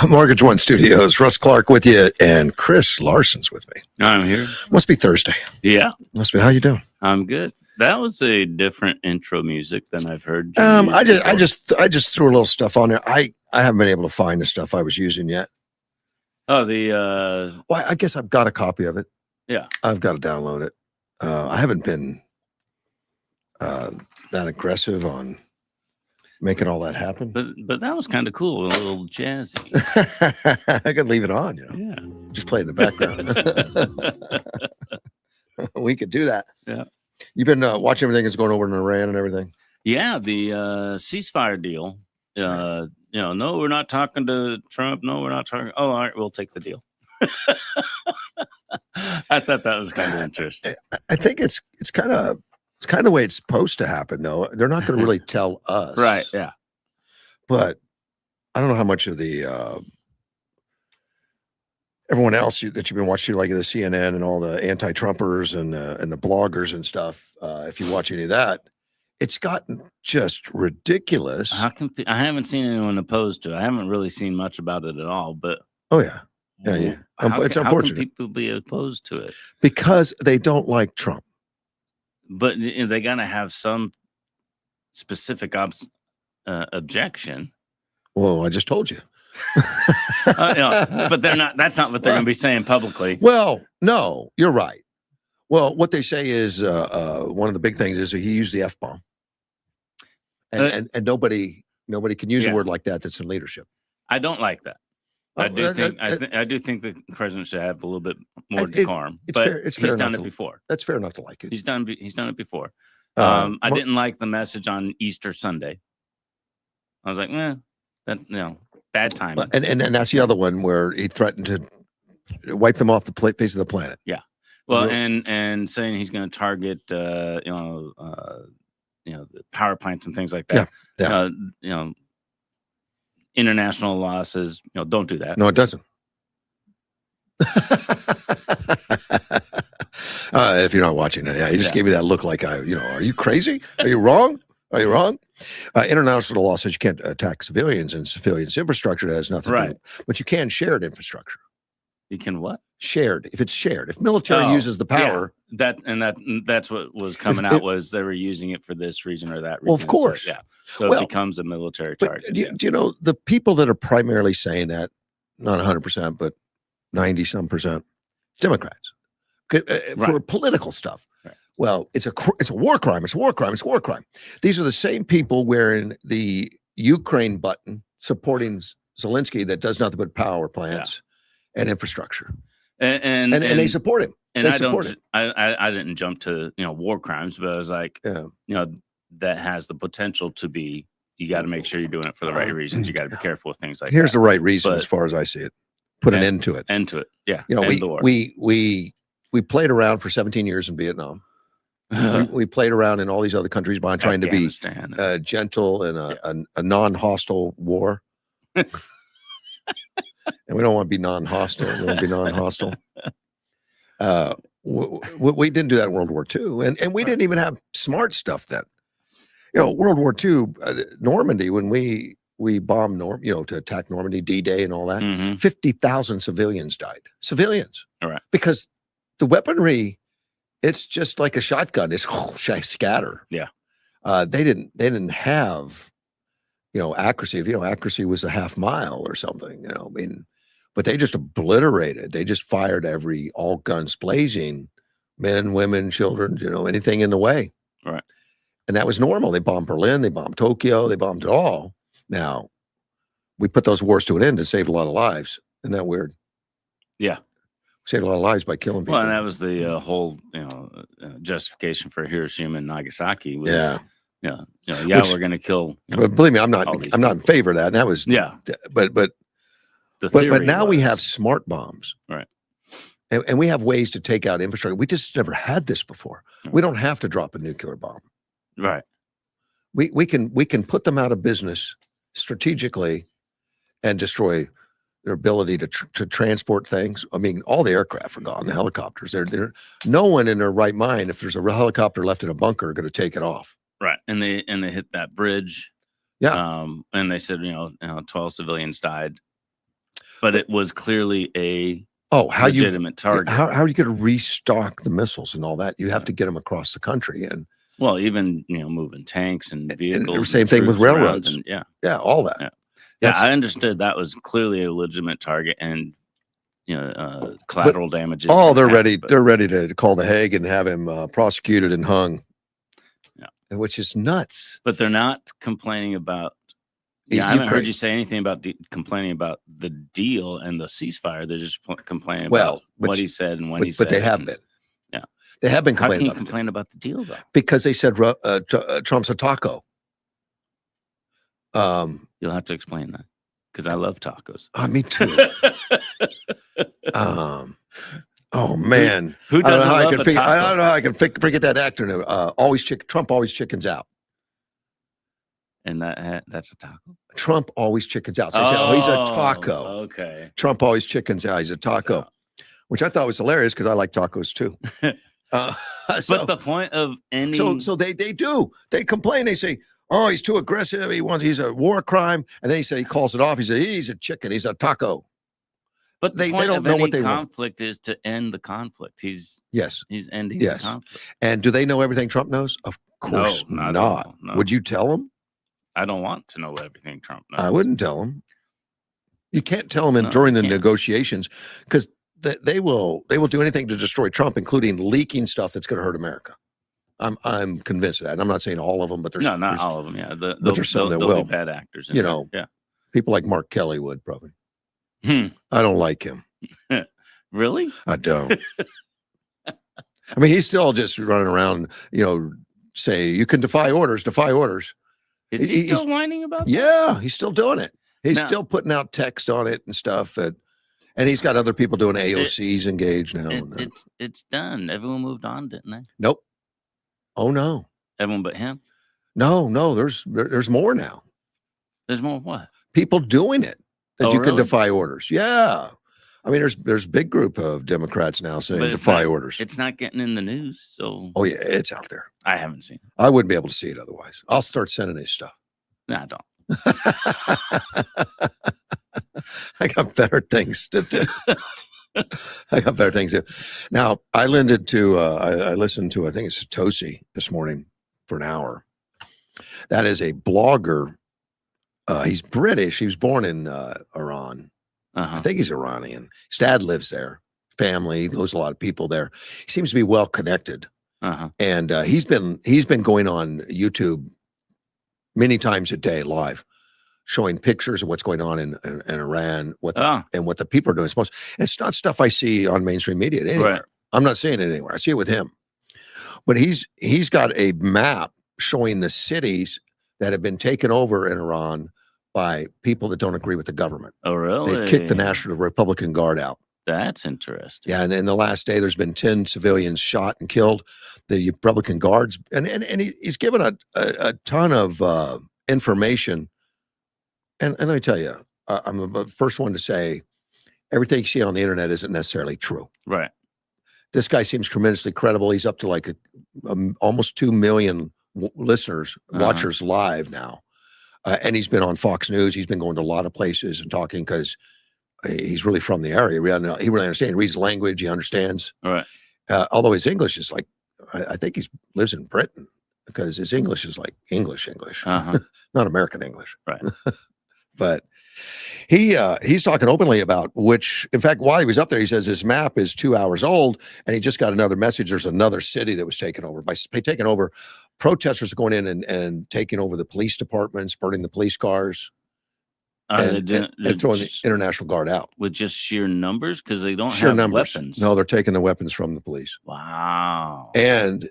Mortgage One Studios, Russ Clark with you, and Chris Larson's with me. I'm here. Must be Thursday. Yeah, Must be. How you doing? I'm good. That was a different intro music than I've heard. I just threw a little stuff on there. I haven't been able to find the stuff I was using yet. Oh, the Well, I guess I've got a copy of it. Yeah, I've got to download it. I haven't been that aggressive on making all that happen. but that was kind of cool, a little jazzy. I could leave it on, Yeah, just play it in the background. We could do that. Yeah. You've been watching everything that's going over in Iran and everything. Yeah, the ceasefire deal. No, we're not talking to Trump. No, we're not talking. Oh, all right, we'll take the deal. I thought that was kind of interesting. I think it's kind of the way it's supposed to happen, though. They're not going to really tell us, Right? Yeah. But I don't know how much of the everyone else that you've been watching, like the CNN and all the anti-Trumpers and the bloggers and stuff. If you watch any of that, it's gotten just ridiculous. How can I haven't seen anyone opposed to it. I haven't really seen much about it at all. But oh yeah. It's unfortunate. How can people be opposed to it? Because they don't like Trump. But they got to have some specific objection. Well, I just told you. But they're not. That's not what they're going to be saying publicly. Well, no, you're right. Well, what they say is one of the big things is that he used the F-bomb, and nobody can use a word like that that's in leadership. I don't like that. I do think the president should have a little bit more decorum. He's done it before. That's fair not to like it. He's done it before. I didn't like the message on Easter Sunday. I was like, bad timing. And that's the other one where he threatened to wipe them off the face of the planet. Yeah. Well, and saying he's going to target the power plants and things like that. Yeah. International law says, don't do that. No, it doesn't. If you're not watching it, he just gave me that look like are you crazy? Are you wrong? Are you wrong? International law says you can't attack civilians and civilians' infrastructure. That has nothing to do. But you can shared infrastructure. You can what? Shared. If it's shared, if military uses the power, that's what was coming out was they were using it for this reason or that reason. Well, of course, So it becomes a military target. Do you know the people that are primarily saying that? Not 100%, but 90-some%, Democrats, for political stuff. Right. Well, it's a war crime. It's a war crime. It's a war crime. These are the same people wearing the Ukraine button supporting Zelensky that does nothing but power plants and infrastructure. And they support him. And I didn't jump to war crimes, but I was like, that has the potential to be. You got to make sure you're doing it for the right reasons. You got to be careful with things like that. Here's the right reason, as far as I see it. Put an end to it. End to it. Yeah. We played around for 17 years in Vietnam. We played around in all these other countries by trying to be gentle in a non-hostile war. And we don't want to be non-hostile. We want to be non-hostile. We didn't do that in World War II. And we didn't even have smart stuff then. World War II, Normandy, when we bombed to attack Normandy, D-Day and all that, 50,000 civilians died. Civilians. All right. Because the weaponry, it's just like a shotgun. It's scatter. Yeah. They didn't have accuracy. If accuracy was a half mile or something, but they just obliterated. They just fired all guns blazing, men, women, children, anything in the way. All right. And that was normal. They bombed Berlin, they bombed Tokyo, they bombed it all. Now, we put those wars to an end and saved a lot of lives. Isn't that weird? Yeah. Saved a lot of lives by killing people. Well, and that was the whole, justification for Hiroshima and Nagasaki. Was, we're going to kill. But believe me, I'm not in favor of that. And that was but now we have smart bombs, right? And we have ways to take out infrastructure. We just never had this before. Right. We don't have to drop a nuclear bomb, right? We can put them out of business strategically and destroy their ability to transport things. I mean, all the aircraft are gone, the helicopters. They're no one in their right mind, if there's a helicopter left in a bunker, are going to take it off. Right. And they hit that bridge. Yeah. And they said, 12 civilians died. But it was clearly a legitimate target. How are you going to restock the missiles and all that? You have to get them across the country. And well, even, moving tanks and vehicles. And same thing with railroads. And, yeah, all that. Yeah, I understood that was clearly a legitimate target, and collateral damages. Oh, they're ready. They're ready to call the Hague and have him prosecuted and hung. Yeah, which is nuts. But they're not complaining about. Yeah, I haven't heard you say anything about complaining about the deal and the ceasefire. They're just complaining about what he said and when he said. But they have been. Yeah, they have been complaining. How can you complain about the deal though? Because they said Trump's a taco. You'll have to explain that, because I love tacos. Me too. Oh man, who doesn't love a taco? I don't know how I can forget that actor. Trump always chickens out. And that's a taco. Trump always chickens out. So he's a taco. Okay. Trump always chickens out. He's a taco, which I thought was hilarious because I like tacos too. But the point of any so they do. They complain. They say, "Oh, he's too aggressive. He's a war crime." And then he calls it off. He says, "He's a chicken. He's a taco." But they don't know what they conflict want. Is to end the conflict. He's ending the conflict. And do they know everything Trump knows? Of course not. No. Would you tell him? I don't want to know everything Trump knows. I wouldn't tell him. You can't tell him during the negotiations, because they will do anything to destroy Trump, including leaking stuff that's going to hurt America. I'm convinced of that. And I'm not saying all of them, but there's not all of them. Yeah, but there's some that will be bad actors. People like Mark Kelly would probably. I don't like him. Really? I don't. I mean, he's still just running around, say you can defy orders. Is he still whining about that? Yeah, he's still doing it. He's still putting out text on it and stuff. And he's got other people doing AOCs engaged now. It's done. Everyone moved on, didn't they? Nope. Oh no. Everyone but him? No. There's more now. There's more what? People doing it that you can really? defy orders. Yeah. I mean, there's a big group of Democrats now saying defy orders. It's not getting in the news, so. Oh yeah, it's out there. I haven't seen it. I wouldn't be able to see it otherwise. I'll start sending his stuff. No, I don't. I got better things to do. Now, I listened to, I think it's Tosi this morning for an hour. That is a blogger. He's British. He was born in Iran. I think he's Iranian. His dad lives there. Family, knows a lot of people there. He seems to be well connected. And he's been going on YouTube many times a day live, showing pictures of what's going on in Iran, and what the people are doing. It's not stuff I see on mainstream media anywhere. Right. I'm not seeing it anywhere. I see it with him. But he's got a map showing the cities that have been taken over in Iran by people that don't agree with the government. Oh, really? They've kicked the National Republican Guard out. That's interesting. Yeah, and in the last day, there's been 10 civilians shot and killed. The Republican Guards, and he's given a ton of information. And let me tell you, I'm the first one to say everything you see on the internet isn't necessarily true. Right. This guy seems tremendously credible. He's up to like almost 2 million listeners, watchers live now. And he's been on Fox News. He's been going to a lot of places and talking because he's really from the area. He really understands. He reads language. He understands. All right. Although his English is like, I think he lives in Britain because his English is like English, not American English. Right. But he's talking openly about which, in fact, while he was up there, he says his map is 2 hours old, and he just got another message. There's another city that was taken over. By taking over, protesters are going in and taking over the police departments, burning the police cars, and throwing the International Guard out. With just sheer numbers? Because they don't have weapons. No, they're taking the weapons from the police. Wow. And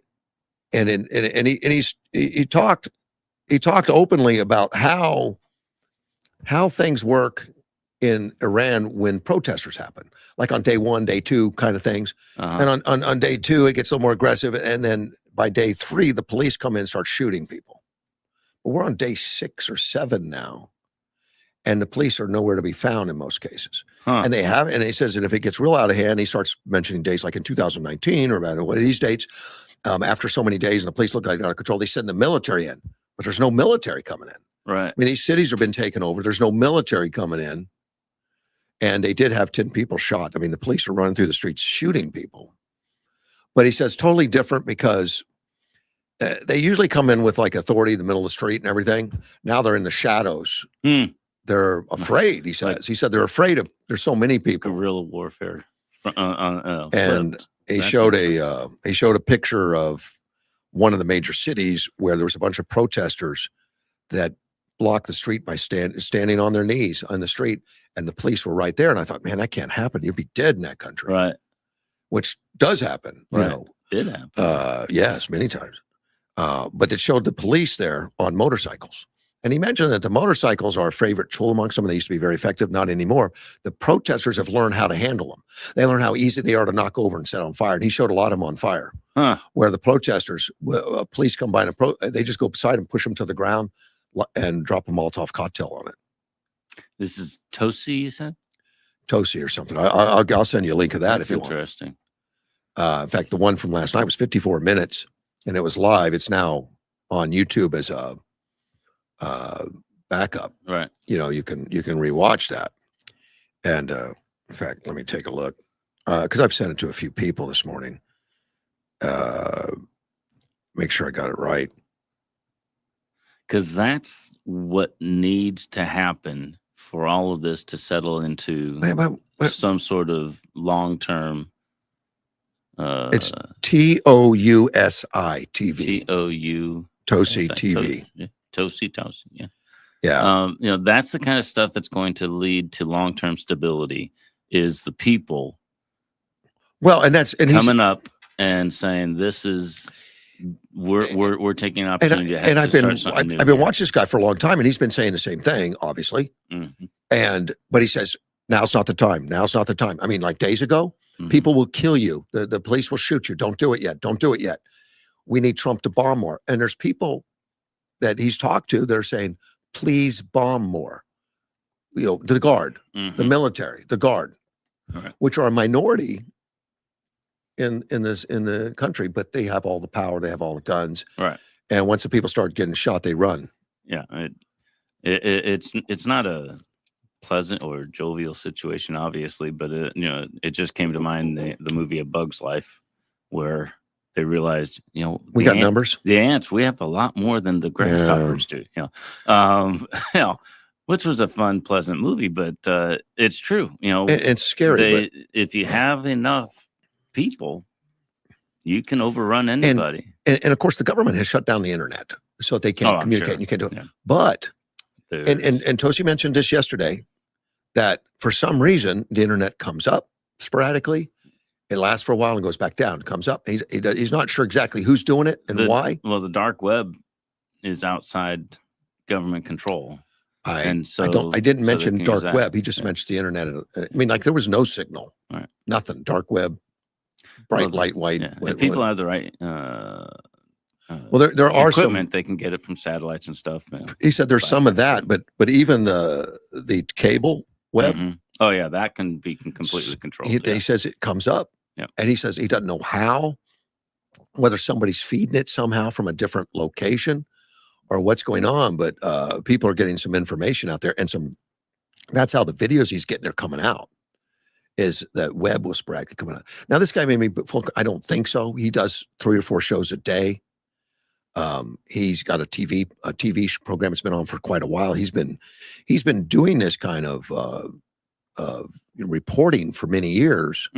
he talked openly about how things work in Iran when protesters happen, like on day 1, day 2 kind of things. And on day 2, it gets a little more aggressive. And then by day 3, the police come in and start shooting people. But we're on day 6 or 7 now. and the police are nowhere to be found in most cases. Huh. And and he says that if it gets real out of hand, he starts mentioning dates like in 2019 or about one of these dates. After so many days and the police look like out of control, they send the military in, but there's no military coming in. Right. I mean, these cities have been taken over. There's no military coming in. And they did have 10 people shot. I mean, the police are running through the streets shooting people. But he says totally different because they usually come in with like authority in the middle of the street and everything. Now they're in the shadows. They're afraid, he says. He said they're afraid of, there's so many people. Guerrilla warfare. And he showed a picture of one of the major cities where there was a bunch of protesters that blocked the street by standing on their knees on the street, and the police were right there. And I thought, man, that can't happen. You'd be dead in that country. Right. Which does happen, you know. Did happen. Yes, many times. But it showed the police there on motorcycles. And he mentioned that the motorcycles are a favorite tool amongst them. They used to be very effective, not anymore. The protesters have learned how to handle them. They learn how easy they are to knock over and set on fire. And he showed a lot of them on fire. Where the protesters, police come by and they just go beside them, push them to the ground, and drop a Molotov cocktail on it. This is Tosi, you said? Tosi or something. I'll send you a link of that if you want. Interesting. In fact, the one from last night was 54 minutes, and it was live. It's now on YouTube as a backup. Right. You know, you can rewatch that. And in fact, let me take a look because I've sent it to a few people this morning. Make sure I got it right. Because that's what needs to happen for all of this to settle into some sort of long-term. It's TOUSI TV. Tosi TV. Tosi. Yeah. Yeah. You know, that's the kind of stuff that's going to lead to long-term stability. Is the people. Well, and coming up and saying this is. We're taking an opportunity I've been watching this guy for a long time, and he's been saying the same thing, obviously. But he says now's not the time. Now's not the time. I mean, like days ago, people will kill you. The police will shoot you. Don't do it yet. Don't do it yet. We need Trump to bomb more. And there's people that he's talked to that are saying, please bomb more. You know, the guard, the military, the guard, which are a minority in the country, but they have all the power, they have all the guns, right? And once the people start getting shot, they run. Yeah, it's not a pleasant or jovial situation, obviously, but you know, it just came to mind the movie A Bug's Life, where they realized, you know, we got numbers. The ants, we have a lot more than the grasshoppers do. You know, which was a fun, pleasant movie, but it's true. You know, it's scary. If you have enough people, you can overrun anybody. And of course, the government has shut down the internet so that they can't communicate. Sure. And you can't do it. Yeah. But and Tosi mentioned this yesterday that for some reason the internet comes up sporadically. It lasts for a while and goes back down. Comes up. He's not sure exactly who's doing it and why. Well, the dark web is outside government control. I didn't mention dark web. He just mentioned the internet. I mean, like there was no signal. Right. Nothing. Dark web. Bright light, white. Yeah. If people have the right well, there are equipment, they can get it from satellites and stuff. He said there's some of that, but even the cable web. Oh yeah, that can be completely controlled. He says it comes up, and he says he doesn't know how, whether somebody's feeding it somehow from a different location, or what's going on. But people are getting some information out there, and that's how the videos he's getting are coming out. Is that web was sporadically coming out. Now, this guy made me, I don't think so. He does 3 or 4 shows a day. He's got a TV program that's been on for quite a while. He's been doing this kind of reporting for many years.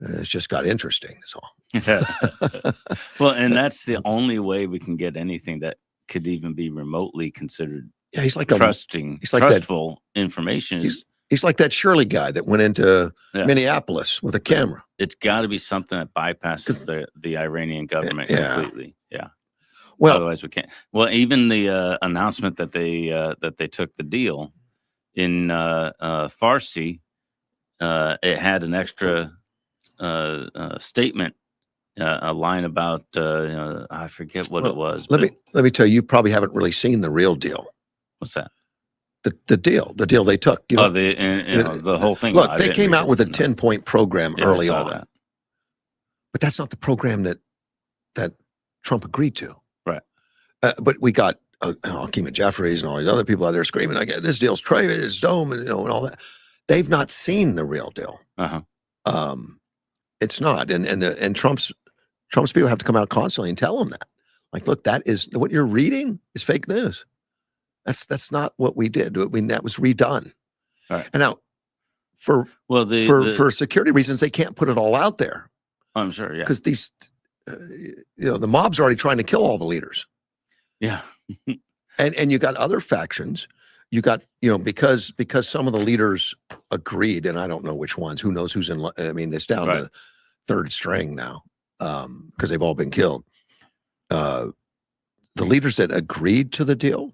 It's just got interesting. That's all. Well, and that's the only way we can get anything that could even be remotely considered. Yeah, he's like trustful information. He's like that Shirley guy that went into Minneapolis with a camera. It's got to be something that bypasses the Iranian government completely. Yeah. Well, otherwise we can't. Well, even the announcement that they took the deal in Farsi, it had an extra statement, a line about I forget what it was. Let me tell you, you probably haven't really seen the real deal. What's that? the deal they took. You know, the whole thing. Look, they came out with a 10-point program early on, that. but that's not the program that Trump agreed to. Right. But we got Hakeem Jeffries and all these other people out there screaming, "I get this deal's crazy, it's dome," and and all that. They've not seen the real deal. It's not, and Trump's people have to come out constantly and tell them that. Like, look, that is what you're reading is fake news. That's not what we did. I mean, that was redone. Right. And now, for security reasons, they can't put it all out there. I'm sure, yeah, because these, the mob's already trying to kill all the leaders. Yeah, and you got other factions. You got because some of the leaders agreed, and I don't know which ones. Who knows who's in? I mean, it's down to third string now because they've all been killed. The leaders that agreed to the deal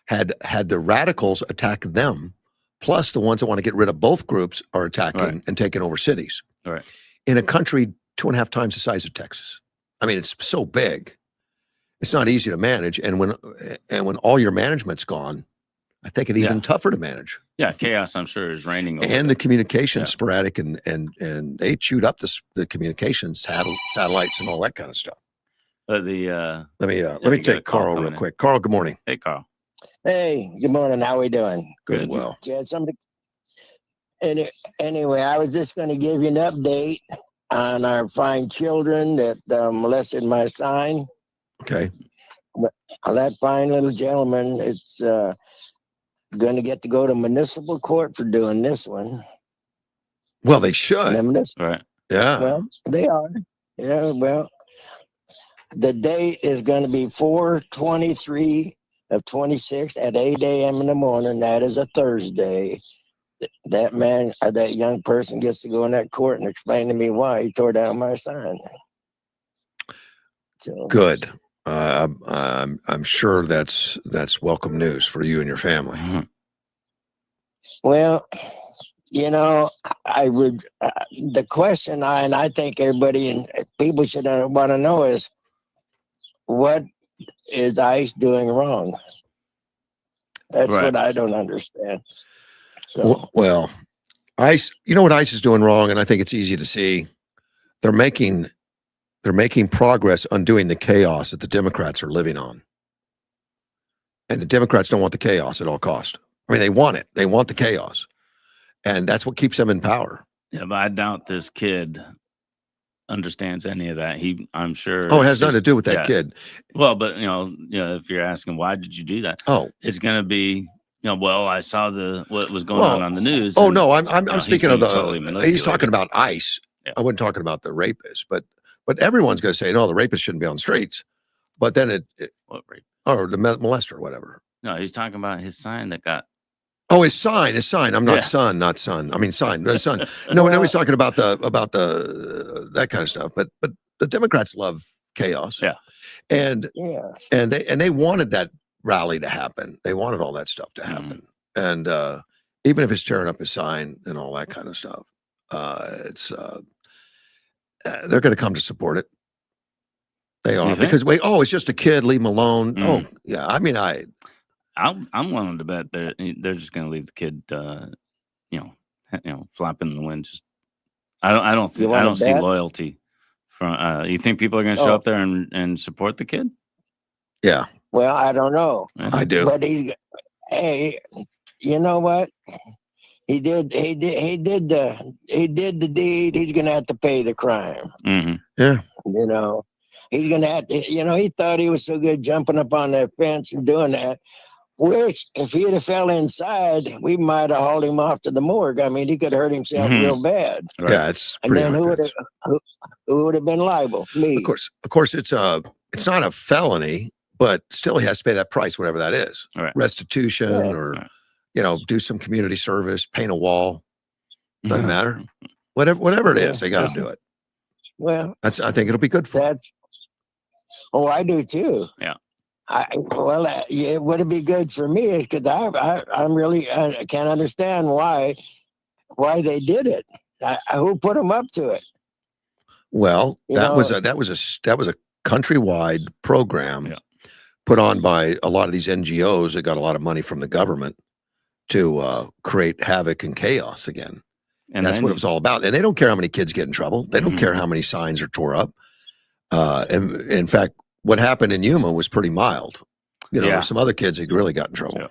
had the radicals attack them, plus the ones that want to get rid of both groups are attacking and taking over cities. Right. In a country 2.5 times the size of Texas. I mean, it's so big. It's not easy to manage, and when all your management's gone, I think it's even tougher to manage. Yeah, chaos, I'm sure, is reigning over and the communication's sporadic, and they chewed up the communications, satellites, and all that kind of stuff. Let me take Carl real quick. Carl, good morning. Hey, Carl. Hey, good morning. How we doing? Good. Well, anyway, I was just going to give you an update on our fine children that molested my sign. Okay. That fine little gentleman, it's going to get to go to municipal court for doing this one. Well, they should. Right. Yeah. Well, they are. Yeah. Well, the date is going to be 4/23 of 26 at 8 a.m. in the morning. That is a Thursday. That man, that young person gets to go in that court and explain to me why he tore down my sign. So, good. I'm sure that's welcome news for you and your family. Mm-hmm. Well, I would. The question I think everybody and people should want to know is, what is ICE doing wrong? That's what I don't understand. So. Well, ICE, what ICE is doing wrong, and I think it's easy to see. They're making progress undoing the chaos that the Democrats are living on. And the Democrats don't want the chaos at all cost. I mean, they want it. They want the chaos. And that's what keeps them in power. Yeah, but I doubt this kid understands any of that. I'm sure. Oh, it has nothing to do with that kid. Well, but if you're asking why did you do that? Oh, it's going to be well, I saw what was going on the news. Oh, no, I'm speaking of he's talking about ICE. Yeah. I wasn't talking about the rapist, but everyone's going to say, no, the rapist shouldn't be on the streets. But then what rape? Or the molester or whatever. No, he's talking about his sign that got. Oh, his sign. I'm not son. I mean, sign. No, son. No, he's talking about the that kind of stuff. But the Democrats love chaos. Yeah. And they wanted that rally to happen. They wanted all that stuff to happen. And even if it's tearing up his sign and all that kind of stuff, they're going to come to support it. They are, because it's just a kid. Leave him alone. Oh, yeah. I mean, I'm willing to bet they're just going to leave the kid, flapping in the wind. Just I don't see loyalty from. You think people are going to show up there and support the kid? Yeah. Well, I don't know. I do. But hey, you know what? He did the deed. He's going to have to pay the crime. Mm-hmm. Yeah. He's going to have to, he thought he was so good jumping up on that fence and doing that. Which, if he'd have fell inside, we might have hauled him off to the morgue. I mean, he could have hurt himself real bad. Right. Yeah, it's and then who would have been liable? Me. Of course, it's not a felony, but still he has to pay that price, whatever that is. Right. Restitution or do some community service, paint a wall. Doesn't matter. Whatever it is, they got to do it. Well, I think it'll be good for them. Oh, I do too. Yeah. It would be good for me because I can't understand why they did it. Who put them up to it? Well, that was a countrywide program put on by a lot of these NGOs that got a lot of money from the government create havoc and chaos again. And That's then, what it was all about. And they don't care how many kids get in trouble. They don't care Mhm. how many signs are tore up. And in fact, what happened in Yuma was pretty mild. You know, Yeah. there's some other kids that really got in trouble. Yeah.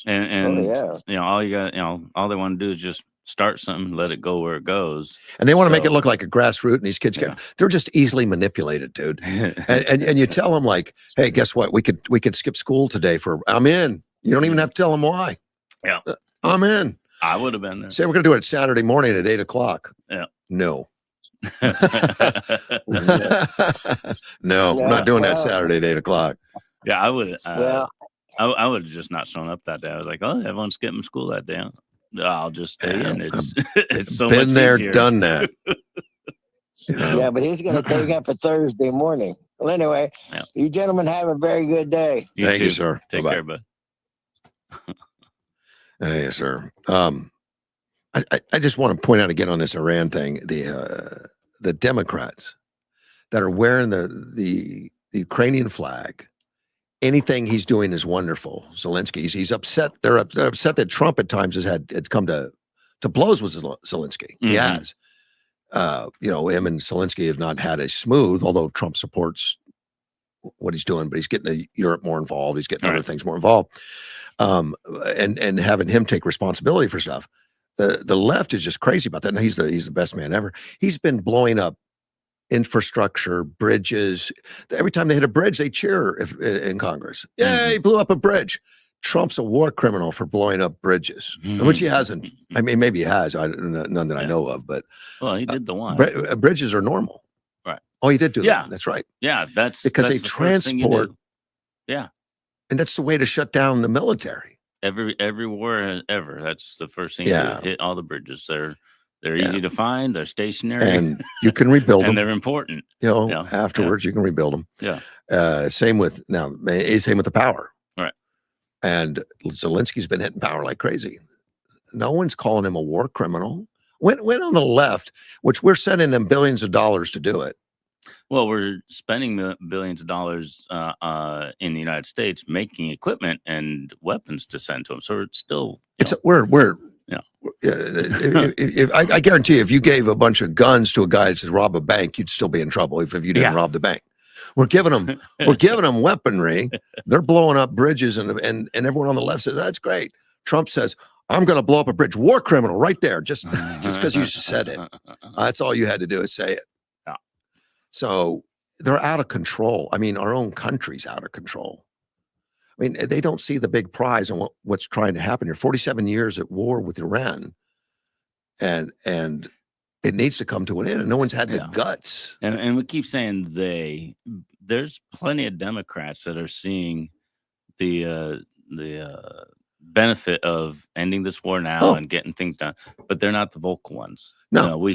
And yeah. you know, all you got, you know, all they want to do is just start something, let it go where it goes. And they want to make it So- look like a grassroots, and these kids they're just easily manipulated, dude. And you tell them like, hey, guess what? We could skip school today I'm in. You don't even have to tell them why. Yeah. I'm in. I would have been there. Say we're gonna do it Saturday morning at 8:00. Yeah. No. No, we're not doing that Saturday at 8:00. Yeah, I would. Well, I would have just not shown up that day. I was like, oh, everyone's skipping school that day. I'll just stay in. It's it's so Been much there, easier. done that. You know? yeah, but he's going to take up for Thursday morning. Well, anyway, Yeah. you gentlemen have a very good day. Thank you, too. sir. Take Bye-bye. care, bud. Thank you, sir. I just want to point out again on this Iran thing, the Democrats that are wearing the Ukrainian flag. Anything he's doing is wonderful. Zelensky, he's upset. They're upset that Trump at times it's come to blows with Zelensky. He Mhm. has. You know, him and Zelensky have not had a smooth, although Trump supports what he's doing, but he's getting Europe more involved. He's getting other Right. things more involved. And having him take responsibility for stuff. The left is just crazy about that. And he's the best man ever. He's been blowing up infrastructure, bridges. Every time they hit a bridge, they cheer in Congress. Yeah, he blew up a bridge. Trump's a war criminal for blowing up bridges, which he hasn't. I mean, maybe he has. None that I know of, but Well, he did the one. bridges are normal. Right. Oh, he did do Yeah. that. That's right. Yeah, that's Because that's they the first thing you transport. do. Yeah. And that's the way to shut down the military. Every war ever. That's the first thing Yeah. you do. Hit all the bridges. They're Yeah. easy to find. They're stationary, And you can rebuild and them. they're important. You know, Yeah. afterwards you can rebuild them. Yeah. Same with the power. Right. And Zelensky's been hitting power like crazy. No one's calling him a war criminal. When on the left, which we're sending them billions of dollars to do it. Well, we're spending billions of dollars in the United States making equipment and weapons to send to them. So it's still We're Yeah. I guarantee you, if you gave a bunch of guns to a guy that says rob a bank, you'd still be in trouble if you didn't Yeah. rob the bank. We're giving them weaponry. They're blowing up bridges, and everyone on the left says that's great. Trump says, I'm going to blow up a bridge. War criminal right there, just because you said it. That's all you had to do is say it. Yeah. So they're out of control. I mean, our own country's out of control. I mean, they don't see the big prize and what's trying to happen here. 47 years at war with Iran, and it needs to come to an end. And no one's had the Yeah. guts. And we keep saying there's plenty of Democrats that are seeing the benefit of ending this war now and getting things done, but they're not the vocal ones. No. You know, we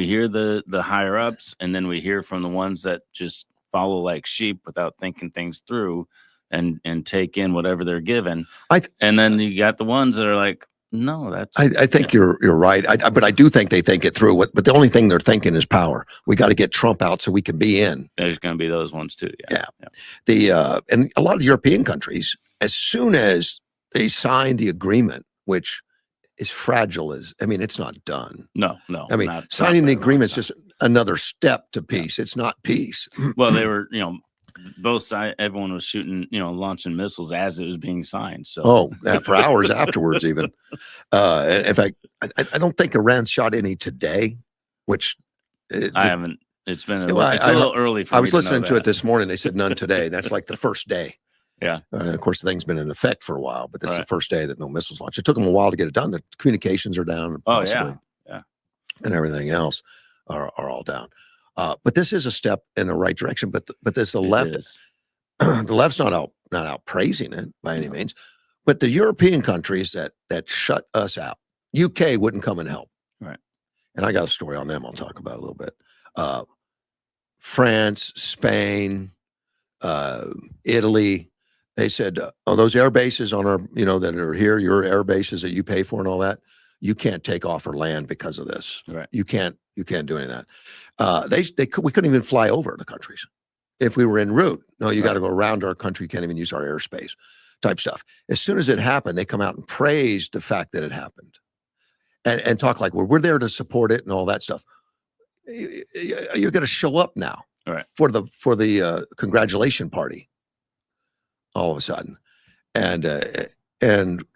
hear the higher ups, and then we hear from the ones that just follow like sheep without thinking things through and take in whatever they're given. And then you got the ones that are like, no, that's. I think you're right. But I do think they think it through. But the only thing they're thinking is power. We got to get Trump out so we can be in. There's going to be those ones too. Yeah. And a lot of the European countries, as soon as they signed the agreement, which is fragile it's not done. No. I mean, signing the agreement is just another step to peace. It's not peace. Well, they were, both sides, everyone was shooting, launching missiles as it was being signed. So, for hours afterwards, even. In fact, I don't think Iran shot any today, which I haven't. It's been a Well, little early for I me was to know listening to that. it this morning. They said none today. That's like the first day. Yeah. Of course, the thing's been in effect for a while, but this is the Right. first day that no missiles launched. It took them a while to get it done. The communications are down. Oh, possibly, yeah. and everything else are all down. But this is a step in the right direction. But there's the It left. is. The left's not out praising it by any means. But the European countries that shut us out, UK wouldn't come and help. Right. And I got a story on them I'll talk about a little bit. France, Spain, Italy, they said, those air bases on our, that are here, your air bases that you pay for and all that, you can't take off or land because of this. Right. You can't do any of that. We couldn't even fly over the countries if we were en route. No, you got to go around our country. You can't even use our airspace. type stuff. As soon as it happened, they come out and praise the fact that it happened, and talk like we're there to support it and all that stuff. You're going to show up now Right. for the congratulation party all of a sudden, and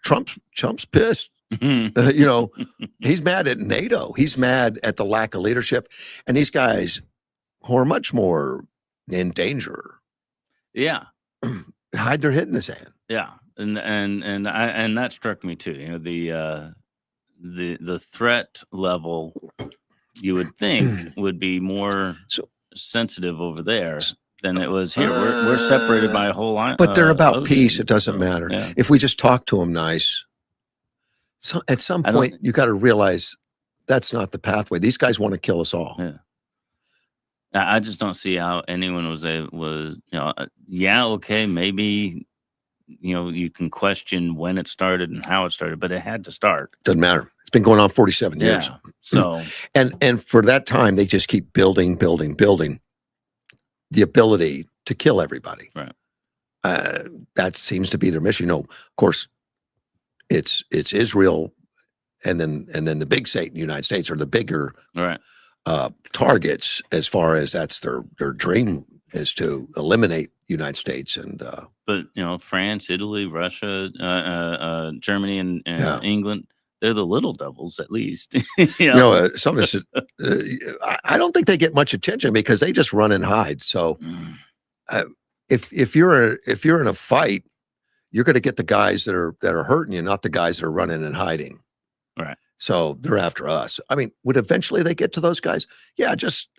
Trump's pissed. He's mad at NATO. He's mad at the lack of leadership, and these guys who are much more in danger. Yeah, hide their head in the sand. Yeah, and that struck me too. The threat level you would think would be more sensitive over there than it was here. We're separated by a whole line. But they're about ocean, peace. It doesn't matter. Yeah. If we just talk to them nice. So at some point, you got to realize that's not the pathway. These guys want to kill us all. Yeah. I just don't see how anyone was okay, maybe, you can question when it started and how it started, but it had to start. Doesn't matter. It's been going on 47 years. Yeah. So, and for that time, they just keep building the ability to kill everybody. Right. That seems to be their mission. Of course, it's Israel, and then the big Satan, United States, are the bigger right. Targets, as far as that's their dream is to eliminate United States. And but France, Italy, Russia, Germany, and England, they're the little devils, at least. Some of this, I don't think they get much attention because they just run and hide. So if you're in a fight, you're going to get the guys that are hurting you, not the guys that are running and hiding. Right. So they're after us. I mean, would eventually they get to those guys? Yeah, just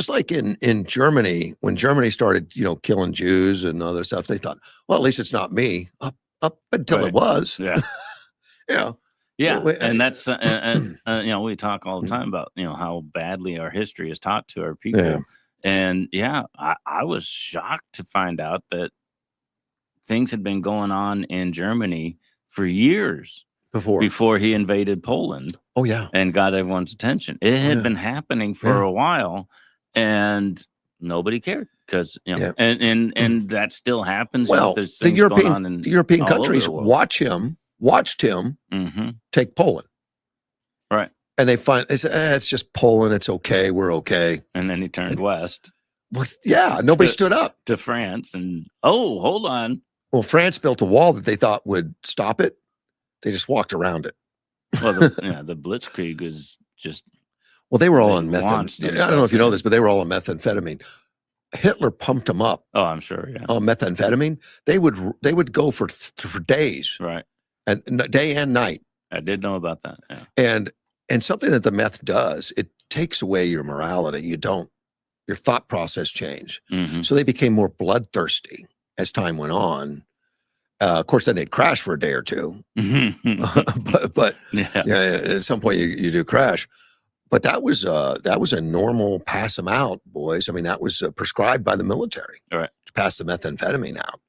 like in Germany, when Germany started, killing Jews and other stuff, they thought, well, at least it's not me. Up until it was. Yeah. Yeah. Yeah, and that's we talk all the time about how badly our history is taught to our people, and I was shocked to find out that things had been going on in Germany for years before he invaded Poland. Oh yeah, and got everyone's attention. It had been happening for a while, and nobody cared because and that still happens. Well, the European countries watched him take Poland, right? And they say it's just Poland. It's okay. We're okay. And then he turned west. Well, yeah, nobody stood up to France, and hold on. Well, France built a wall that they thought would stop it. They just walked around it. Well, the Blitzkrieg was just. Well, they were all on methamphetamine. I don't know if you know this, but they were all on methamphetamine. Hitler pumped them up. Oh, I'm sure. Yeah. On methamphetamine, they would go for days, right, and day and night. I did know about that. Yeah. And something that the meth does, it takes away your morality. Your thought process change. Mm-hmm. So they became more bloodthirsty as time went on. Of course, then they'd crash for a day or two. but at some point you do crash. But that was a normal pass them out, boys. I mean, that was prescribed by the military, right, to pass the methamphetamine out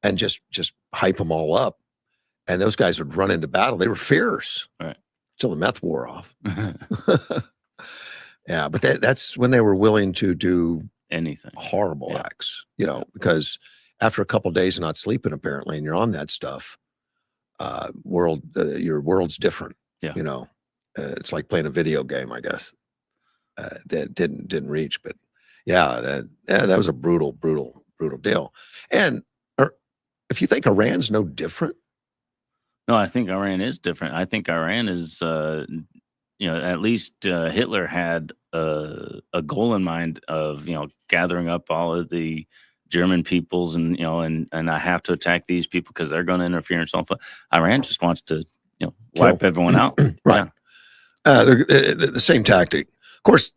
and just hype them all up. And those guys would run into battle. They were fierce, right, till the meth wore off. Yeah, but that's when they were willing to do anything, horrible acts, because after a couple of days of not sleeping, apparently, and you're on that stuff, your world's different. Yeah. It's like playing a video game, I guess. That didn't reach, but that was a brutal deal. And if you think Iran's no different. No, I think Iran is different. I think Iran is, at least Hitler had a goal in mind of, gathering up all of the German peoples and I have to attack these people because they're going to interfere and so on. Iran just wants to, wipe everyone out. Right. Yeah. The same tactic. Of course,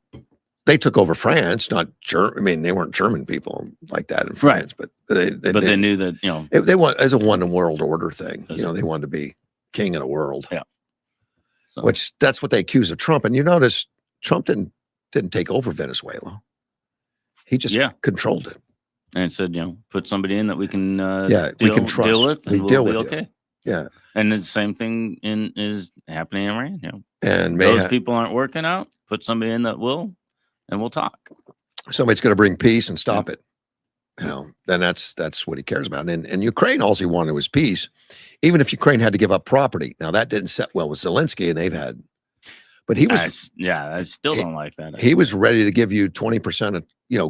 they took over France, not German. I mean, they weren't German people like that in France, but they knew that, they want as a one world order thing. They wanted to be king of the world. Yeah. So. Which that's what they accuse of Trump. And you notice Trump didn't take over Venezuela. He just controlled it. And said, put somebody in that we can we can trust. Deal with, and we'll be okay. Yeah. And the same thing is happening in Iran. And those people aren't working out. Put somebody in that will, and we'll talk. Somebody's going to bring peace and stop it. then that's what he cares about. And Ukraine, all he wanted was peace, even if Ukraine had to give up property. Now that didn't set well with Zelensky, and they've had, but he was, I still don't like that. He was ready to give you 20% of,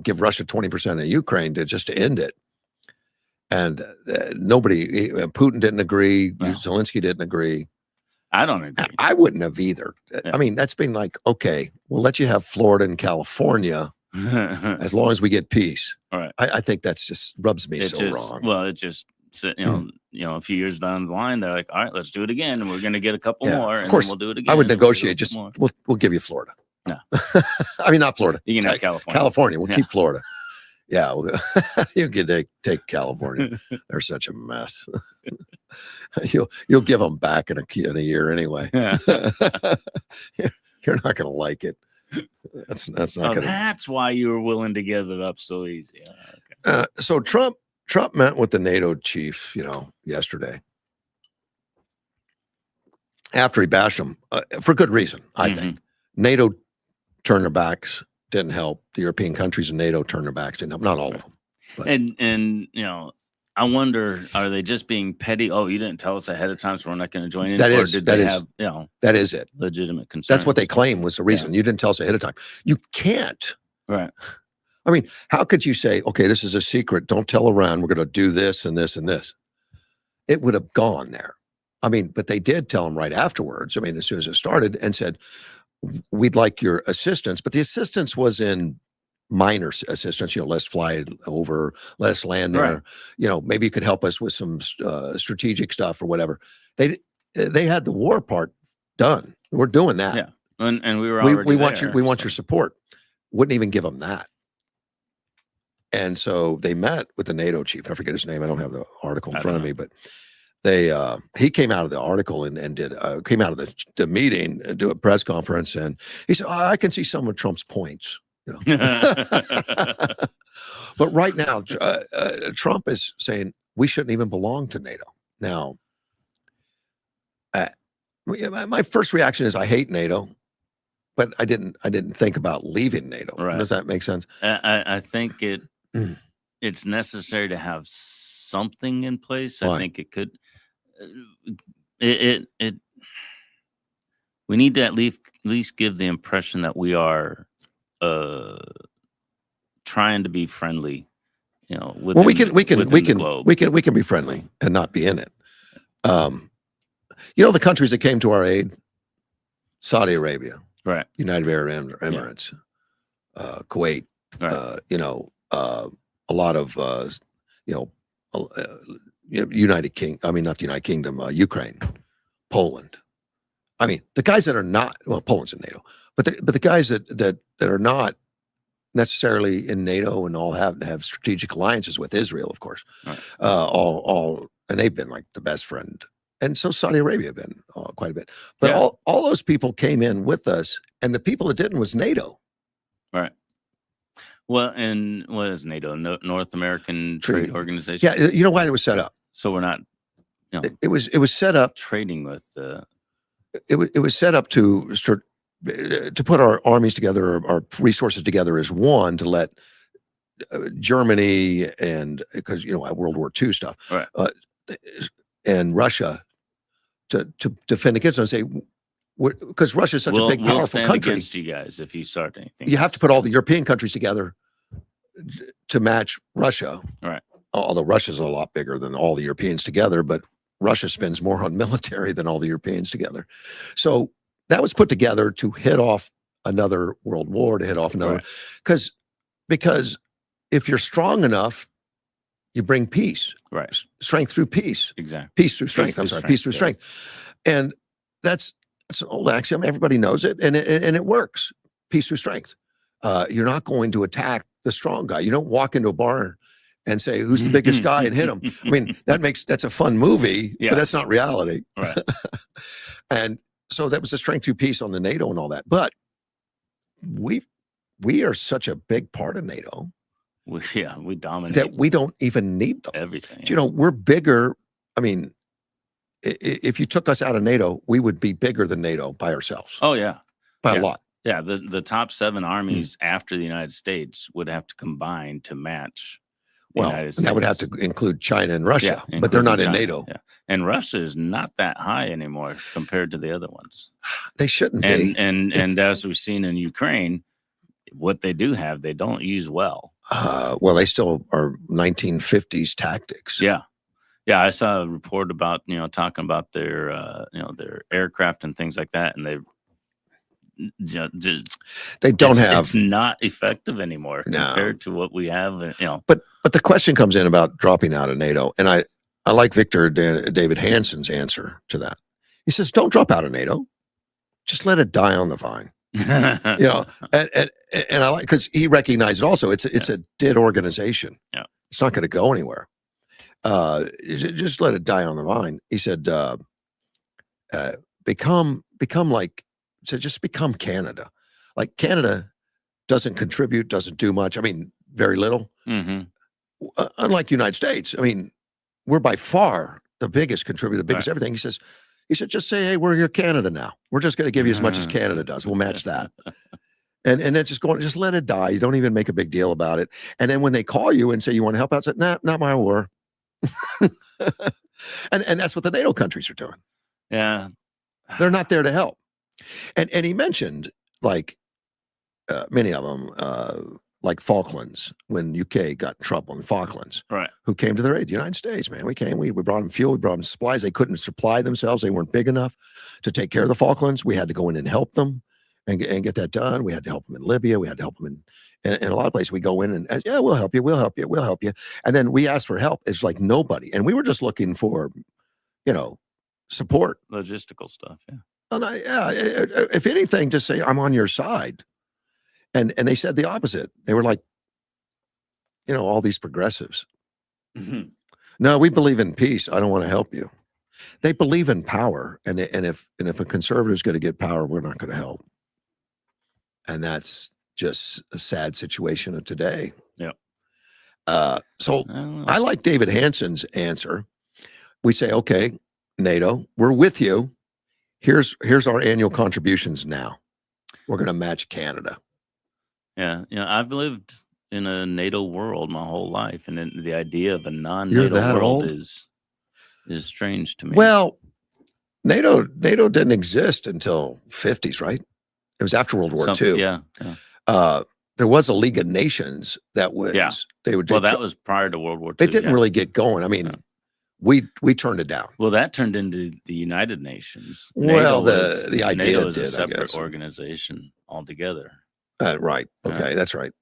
give Russia 20% of Ukraine just to end it. And nobody, Putin didn't agree. No. Zelensky didn't agree. I don't agree. I wouldn't have either. Yeah. I mean, that's been like, okay, we'll let you have Florida and California as long as we get peace. All right. I think that's just rubs me wrong. Well, it just, a few years down the line, they're like, all right, let's do it again. And we're going to get a couple more. And course, then we'll do it again. I would negotiate. Just we'll give you Florida. No. I mean, not Florida. You can have California. California. We'll keep Florida. Yeah. You can take California. They're such a mess. You'll give them back in a year anyway. Yeah. You're not going to like it. That's not going to. That's why you were willing to give it up so easy. Okay. So Trump met with the NATO chief, yesterday. After he bashed him for good reason, I think. NATO turned their backs, didn't help. The European countries and NATO turned their backs, didn't help. Not all of them. But. And I wonder, are they just being petty? Oh, you didn't tell us ahead of time, so we're not going to join in. That is it. Legitimate concern. That's what they claim was the reason. You didn't tell us ahead of time. You can't. Right. I mean, how could you say, okay, this is a secret. Don't tell Iran. We're going to do this and this and this. It would have gone there. I mean, but they did tell him right afterwards. I mean, as soon as it started, and said, we'd like your assistance. But the assistance was in minor assistance, let's fly over, let us land there. Right. Maybe you could help us with some strategic stuff or whatever. They had the war part done. We're doing that. Yeah. And we were already we want your support. Wouldn't even give them that. And so they met with the NATO chief. I forget his name. I don't have the article in front of me, but he came out of the article and came out of the meeting and do a press conference, and he said, I can see some of Trump's points. But right now, Trump is saying we shouldn't even belong to NATO. Now, my first reaction is I hate NATO, but I didn't think about leaving NATO. Right. Does that make sense? I think it's necessary to have something in place. Why? I think it could. We need to at least give the impression that we are trying to be friendly, we can be friendly and not be in it. The countries that came to our aid: Saudi Arabia, right? United Arab Emirates, Kuwait, right. A lot of United Kingdom. I mean, not the United Kingdom. Ukraine, Poland. I mean, the guys that are not, Poland's in NATO, but the guys that are not necessarily in NATO and all have strategic alliances with Israel, of course, right. And they've been like the best friend. And so Saudi Arabia have been quite a bit. But all those people came in with us, and the people that didn't was NATO. Right. Well, and what is NATO? North American Trade Organization? Yeah, you know why it was set up? So we're not, it was set up trading with it was set up to put our armies together, our resources together as one, to let Germany, and because World War II stuff, right. And Russia to defend against them and say, because Russia is such a big, powerful country. Against you guys if you start anything. You have to put all the European countries together to match Russia. Right. Although Russia's a lot bigger than all the Europeans together, but Russia spends more on military than all the Europeans together. So that was put together to hit off another world war, to hit off another, because if you're strong enough, you bring peace. Right. Strength through peace. Exactly. Peace through strength. Peace through strength. And that's an old axiom. Everybody knows it, and it works. Peace through strength. You're not going to attack the strong guy. You don't walk into a bar and say, who's the biggest guy, and hit him. I mean, that's a fun movie, but that's not reality. Right. And so that was the strength through peace on the NATO and all that. But we are such a big part of NATO. We dominate. That we don't even need them. Everything. We're bigger. I mean, if you took us out of NATO, we would be bigger than NATO by ourselves. Oh, yeah. By a lot. Yeah, the top 7 armies after the United States would have to combine to match Well, United and that would have to States. include China and Russia, Yeah, but they're not in including China, NATO. Yeah, and Russia is not that high anymore compared to the other ones. They shouldn't And be. and as we've seen in Ukraine, what they do have, they don't use well. Well, they still are 1950s tactics. Yeah. Yeah, I saw a report about, talking about their, their aircraft and things like that, and They don't have. It's not effective anymore No. compared to what we have. But the question comes in about dropping out of NATO, and I like David Hansen's answer to that. He says, "Don't drop out of NATO. Just let it die on the vine." And I like, because he recognized also it's a dead organization. Yeah, it's not going to go anywhere. Just let it die on the vine. He said, become like, so just become Canada. Like Canada doesn't contribute, doesn't do much. I mean, very little. Mm-hmm. Unlike United States, I mean, we're by far the biggest contributor, the biggest everything. He said, just say, hey, we're here, Canada now. We're just going to give you as much as Canada does. We'll match that. And then just let it die. You don't even make a big deal about it. And then when they call you and say you want to help out, say, nah, not my war. and that's what the NATO countries are doing. Yeah. They're not there to help. And he mentioned like many of them, like Falklands, when UK got in trouble in Falklands, right? Who came to their aid? The United States, man. We came, we brought them fuel, we brought them supplies. They couldn't supply themselves. They weren't big enough to take care of the Falklands. We had to go in and help them and get that done. We had to help them in Libya. We had to help them in a lot of places. We go in and, yeah, we'll help you. We'll help you. We'll help you. And then we asked for help. It's like nobody. And we were just looking for, support. Logistical stuff. Yeah. And if anything, just say, I'm on your side. And they said the opposite. They were like, all these progressives. Mm-hmm. No, we believe in peace. I don't want to help you. They believe in power. And if a conservative is going to get power, we're not going to help. And that's just a sad situation of today. Yeah. So I like David Hansen's answer. We say, okay, NATO, we're with you. Here's our annual contributions now. We're going to match Canada. Yeah. I've lived in a NATO world my whole life, and the idea of a non-NATO world is strange to me. Well, NATO didn't exist until 50s, right? It was after World War II. Yeah. There was a League of Nations that was. Yeah. That was prior to World War II. They didn't really get going. I mean, we turned it down. Well, that turned into the United Nations. Well, the idea NATO is did, a separate organization altogether. Right. Okay, that's right.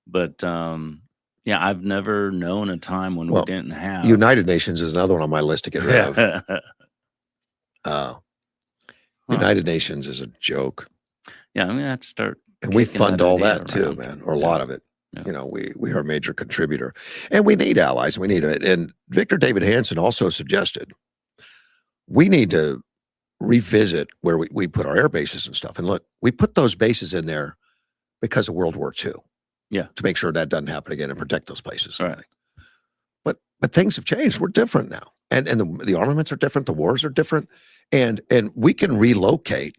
But I've never known a time when we didn't have. United Nations is another one on my list to get rid of. United Nations is a joke. Yeah, I mean, I'd start. And we fund all that too, man, or a lot of it. Yeah. We are a major contributor, and we need allies. We need it. And Victor David Hansen also suggested we need to revisit where we put our air bases and stuff. And look, we put those bases in there because of World War II. Yeah. To make sure that doesn't happen again and protect those places. Right. But things have changed. We're different now. And the armaments are different, the wars are different. And we can relocate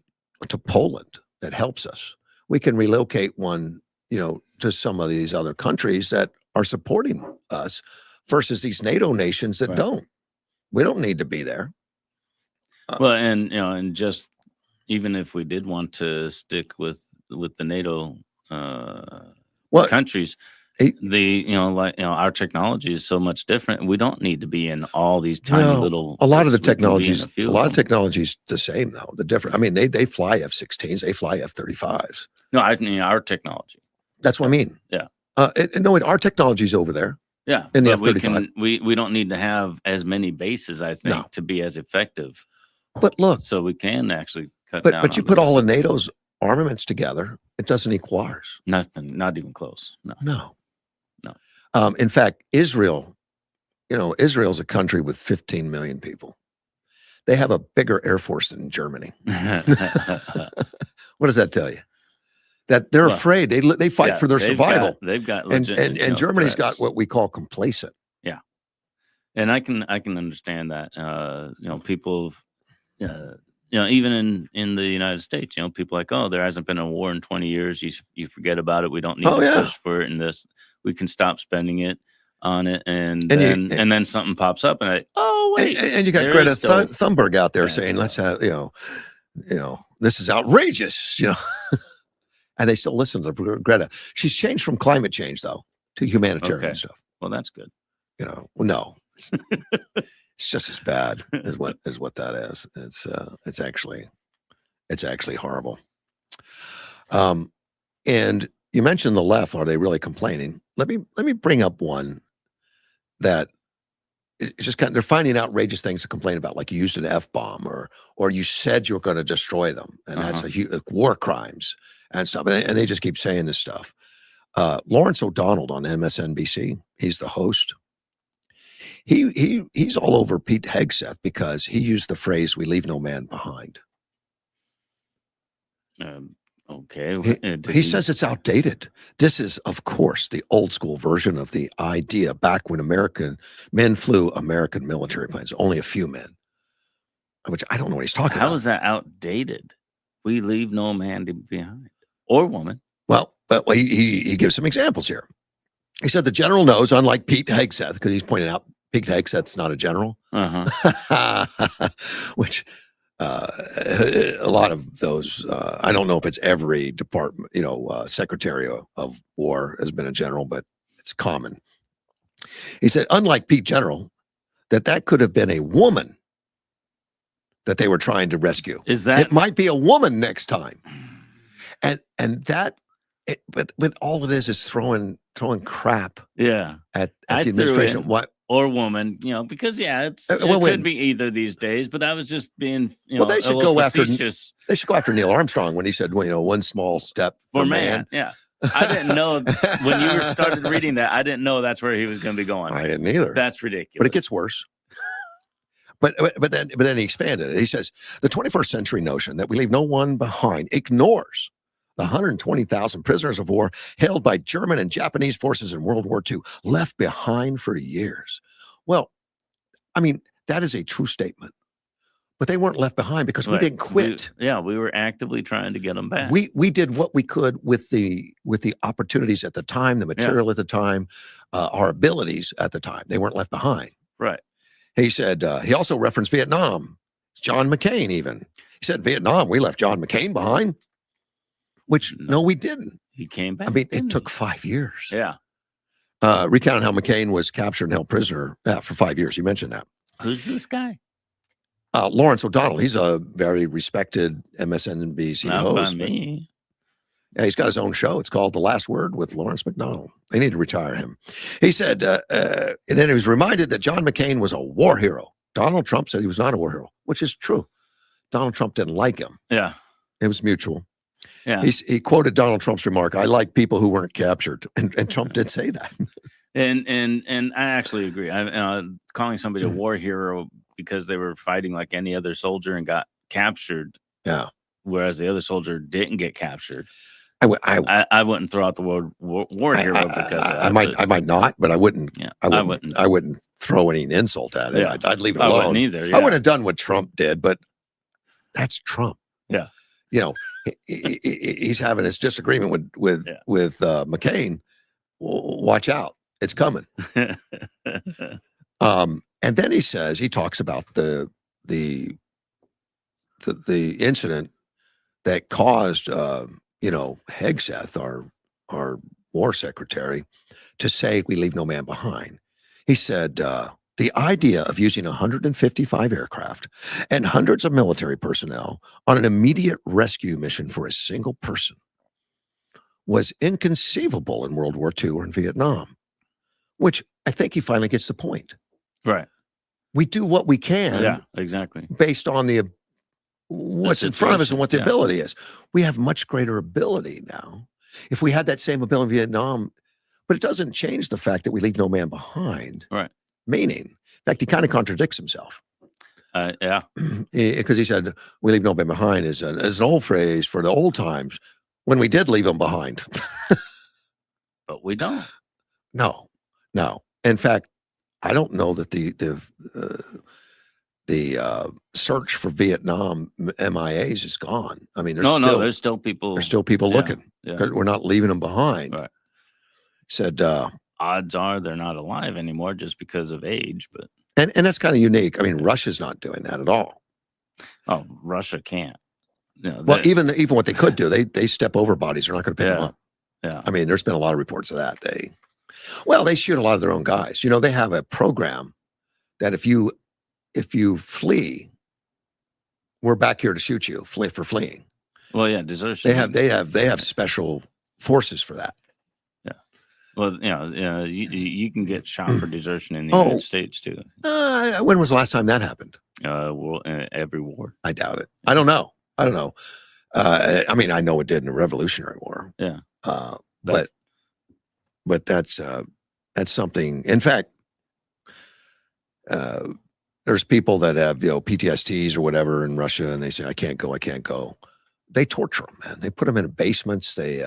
to Poland. That helps us. We can relocate one, to some of these other countries that are supporting us versus these NATO nations that don't. We don't need to be there. Well, and just even if we did want to stick with the NATO countries, our technology is so much different. We don't need to be in all these tiny little. A lot of technologies the same though. The different. I mean, they fly F-16s, they fly F-35s. No, I mean our technology. That's what I mean. Yeah. No, our technology's over there. Yeah, in the F-35. We don't need to have as many bases, I think, to be as effective. But look, so we can actually cut down. But you put all of NATO's armaments together, it doesn't equal ours. Nothing, not even close. No. In fact, Israel, Israel's a country with 15 million people. They have a bigger air force than Germany. What does that tell you? That they're afraid. They fight for their survival. They've got legit, and Germany's got what we call complacent. Yeah, and I can understand that. People, even in the United States, people like, oh, there hasn't been a war in 20 years. You forget about it. We don't need to push for it, and this we can stop spending it. on it, and And then something pops up, and wait, and you got there Greta is still Thunberg out there bad saying, let's stuff. have, this is outrageous, and they still listen to Greta. She's changed from climate change though to humanitarian Okay. stuff. Well, that's good. Well, no, it's just as bad as what that is. It's actually horrible. And you mentioned the left. Are they really complaining? Let me bring up one that it's just they're finding outrageous things to complain about, like you used an F-bomb or you said you were going to destroy them, and that's war crimes and stuff. And they just keep saying this stuff. Lawrence O'Donnell on MSNBC, he's the host. He's all over Pete Hegseth because he used the phrase "we leave no man behind." Okay. He says it's outdated. This is, of course, the old school version of the idea back when American men flew American military planes, only a few men, which I don't know what he's talking about. How is that outdated? We leave no man behind or woman. Well, but he gives some examples here. He said the general knows, unlike Pete Hegseth, because he's pointing out Pete Hegseth's not a general, which a lot of those, I don't know if it's every department, secretary of war has been a general, but it's common. He said, unlike Pete General, that could have been a woman that they were trying to rescue. It might be a woman next time. And that, but all it is throwing crap at the administration. What? Or woman, because it could be either these days. But I was just being, they should go facetious. They should go after Neil Armstrong when he said, one small step for man. Yeah, I didn't know when you started reading that. I didn't know that's where he was going to be going. I didn't either. That's ridiculous. But it gets worse. But then he expanded it. He says the 21st century notion that we leave no one behind ignores the 120,000 prisoners of war held by German and Japanese forces in World War II, left behind for years. Well, I mean, that is a true statement. But they weren't left behind because we didn't quit. We were actively trying to get them back. We did what we could with the opportunities at the time, the material at the time, our abilities at the time. They weren't left behind. Right. He said, he also referenced Vietnam. John McCain even. He said, Vietnam, we left John McCain behind. Which, no, we didn't. He came back. I mean, it took 5 years. Yeah. Recount how McCain was captured and held prisoner for 5 years. You mentioned that. Who's this guy? Lawrence O'Donnell. He's a very respected MSNBC host. Not by me. Yeah, he's got his own show. It's called The Last Word with Lawrence McDonald. They need to retire him. He said, and then he was reminded that John McCain was a war hero. Donald Trump said he was not a war hero, which is true. Donald Trump didn't like him. Yeah. It was mutual. Yeah. He quoted Donald Trump's remark, I like people who weren't captured. And Trump did say that. And I actually agree. Calling somebody a war hero because they were fighting like any other soldier and got captured. Yeah. Whereas the other soldier didn't get captured. I wouldn't throw out the word war hero because I might not, but I wouldn't. Yeah, I wouldn't throw any insult at it. Yeah. I'd leave it alone. I wouldn't either. Yeah. I wouldn't have done what Trump did, but that's Trump. Yeah. He's having his disagreement with McCain. Watch out, it's coming. And then he talks about the incident that caused Hegseth, our war secretary, to say we leave no man behind. He said the idea of using 155 aircraft and hundreds of military personnel on an immediate rescue mission for a single person was inconceivable in World War II or in Vietnam, which I think he finally gets the point. Right. We do what we can. Yeah, exactly. Based on what's in front of us and what the ability is. We have much greater ability now. If we had that same ability in Vietnam, but it doesn't change the fact that we leave no man behind. Right. Meaning, in fact, he kind of contradicts himself. Yeah. Because he said, we leave no man behind is an old phrase for the old times when we did leave them behind. But we don't. No. In fact, I don't know that the search for Vietnam MIAs is gone. I mean, there's still people. There's still people looking. Yeah. We're not leaving them behind. Right. Said odds are they're not alive anymore just because of age. But And that's kind of unique. I mean, Russia's not doing that at all. Russia can't. Well, even what they could do, they step over bodies. They're not going to pick them up. Yeah. I mean, there's been a lot of reports of that. They shoot a lot of their own guys. They have a program that if you flee, we're back here to shoot you for fleeing. Well, yeah, desertion. They have special forces for that. Yeah. Well, you can get shot for desertion in the United States too. When was the last time that happened? Every war. I doubt it. I don't know. I mean, I know it did in the Revolutionary War. Yeah. But that's something. In fact, there's people that have PTSDs or whatever in Russia, and they say, I can't go. They torture them, man. They put them in basements. They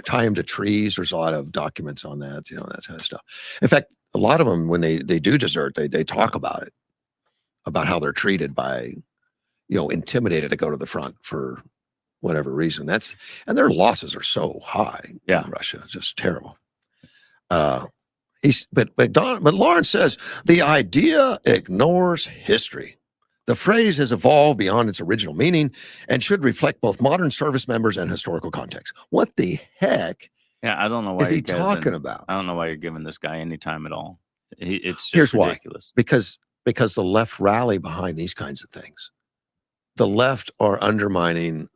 tie them to trees. There's a lot of documents on that, that kind of stuff. In fact, a lot of them, when they do desert, they talk about it, about how they're treated by, intimidated to go to the front for whatever reason. And their losses are so high in Russia, just terrible. But Lawrence says the idea ignores history. The phrase has evolved beyond its original meaning and should reflect both modern service members and historical context. What the heck? Yeah, I don't know why is he talking about? I don't know why you're giving this guy any time at all. It's just Here's ridiculous. Why. Because the left rally behind these kinds of things. The left are undermining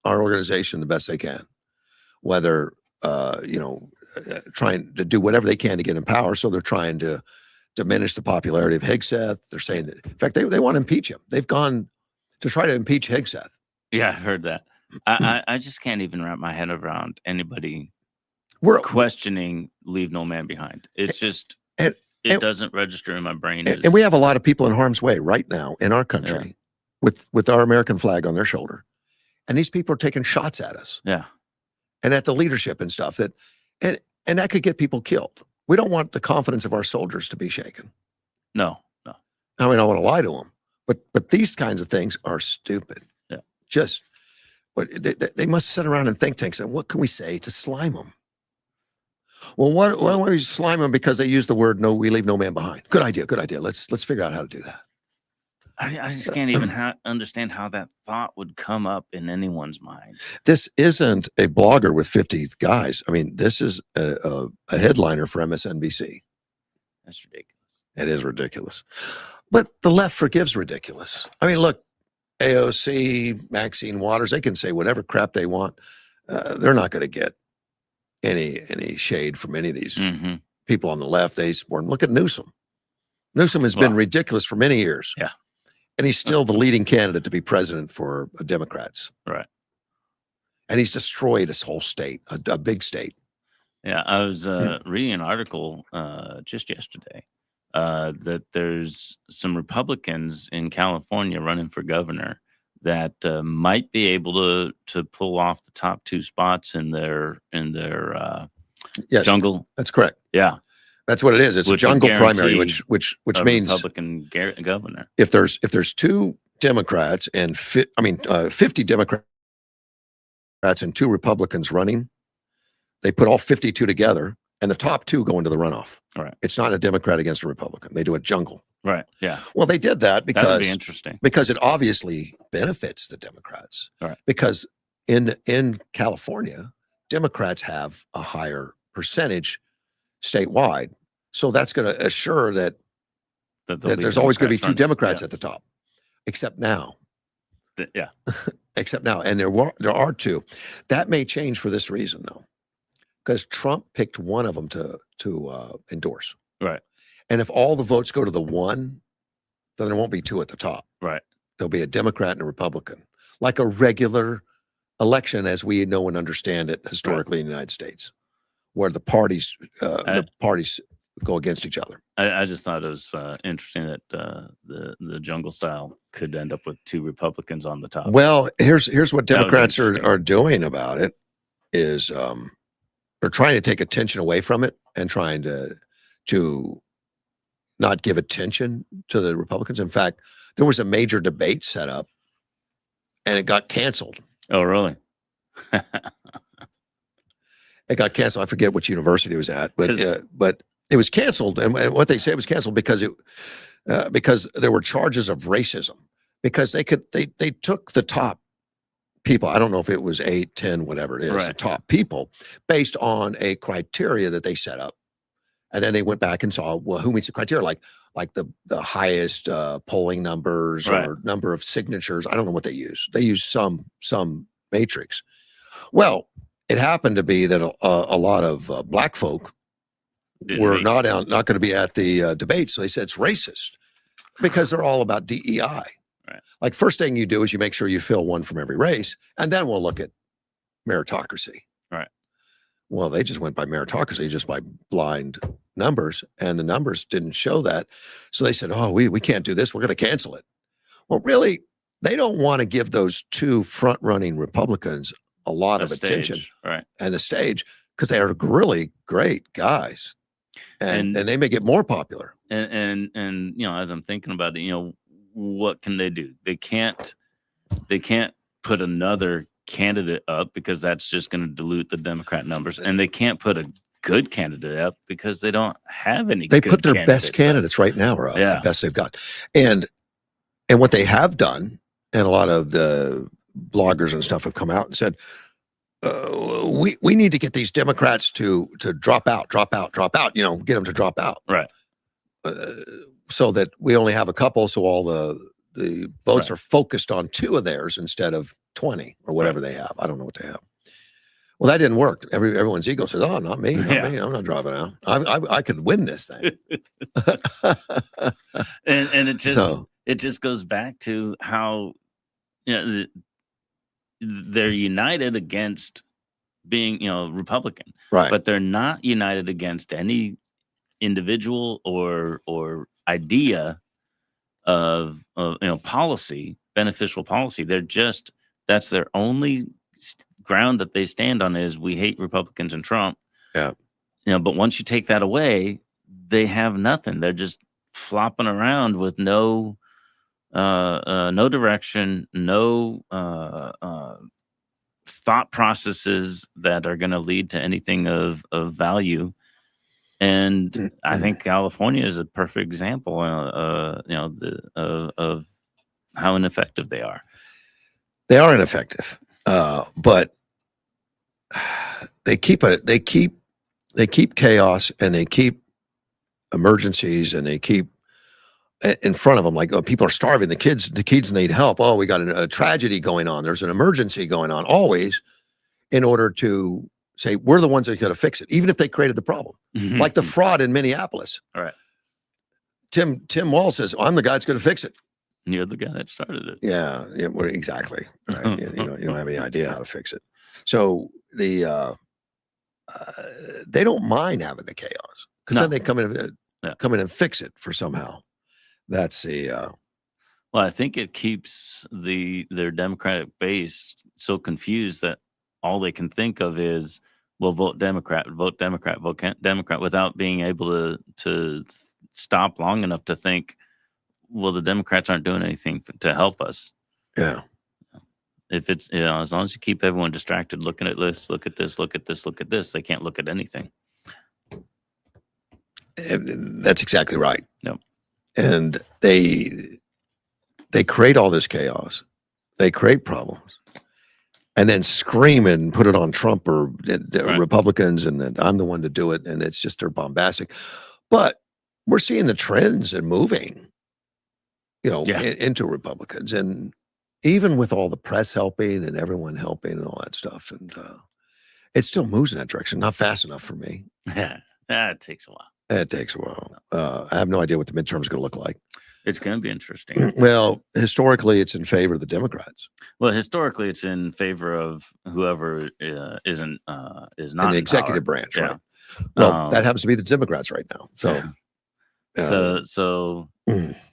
our organization the best they can, whether trying to do whatever they can to get in power. So they're trying to diminish the popularity of Hegseth. They're saying that, in fact, they want to impeach him. They've gone to try to impeach Hegseth. Yeah, I heard that. I just can't even wrap my head around anybody questioning Leave No Man Behind. It's just, it doesn't register in my brain. And we have a lot of people in harm's way right now in our country with our American flag on their shoulder. And these people are taking shots at us. Yeah. And at the leadership and stuff and that could get people killed. We don't want the confidence of our soldiers to be shaken. No. I mean, I don't want to lie to them, but these kinds of things are stupid. Yeah. Just, they must sit around in think tanks and what can we say to slime them? Well, why don't we slime them because they use the word "no"? We leave no man behind. Good idea. Let's figure out how to do that. I just can't even understand how that thought would come up in anyone's mind. This isn't a blogger with 50 guys. I mean, this is a headliner for MSNBC. That's ridiculous. It is ridiculous. But the left forgives ridiculous. I mean, look, AOC, Maxine Waters, they can say whatever crap they want. They're not going to get any shade from any of these people on the left. They support them. Look at Newsom. Newsom has been ridiculous for many years. Yeah. And he's still the leading candidate to be president for Democrats. Right. And he's destroyed his whole state, a big state. Yeah. I was reading an article just yesterday that there's some Republicans in California running for governor that might be able to pull off the top two spots in their jungle. That's correct. Yeah. That's what it is. It's a jungle primary, which means Republican governor. If there's two Democrats and 50 Democrats and two Republicans running, they put all 52 together, and the top two go into the runoff. Right. It's not a Democrat against a Republican. They do a jungle. Right. Yeah. Well, they did that because that would be interesting. Because it obviously benefits the Democrats. Right. Because in California, Democrats have a higher percentage statewide. So that's going to assure that there's always going to be two Democrats at the top, except now. Yeah. Except now. And there are two. That may change for this reason, though, because Trump picked one of them to endorse. Right. And if all the votes go to the one, then there won't be two at the top. Right. There'll be a Democrat and a Republican, like a regular election as we know and understand it historically in the United States, where the parties go against each other. I just thought it was interesting that the jungle style could end up with two Republicans on the top. Well, here's what Democrats are doing about it is they're trying to take attention away from it and trying to not give attention to the Republicans. In fact, there was a major debate set up and it got canceled. Oh, really? It got canceled. I forget which university it was at, but 'Cause- it was canceled. And what they say it was canceled because because there were charges of racism, because they took the top people. I don't know if it was 8, 10, whatever it is, the Right. top people, based on a criteria that they set up. And then they went back and saw, well, who meets the criteria? Like the highest polling numbers Right. or number of signatures. I don't know what they use. They use some matrix. Well, it happened to be that a lot of black folk Didn't were make not going to be at the debate. So they said it's racist because they're all about DEI. Right. Like, first thing you do is you make sure you fill one from every race, and then we'll look at meritocracy. Right. Well, they just went by meritocracy, just by blind numbers, and the numbers didn't show that. So they said, oh, we can't do this. We're going to cancel it. Well, really, they don't want to give those two front-running Republicans a lot of attention stage, right? and the stage, because they are really great guys, and they may get more popular. And as I'm thinking about it, what can they do? They can't put another candidate up because that's just going to dilute the Democrat numbers, and they can't put a good candidate up because they don't have any. They good put their best up. candidates right now are the best they've got, and what they have done, and a lot of the bloggers and stuff have come out and said, we need to get these Democrats to drop out, get them to drop out, right? So that we only have a couple, so all the votes are focused on 2 of theirs instead of 20 or whatever they have. I don't know what they have. Well, that didn't work. Everyone's ego says, "Oh, not me, me. I'm not dropping out. I could win this thing." and it just goes back to how they're united against being Republican, right? But they're not united against any individual or idea of policy, beneficial policy. That's their only ground that they stand on, is we hate Republicans and Trump. Yeah. But once you take that away, they have nothing. They're just flopping around with no direction, no thought processes that are going to lead to anything of value. And I think California is a perfect example, of how ineffective they are. They are ineffective, but they keep chaos, and they keep emergencies, and they keep in front of them, like, oh, people are starving. The kids need help. Oh, we got a tragedy going on. There's an emergency going on, always, in order to say we're the ones that got to fix it, even if they created the problem, like the fraud in Minneapolis. All right. Tim Wall says, I'm the guy that's going to fix it. You're the guy that started it. Yeah, well, exactly. Right. you don't have any idea how to fix it. So they don't mind having the chaos, because then they come in and fix it for somehow. That's the well, I think it keeps their Democratic base so confused that all they can think of is, well, vote Democrat, without being able to stop long enough to think, well, the Democrats aren't doing anything to help us. Yeah. If it's, as long as you keep everyone distracted, looking at this, look at this, look at this, look at this, they can't look at anything. That's exactly right. Yep. And they create all this chaos. They create problems, and then scream and put it on Trump or Republicans, and then I'm the one to do it. And it's just, they're bombastic. But we're seeing the trends and moving, into Republicans. And even with all the press helping and everyone helping and all that stuff, and it still moves in that direction. Not fast enough for me. Yeah, it takes a while. It takes a while. I have no idea what the midterms are going to look like. It's going to be interesting. Well, historically, it's in favor of the Democrats. Well, historically, it's in favor of whoever is not in the executive branch, yeah. right? Well, that happens to be the Democrats right now. So,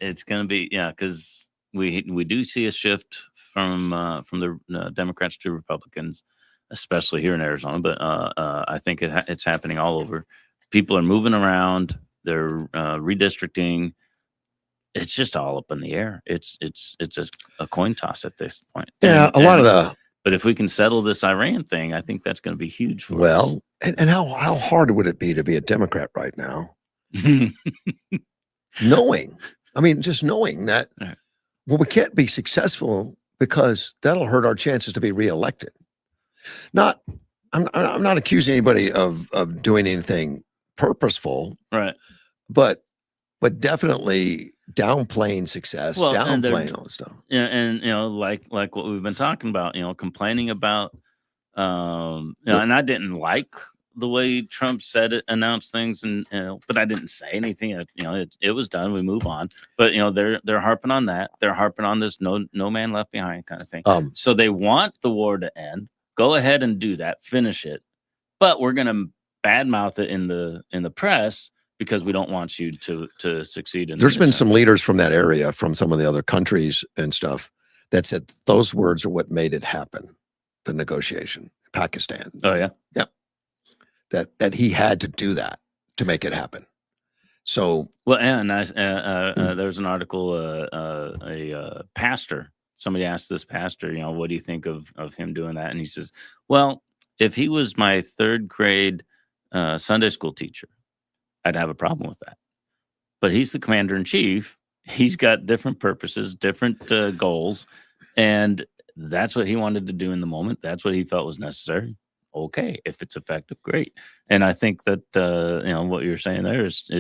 it's going to be, because we do see a shift from the Democrats to Republicans, especially here in Arizona. But I think it's happening all over. People are moving around. They're redistricting. It's just all up in the air. It's a coin toss at this point. Yeah, a lot of the But if we can settle this Iran thing, I think that's going to be huge for us. Well, and how hard would it be to be a Democrat right now? Knowing, I mean, just knowing that, Right. well, we can't be successful because that'll hurt our chances to be reelected. I'm not accusing anybody of doing anything purposeful, Right. but definitely downplaying success, Well, and they're- downplaying all this stuff. Yeah, and like what we've been talking about, complaining about, and I didn't like the way Trump said it, announced things, and but I didn't say anything. It was done. We move on. But they're harping on that. They're harping on this no man left behind kind of thing. So they want the war to end. Go ahead and do that. Finish it. But we're gonna badmouth it in the press because we don't want you to succeed. There's been some leaders from that area, from some of the other countries and stuff, that said those words are what made it happen. The negotiation, Pakistan. Oh yeah. Yep. That he had to do that to make it happen. So well, and there's an article, a pastor. Somebody asked this pastor, what do you think of him doing that? And he says, well, if he was my third grade Sunday school teacher, I'd have a problem with that. But he's the commander in chief. He's got different purposes, different goals, and that's what he wanted to do in the moment. That's what he felt was necessary. Okay, if it's effective, great. And I think that what you're saying there is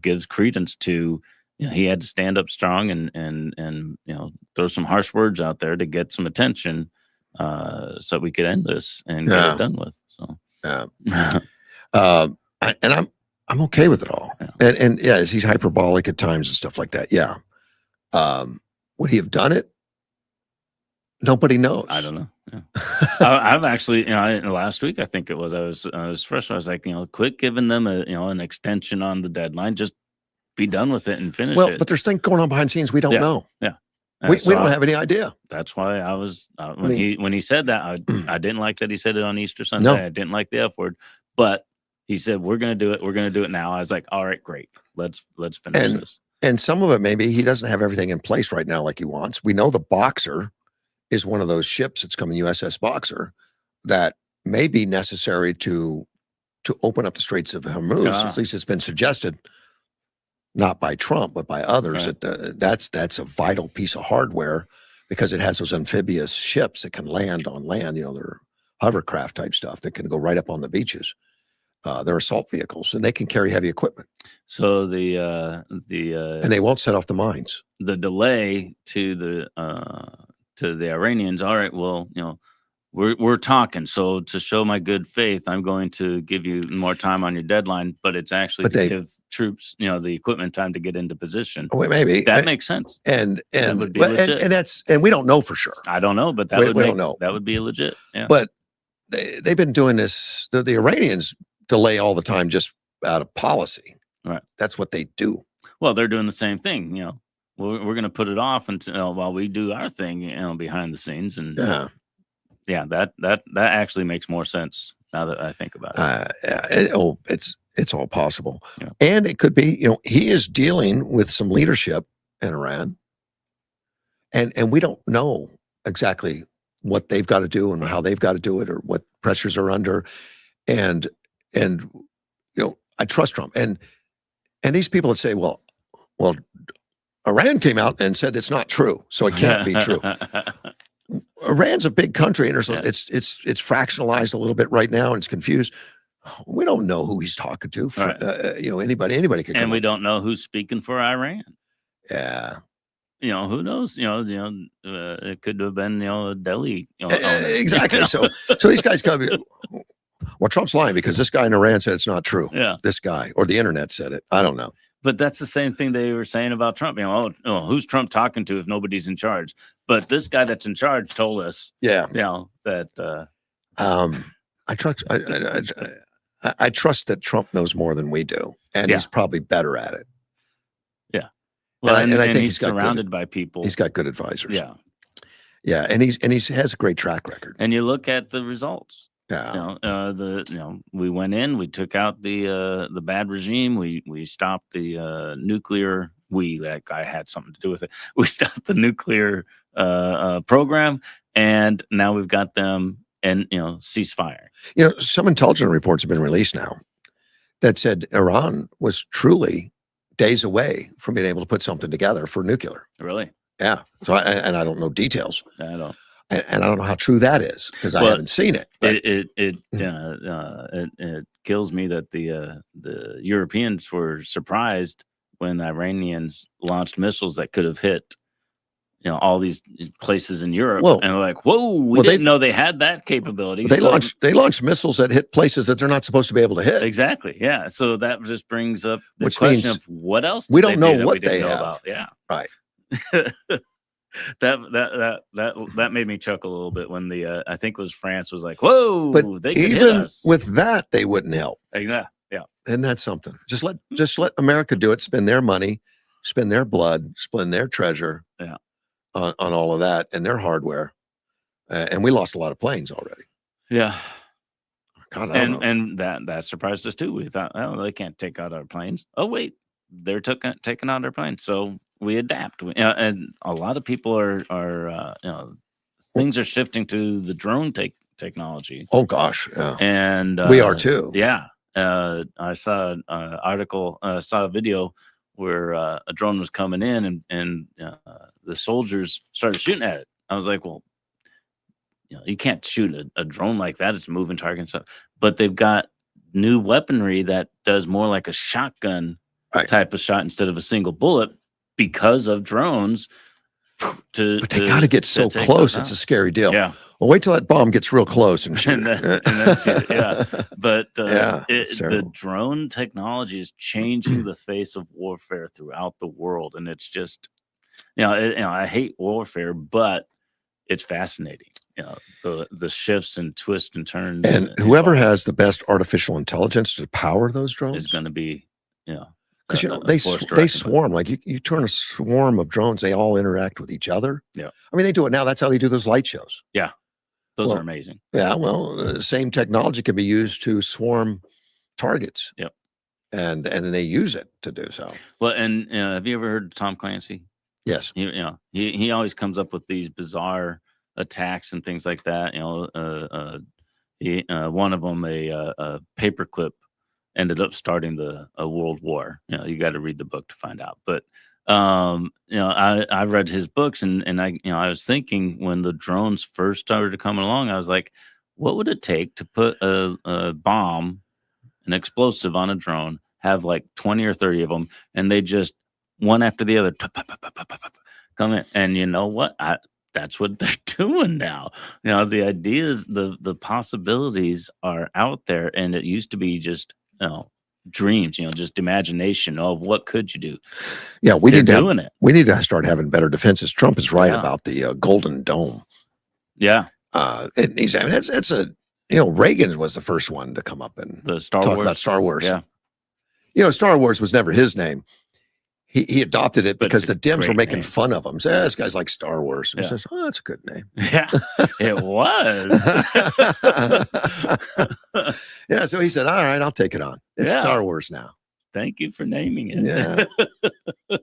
gives credence to he had to stand up strong and throw some harsh words out there to get some attention, so we could end this and get it done with. So and I'm okay with it all. Yeah. And is he's hyperbolic at times and stuff like that? Yeah. Would he have done it? Nobody knows. I don't know. Yeah. I've actually, last week I think it was. I was frustrated. I was like, quit giving them an extension on the deadline. Just be done with it and finish it. But there's things going on behind the scenes we don't know. Yeah, we don't have any idea. That's why I was when he said that I didn't like that he said it on Easter Sunday. No. I didn't like the F word, but he said we're going to do it. We're going to do it now. I was like, all right, great. Let's finish this. And some of it maybe he doesn't have everything in place right now like he wants. We know the Boxer is one of those ships that's coming, USS Boxer, that may be necessary to open up the Straits of Hormuz. At least it's been suggested, not by Trump, but by others, Right. that that's a vital piece of hardware because it has those amphibious ships that can land on land. They're hovercraft type stuff that can go right up on the beaches. They're assault vehicles, and they can carry heavy equipment. So and they won't set off the mines. The delay to the Iranians. All right, well, we're talking. So to show my good faith, I'm going to give you more time on your deadline, but it's actually to give troops, the equipment time to get into position. Oh, maybe that makes sense. And that would be legit. And we don't know for sure. I don't know, but that we don't know. That would be legit. Yeah. But they've been doing this. The Iranians delay all the time just out of policy. Right. That's what they do. Well, they're doing the same thing. We're going to put it off until while we do our thing, behind the scenes. And that actually makes more sense now that I think about it. It's all possible. Yeah. And it could be, he is dealing with some leadership in Iran, and we don't know exactly what they've got to do and how they've got to do it or what pressures are under. And I trust Trump. And these people would say, well, Iran came out and said it's not true, so it can't be true. Iran's a big country, and it's fractionalized a little bit right now, and it's confused. We don't know who he's talking to. Anybody could. And we don't know who's speaking for Iran. Yeah. Who knows? It could have been a Delhi. Exactly. So these guys got to be. Well, Trump's lying because this guy in Iran said it's not true. Yeah. This guy or the internet said it. I don't know. But that's the same thing they were saying about Trump. Who's Trump talking to if nobody's in charge? But this guy that's in charge told us. Yeah. That. I trust. I trust that Trump knows more than we do, and he's probably better at it. Yeah. Well, and I think he's surrounded by people. He's got good advisors. Yeah. Yeah, and he has a great track record. And you look at the results. Yeah. We went in, we took out the bad regime, we stopped the nuclear. That guy had something to do with it. We stopped the nuclear program, and now we've got them and ceasefire. Some intelligence reports have been released now that said Iran was truly days away from being able to put something together for nuclear. Really? Yeah. So I don't know details. I don't. And I don't know how true that is because I haven't seen it. But It kills me that the Europeans were surprised when the Iranians launched missiles that could have hit all these places in Europe, and they're like, "Whoa, we didn't know they had that capability." They launched missiles that hit places that they're not supposed to be able to hit. Exactly. Yeah. So that just brings up the question of what else we don't know what we didn't they know have. About. Yeah. Right. that made me chuckle a little bit when the I think it was France was like, "Whoa, but they could even hit us." with that, they wouldn't help. Yeah. Isn't that something? Just let America do it. Spend their money, spend their blood, spend their treasure. Yeah. On all of that and their hardware, and we lost a lot of planes already. Yeah. God, I don't know. And that surprised us too. We thought, oh, they can't take out our planes. Oh wait, they're taking out our planes. So we adapt. And a lot of people are things are shifting to the drone technology. Oh gosh, yeah. And we are too. Yeah. I saw an article, saw a video where a drone was coming in and the soldiers started shooting at it. I was like, well, you can't shoot a drone like that. It's a moving target and stuff. But they've got new weaponry that does more like a shotgun type of shot instead of a single bullet because of drones. But they got to get so close. It's a scary deal. Yeah. Well, wait till that bomb gets real close and shoot. Yeah. But the drone technology is changing the face of warfare throughout the world, and it's just, I hate warfare, but it's fascinating. The shifts and twists and turns. And whoever has the best artificial intelligence to power those drones is going to be, because they swarm. Like you turn a swarm of drones, they all interact with each other. Yeah, I mean they do it now. That's how they do those light shows. Yeah, those are amazing. Yeah, well, the same technology can be used to swarm targets. Yep, and they use it to do so. Well, and have you ever heard of Tom Clancy? Yes. He always comes up with these bizarre attacks and things like that. One of them, a paperclip, ended up starting a world war. You got to read the book to find out. But I read his books, and I was thinking when the drones first started coming along, I was like, what would it take to put a bomb, an explosive on a drone, have like 20 or 30 of them, and they just one after the other come in, and you know what? That's what they're doing now. The ideas, the possibilities are out there, and it used to be just dreams, just imagination of what could you do. Yeah, we need to start having better defenses. Trump is right about the Golden Dome. Yeah, it's a Reagan was the first one to come up and talk about Star Wars. Yeah, Star Wars was never his name. He adopted it because the Dems were making name. Fun of him. So, this guy's like Star Wars. And he says, "Oh, that's a good name." Yeah, it was. Yeah, so he said, "All right, I'll take it on. It's Star Wars now." Thank you for naming it. Yeah,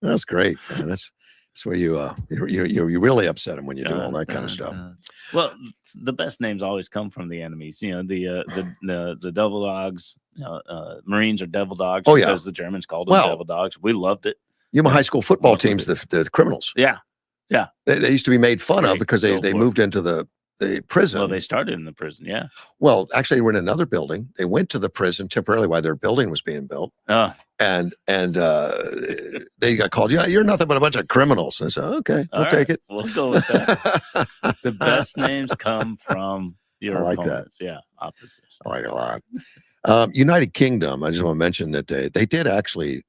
that's great, man. That's where you really upset him when you do all that kind of stuff. Well, the best names always come from the enemies. The devil dogs. Marines are devil dogs. Oh yeah, because the Germans called them devil dogs. We loved it. My high school football teams, the criminals. Yeah. They used to be made fun of because they moved into the prison. Well, they started in the prison. Yeah. Well, actually, they were in another building. They went to the prison temporarily while their building was being built. And they got called. You're nothing but a bunch of criminals. And I said, okay, I'll take it. We'll go with that. The best names come from your opponents. Yeah, opposites. I like it a lot. United Kingdom. I just want to mention that they did actually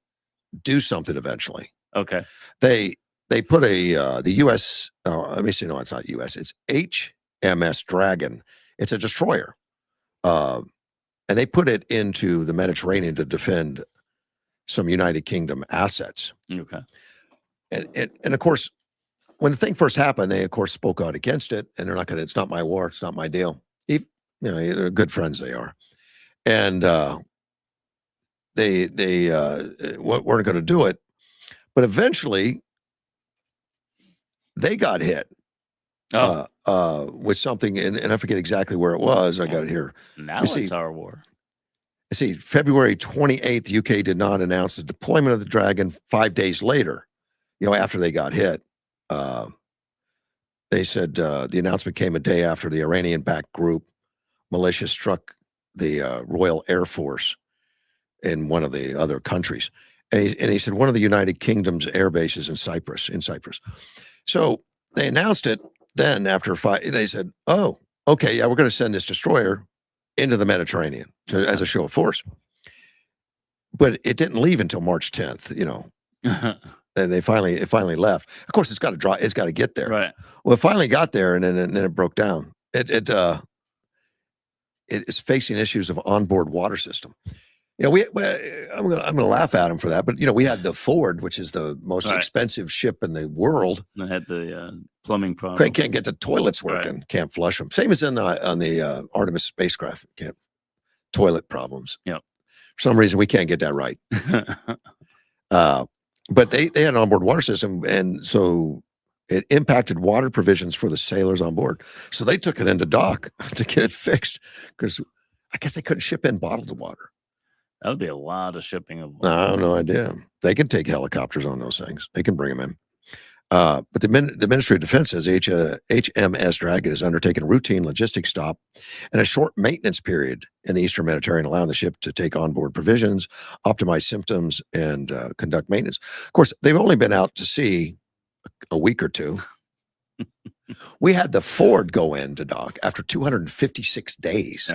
do something eventually. Okay. They put the U.S. Let me see. No, it's not U.S. It's HMS Dragon. It's a destroyer, and they put it into the Mediterranean to defend some United Kingdom assets. Okay. And of course, when the thing first happened, they of course spoke out against it, and they're not going to. It's not my war. It's not my deal. They're good friends. They are, and they weren't going to do it. But eventually, they got hit with something, and I forget exactly where it was. I got it here. Now You see- it's our war. See, February 28th, the UK did not announce the deployment of the Dragon. 5 days later, after they got hit, they said the announcement came a day after the Iranian-backed group militia struck the Royal Air Force in one of the other countries. And he said one of the United Kingdom's air bases in Cyprus. So they announced it then after 5. They said, oh, okay, yeah, we're going to send this destroyer into the Mediterranean as a show of force. But it didn't leave until March 10th, and it finally left. Of course, it's got to get there. Right. Well, it finally got there, and then it broke down. It is facing issues of onboard water system. I'm gonna laugh at him for that, but we had the Ford, which is the most expensive ship in the world. They had the plumbing problem. Can't get the toilets working. Can't flush them. Same as on the Artemis spacecraft. Can't toilet problems. Yep. For some reason, we can't get that right. But they had an onboard water system, and so it impacted water provisions for the sailors on board. So they took it into dock to get it fixed because I guess they couldn't ship in bottled water. That would be a lot of shipping of. I have no idea. They can take helicopters on those things. They can bring them in. But the Ministry of Defense says HMS Dragon has undertaken a routine logistics stop and a short maintenance period in the Eastern Mediterranean, allowing the ship to take onboard provisions, optimize symptoms, and conduct maintenance. Of course, they've only been out to sea a week or two. We had the Ford go into dock after 256 days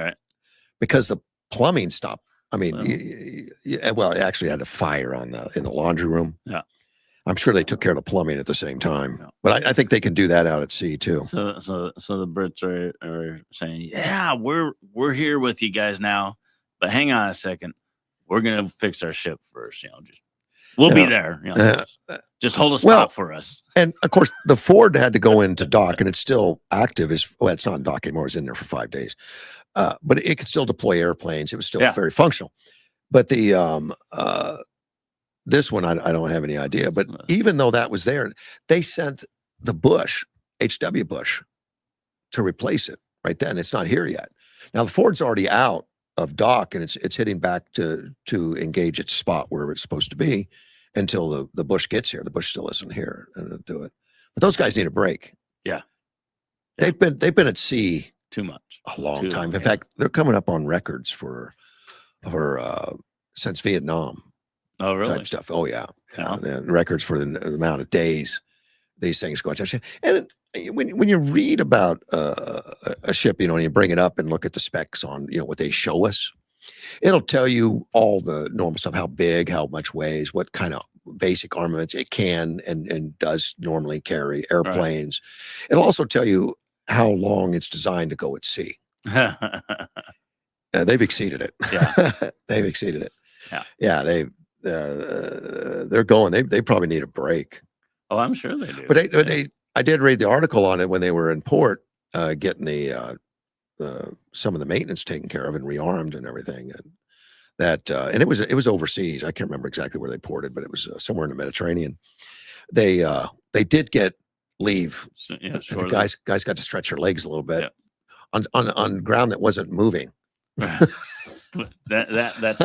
because the plumbing stopped. I mean, it actually had a fire in the laundry room. Yeah. I'm sure they took care of the plumbing at the same time, but I think they can do that out at sea too. So the Brits are saying, yeah, we're here with you guys now, but hang on a second, we're gonna fix our ship first. We'll be there. Just hold a spot for us. And of course, the Ford had to go into dock, and it's still active. It's not in dock anymore. It's in there for 5 days, but it could still deploy airplanes. It was still very functional. But the this one, I don't have any idea. But even though that was there, they sent the Bush, H.W. Bush, to replace it right then. It's not here yet. Now the Ford's already out of dock, and it's hitting back to engage its spot where it's supposed to be until the Bush gets here. The Bush still isn't here and do it. But those guys need a break. Yeah. They've been at sea too much, a long time. In fact, they're coming up on records for since Vietnam. Oh, really? Type stuff. Oh, yeah. Records for the amount of days these things go on. And when you read about a ship, and you bring it up and look at the specs on, what they show us, it'll tell you all the normal stuff, how big, how much weighs, what kind of basic armaments it can and does normally carry, airplanes. It'll also tell you how long it's designed to go at sea. They've exceeded it. Yeah. They've exceeded it. Yeah. Yeah. They're going. They probably need a break. Oh, I'm sure they do. But I did read the article on it when they were in port, getting some of the maintenance taken care of and rearmed and everything, and it was overseas. I can't remember exactly where they ported, but it was somewhere in the Mediterranean. They did get leave. So, the guys got to stretch their legs a little bit on ground that wasn't moving. That's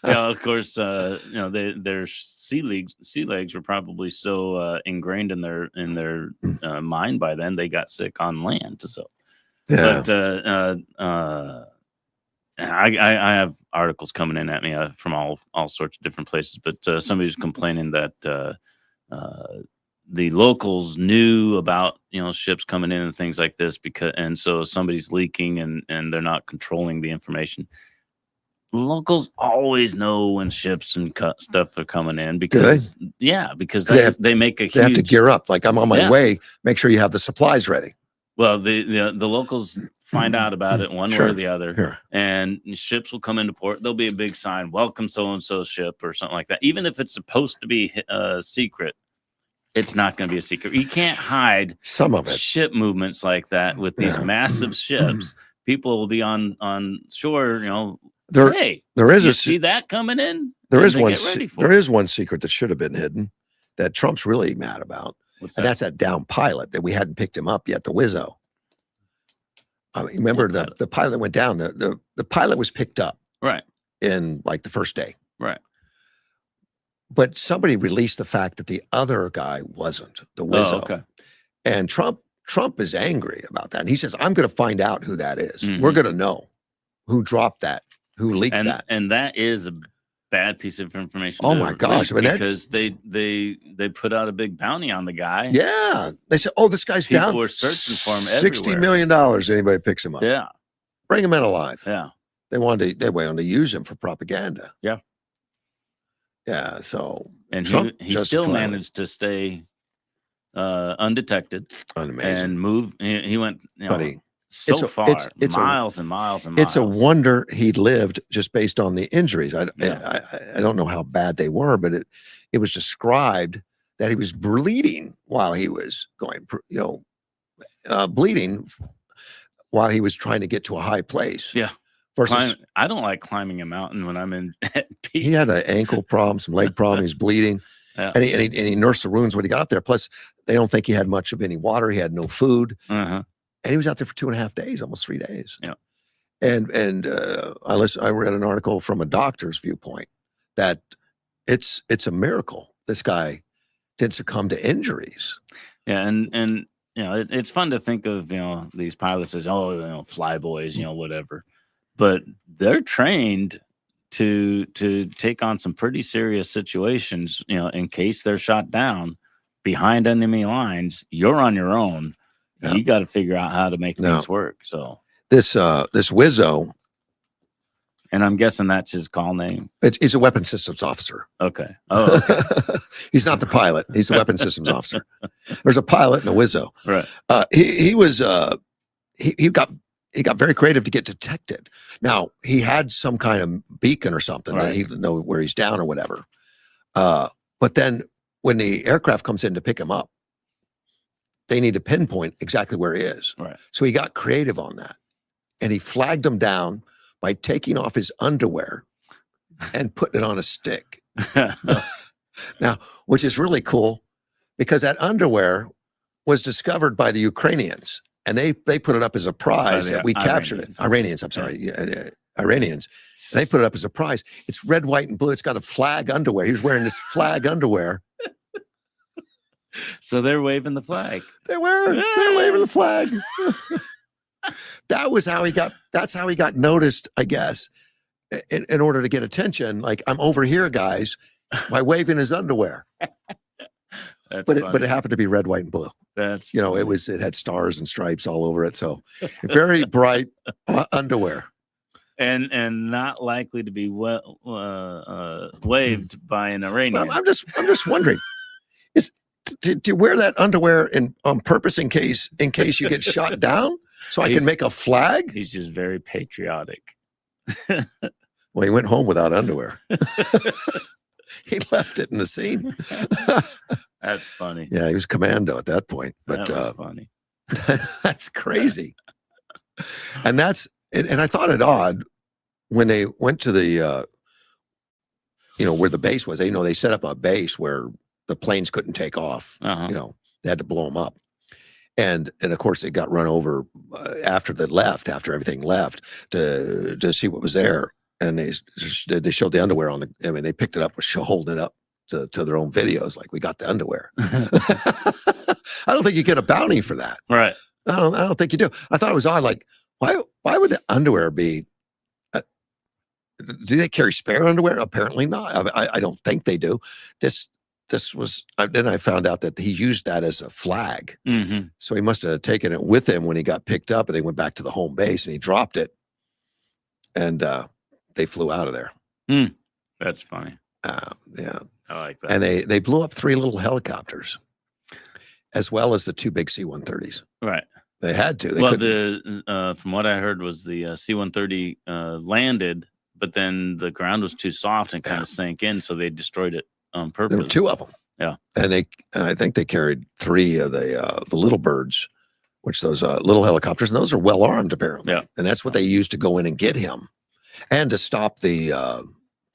of course their sea legs were probably so ingrained in their mind by then they got sick on land. So but I have articles coming in at me from all sorts of different places, but somebody's complaining that the locals knew about ships coming in and things like this and so somebody's leaking and they're not controlling the information. Locals always know when ships and stuff are coming in because they make a huge. They have to gear up. Like, I'm on my way. Make sure you have the supplies ready. Well, the locals find out about it one way or the other, and ships will come into port. There'll be a big sign, "Welcome so and so ship" or something like that. Even if it's supposed to be a secret, it's not going to be a secret. You can't hide some of it. Ship movements like that with these massive ships. People will be on shore, there is see that coming in. There is one secret that should have been hidden that Trump's really mad about. What's and that? that's that down pilot that we hadn't picked him up yet, the Wizzo. Remember What the pilot went down. The pilot was picked up Right. in like the first day, Right. but somebody released the fact that the other guy wasn't the Wizzo, Oh, okay. and Trump is angry about that, and he says, "I'm going to find out who that is. Mhm. We're going to know who dropped that, who leaked that." And that is a bad piece of information. Oh to my gosh! leak I mean, because they put out a big bounty on the guy. yeah, they said, "Oh, this guy's People down. were searching for him $60 everywhere. million. Anybody picks him up, Yeah. bring him in alive." Yeah. They wanted to use him for propaganda. Yeah. Yeah. So And Trump he still justifiably- managed to stay undetected amazing. and move. He went, Buddy, so it's a- far, it's a- miles and miles and miles. it's a wonder he lived just based on the injuries. I Yeah. don't know how bad they were, but it was described that he was bleeding while he was going, bleeding while he was trying to get to a high place. Yeah. Versus I don't like climbing a mountain when I'm in at peak. he had an ankle problem, some leg problem. He was bleeding, Yeah. and he nursed the wounds when he got up there. Plus, they don't think he had much of any water. He had no food. Uh-huh. And he was out there for 2.5 days, almost 3 days. Yeah. And I read an article from a doctor's viewpoint that it's a miracle this guy didn't succumb to injuries. Yeah, and it's fun to think of these pilots as flyboys, whatever, but they're trained to take on some pretty serious situations. In case they're shot down behind enemy lines, you're on your own. Yeah. You got to figure out how to make No. things work. So This Wizzo, and I'm guessing that's his call name. he's a weapons systems officer. Okay. Oh, okay. He's not the pilot. He's the weapons systems officer. There's a pilot and a Wizzo. Right. He got very creative to get detected. Now he had some kind of beacon or something that Right. he would know where he's down or whatever. But then when the aircraft comes in to pick him up, they need to pinpoint exactly where he is. Right. So he got creative on that, and he flagged him down by taking off his underwear and putting it on a stick. Now, which is really cool because that underwear was discovered by the Ukrainians, and they put it up as a prize the that we captured it. Iranians, I'm sorry, Iranians. And they put it up as a prize. It's red, white, and blue. It's got a flag underwear. He was wearing this flag underwear. So they're waving the flag. They're waving the flag. That's how he got noticed, I guess, in order to get attention. Like, I'm over here, guys, by waving his underwear. That's But funny. it happened to be red, white, and blue. That's It had stars and stripes all over it. So very bright underwear. and not likely to be waved by an Iranian. But I'm just wondering, do you wear that underwear on purpose in case you get shot down? So I can make a flag? He's just very patriotic. Well, he went home without underwear. He left it in the scene. That's funny. Yeah, he was commando at that point. But That was funny. that's crazy. And I thought it odd when they went to the where the base was. They set up a base where the planes couldn't take off. Uh-huh. They had to blow them up. And of course they got run over after everything left to see what was there. And they showed the underwear they picked it up, holding it up to their own videos. Like, we got the underwear. I don't think you get a bounty for that. Right. I don't think you do. I thought it was odd. Like, why would the underwear be? Do they carry spare underwear? Apparently not. I don't think they do. This was. Then I found out that he used that as a flag. Mm-hmm. So he must have taken it with him when he got picked up, and they went back to the home base, and he dropped it, and they flew out of there. That's funny. Yeah, I like that. and they blew up 3 little helicopters, as well as the 2 big C-130s. Right. They had to. From what I heard was the C-130 landed, but then the ground was too soft and kind of sank in, so they destroyed it on purpose. There were 2 of them. Yeah. And I think they carried 3 of the little birds, which those little helicopters, and those are well armed apparently. Yeah. And that's what they used to go in and get him, and to stop the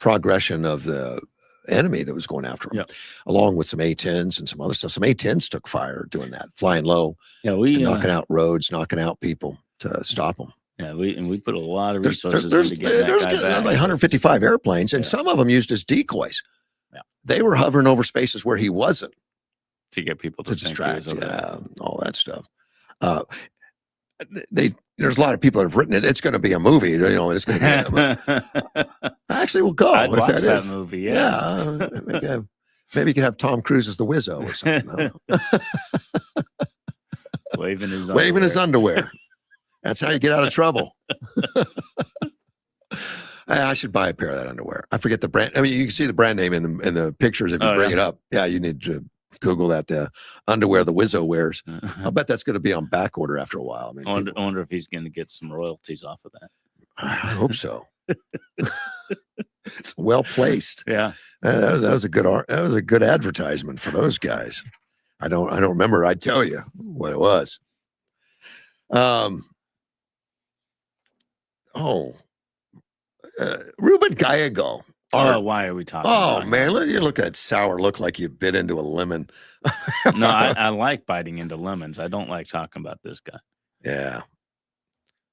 progression of the enemy that was going after him, Yep. along with some A-10s and some other stuff. Some A-10s took fire doing that, flying low, Yeah, we and knocking out roads, knocking out people to stop them. yeah, we put a lot of There's resources into getting that guy back. like 155 airplanes, and Yeah. some of them used as decoys. Yeah. They were hovering over spaces where he wasn't to get people to to think he was distract, over there. all that stuff. There's a lot of people that have written it. It's going to be a movie, and it's going to be. Actually, we'll go. I'd if watch that is. movie. Yeah. Maybe you could have Tom Cruise as the Wizzo or something. I don't know. Waving his underwear. That's how you get out of trouble. I should buy a pair of that underwear. I forget the brand. I mean, you can see the brand name in the pictures if you bring it up. Yeah, you need to Google that. Underwear the Wizzo wears. I'll bet that's going to be on back order after a while. I mean, I wonder if he's going to get some royalties off of that. I hope so. It's well placed. Yeah, that was a good art. That was a good advertisement for those guys. I don't remember. I'd tell you what it was. Ruben Gallego. Why are we talking? about man, you look at that sour look like you bit into a lemon. No, I like biting into lemons. I don't like talking about this guy. Yeah.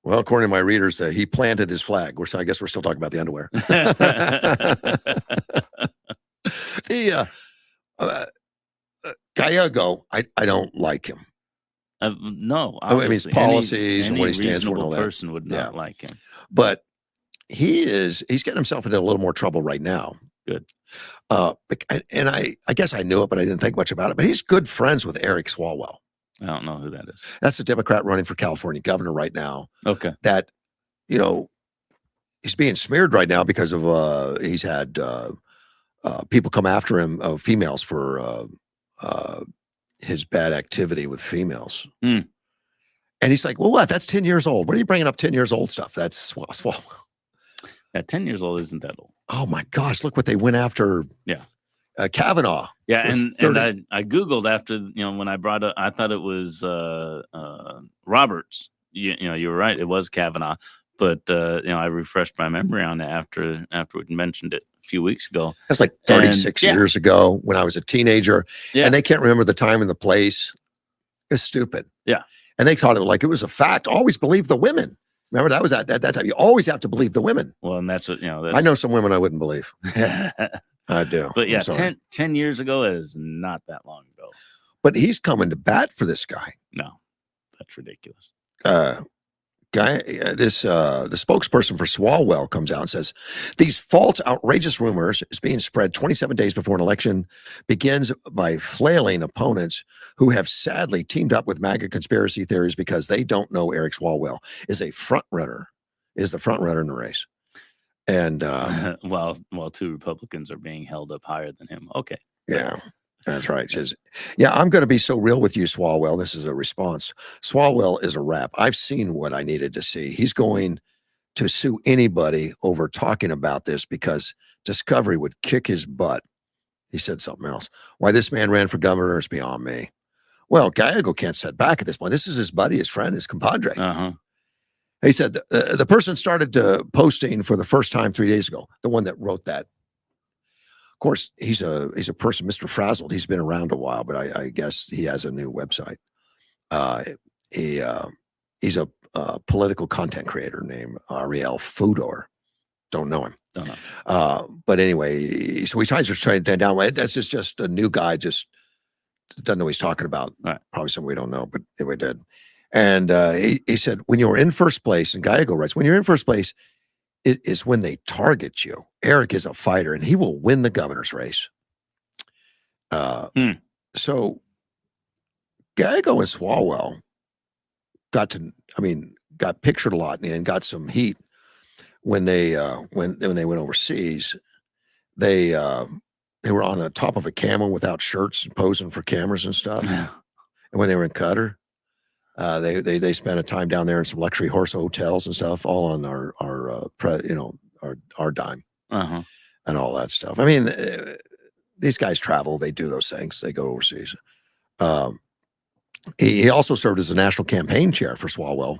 Well, according to my readers, he planted his flag. So I guess we're still talking about the underwear. Gallego, I don't like him. No, I mean, his policies and any what he stands for and all that. Person would not like him. But he's getting himself into a little more trouble right now. Good. And I guess I knew it, but I didn't think much about it. But he's good friends with Eric Swalwell. I don't know who that is. That's a Democrat running for California governor right now. Okay. That, he's being smeared right now because of he's had people come after him, females, for his bad activity with females. Mm. And he's like, well, what? That's 10 years old. What are you bringing up 10 years old stuff? That's Swalwell. Yeah, 10 years old isn't that old. Oh my gosh, look what they went after. Yeah. Kavanaugh. Yeah, and I Googled after, when I brought up, I thought it was Roberts. You were right. It was Kavanaugh. But, I refreshed my memory on it after we mentioned it a few weeks ago. That's like 36 years ago when I was a teenager. Yeah. And they can't remember the time and the place. It's stupid. Yeah. And they taught it like it was a fact. Always believe the women. Remember, that was at that time. You always have to believe the women. Well, and that's what, I know some women I wouldn't believe. I do. But yeah, 10 years ago is not that long ago. But he's coming to bat for this guy. No, that's ridiculous. The spokesperson for Swalwell comes out and says, these false, outrageous rumors is being spread 27 days before an election begins by flailing opponents who have sadly teamed up with MAGA conspiracy theories because they don't know Eric Swalwell is the front runner in the race. And while two Republicans are being held up higher than him. Okay. Yeah. That's right. Says, yeah, I'm going to be so real with you, Swalwell. This is a response. Swalwell is a rap. I've seen what I needed to see. He's going to sue anybody over talking about this because Discovery would kick his butt. He said something else. Why this man ran for governor is beyond me. Well, Gallego can't set back at this point. This is his buddy, his friend, his compadre. Uh-huh. He said the person started posting for the first time 3 days ago, the one that wrote that. Of course, he's a person, Mr. Frazzled. He's been around a while, but I guess he has a new website. He's a political content creator named Ariel Fudor. Don't know him. Don't know. But anyway, so he tries to try to down. That's just a new guy, just doesn't know what he's talking about. Right. Probably something we don't know, but anyway, did. And he said, when you're in first place, and Gallego writes, when you're in first place, it is when they target you. Eric is a fighter, and he will win the governor's race. So Gallego and Swalwell got pictured a lot and got some heat when they went overseas. They were on the top of a camel without shirts and posing for cameras and stuff. Yeah. And when they were in Qatar, they spent a time down there in some luxury horse hotels and stuff, all on our dime. Uh-huh. And all that stuff. I mean, these guys travel, they do those things, they go overseas. He also served as the national campaign chair for Swalwell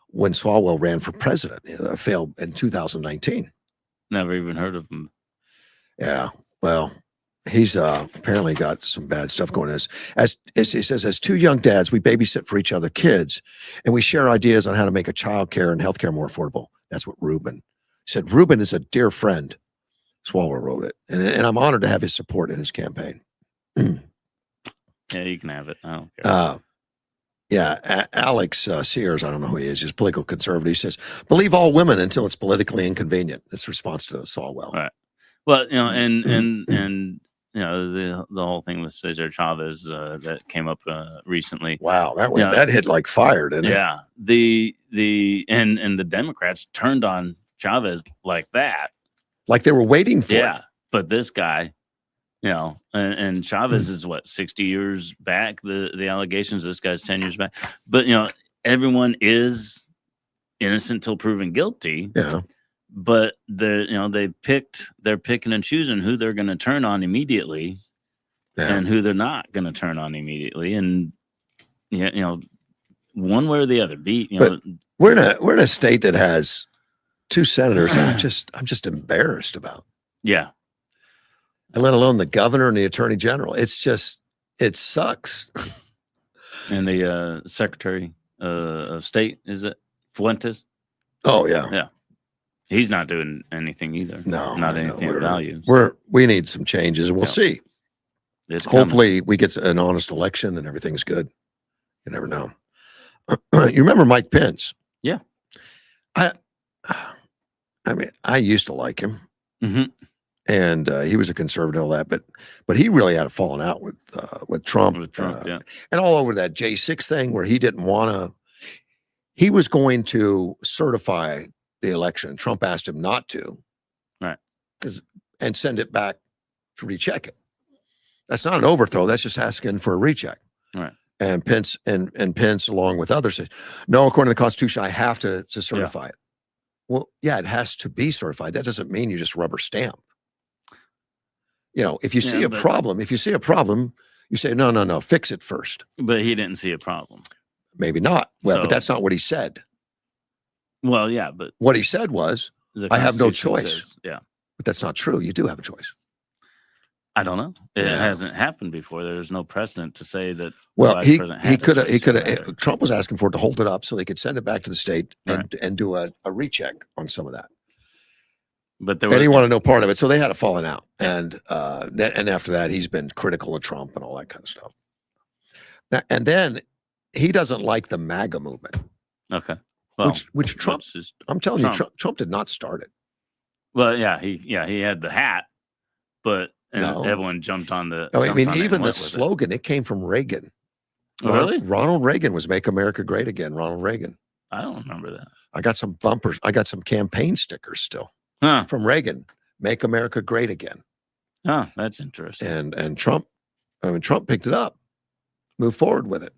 when Swalwell ran for president. Failed in 2019. Never even heard of him. Yeah. Well, he's apparently got some bad stuff going on. As he says, as two young dads, we babysit for each other kids, and we share ideas on how to make a child care and healthcare more affordable. That's what Ruben said. Ruben is a dear friend. Swallow wrote it, and I'm honored to have his support in his campaign. Yeah, you can have it. I don't care. Alex Sears, I don't know who he is. He's a political conservative. He says, "Believe all women until it's politically inconvenient." That's response to Saulwell. Right. Well, and you know the whole thing with Cesar Chavez that came up recently. Wow, that hit like fire, didn't it? Yeah. And the Democrats turned on Chavez like that. Like they were waiting for it. Yeah. But this guy, and Chavez is what, 60 years back, the allegations, this guy's 10 years back. But everyone is innocent till proven guilty. Yeah. But they're picking and choosing who they're going to turn on immediately and who they're not going to turn on immediately. And one way or the other. But we're in a state that has two senators I'm just embarrassed about. Yeah. And let alone the governor and the attorney general. It sucks. And the Secretary of State, is it Fuentes? Oh yeah. Yeah. He's not doing anything either. No, not anything of value. We need some changes, and we'll see. Hopefully, we get an honest election and everything's good. You never know. You remember Mike Pence? Yeah. I mean, I used to like him, and he was a conservative and all that, but he really had a falling out with Trump. With Trump, yeah. And all over that J6 thing where he didn't want to. He was going to certify the election. Trump asked him not to, right? And send it back to recheck it. That's not an overthrow. That's just asking for a recheck. Right. And Pence and Pence, along with others, said, no, according to the Constitution, I have to certify it. Well, yeah, it has to be certified. That doesn't mean you just rubber stamp. If you see a problem, you say, no, fix it first. But he didn't see a problem. Maybe not. Well, but that's not what he said. Well, yeah, but what he said was, I have no choice. Says, yeah. But that's not true. You do have a choice. I don't know. It hasn't happened before. There's no precedent to say that. Well, he could have. Trump was asking for it to hold it up so they could send it back to the state and do a recheck on some of that. But and he wanted no part of it, so they had a falling out. And after that, he's been critical of Trump and all that kind of stuff. And then he doesn't like the MAGA movement. Okay. Well, which Trump? I'm telling you, Trump did not start it. Well, he had the hat, but everyone jumped on the. No, I mean, even the slogan, it came from Reagan. Oh, really? Ronald Reagan was "Make America Great Again." Ronald Reagan. I don't remember that. I got some bumpers. I got some campaign stickers still from Reagan. "Make America Great Again." Oh, that's interesting. And Trump, Trump picked it up, moved forward with it.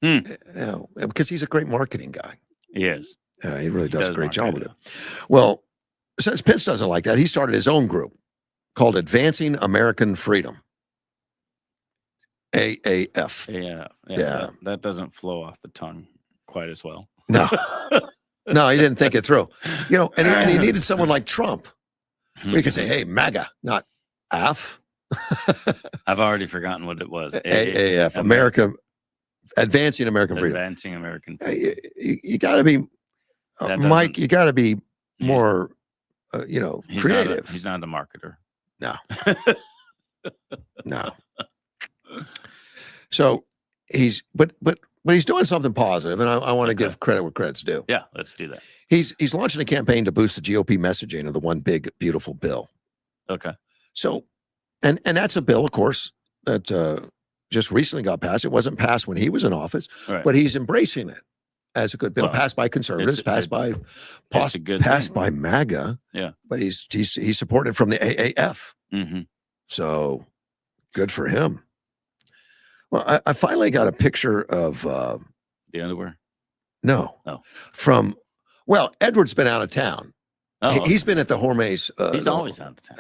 Because he's a great marketing guy. He is. He really does a great job with it. Well, since Pence doesn't like that, he started his own group called Advancing American Freedom. AAF. Yeah. That doesn't flow off the tongue quite as well. No, he didn't think it through. And he needed someone like Trump. We could say, hey, MAGA, not AF. I've already forgotten what it was. AAF, America. Advancing American Freedom. Advancing American Freedom. You got to be, Mike. You got to be more, creative. He's not a marketer. No. No. So he's, but he's doing something positive, and I want to give credit where credit's due. Yeah, let's do that. He's launching a campaign to boost the GOP messaging of the one big beautiful bill. Okay. So, and that's a bill, of course, that. Just recently got passed. It wasn't passed when he was in office, but he's embracing it as a good bill, passed by conservatives, passed by MAGA. Yeah, but he's supported from the AAF. So good for him. Well, I finally got a picture of the underwear. No, Edward's been out of town. He's been at the Hormuz. He's always out of town.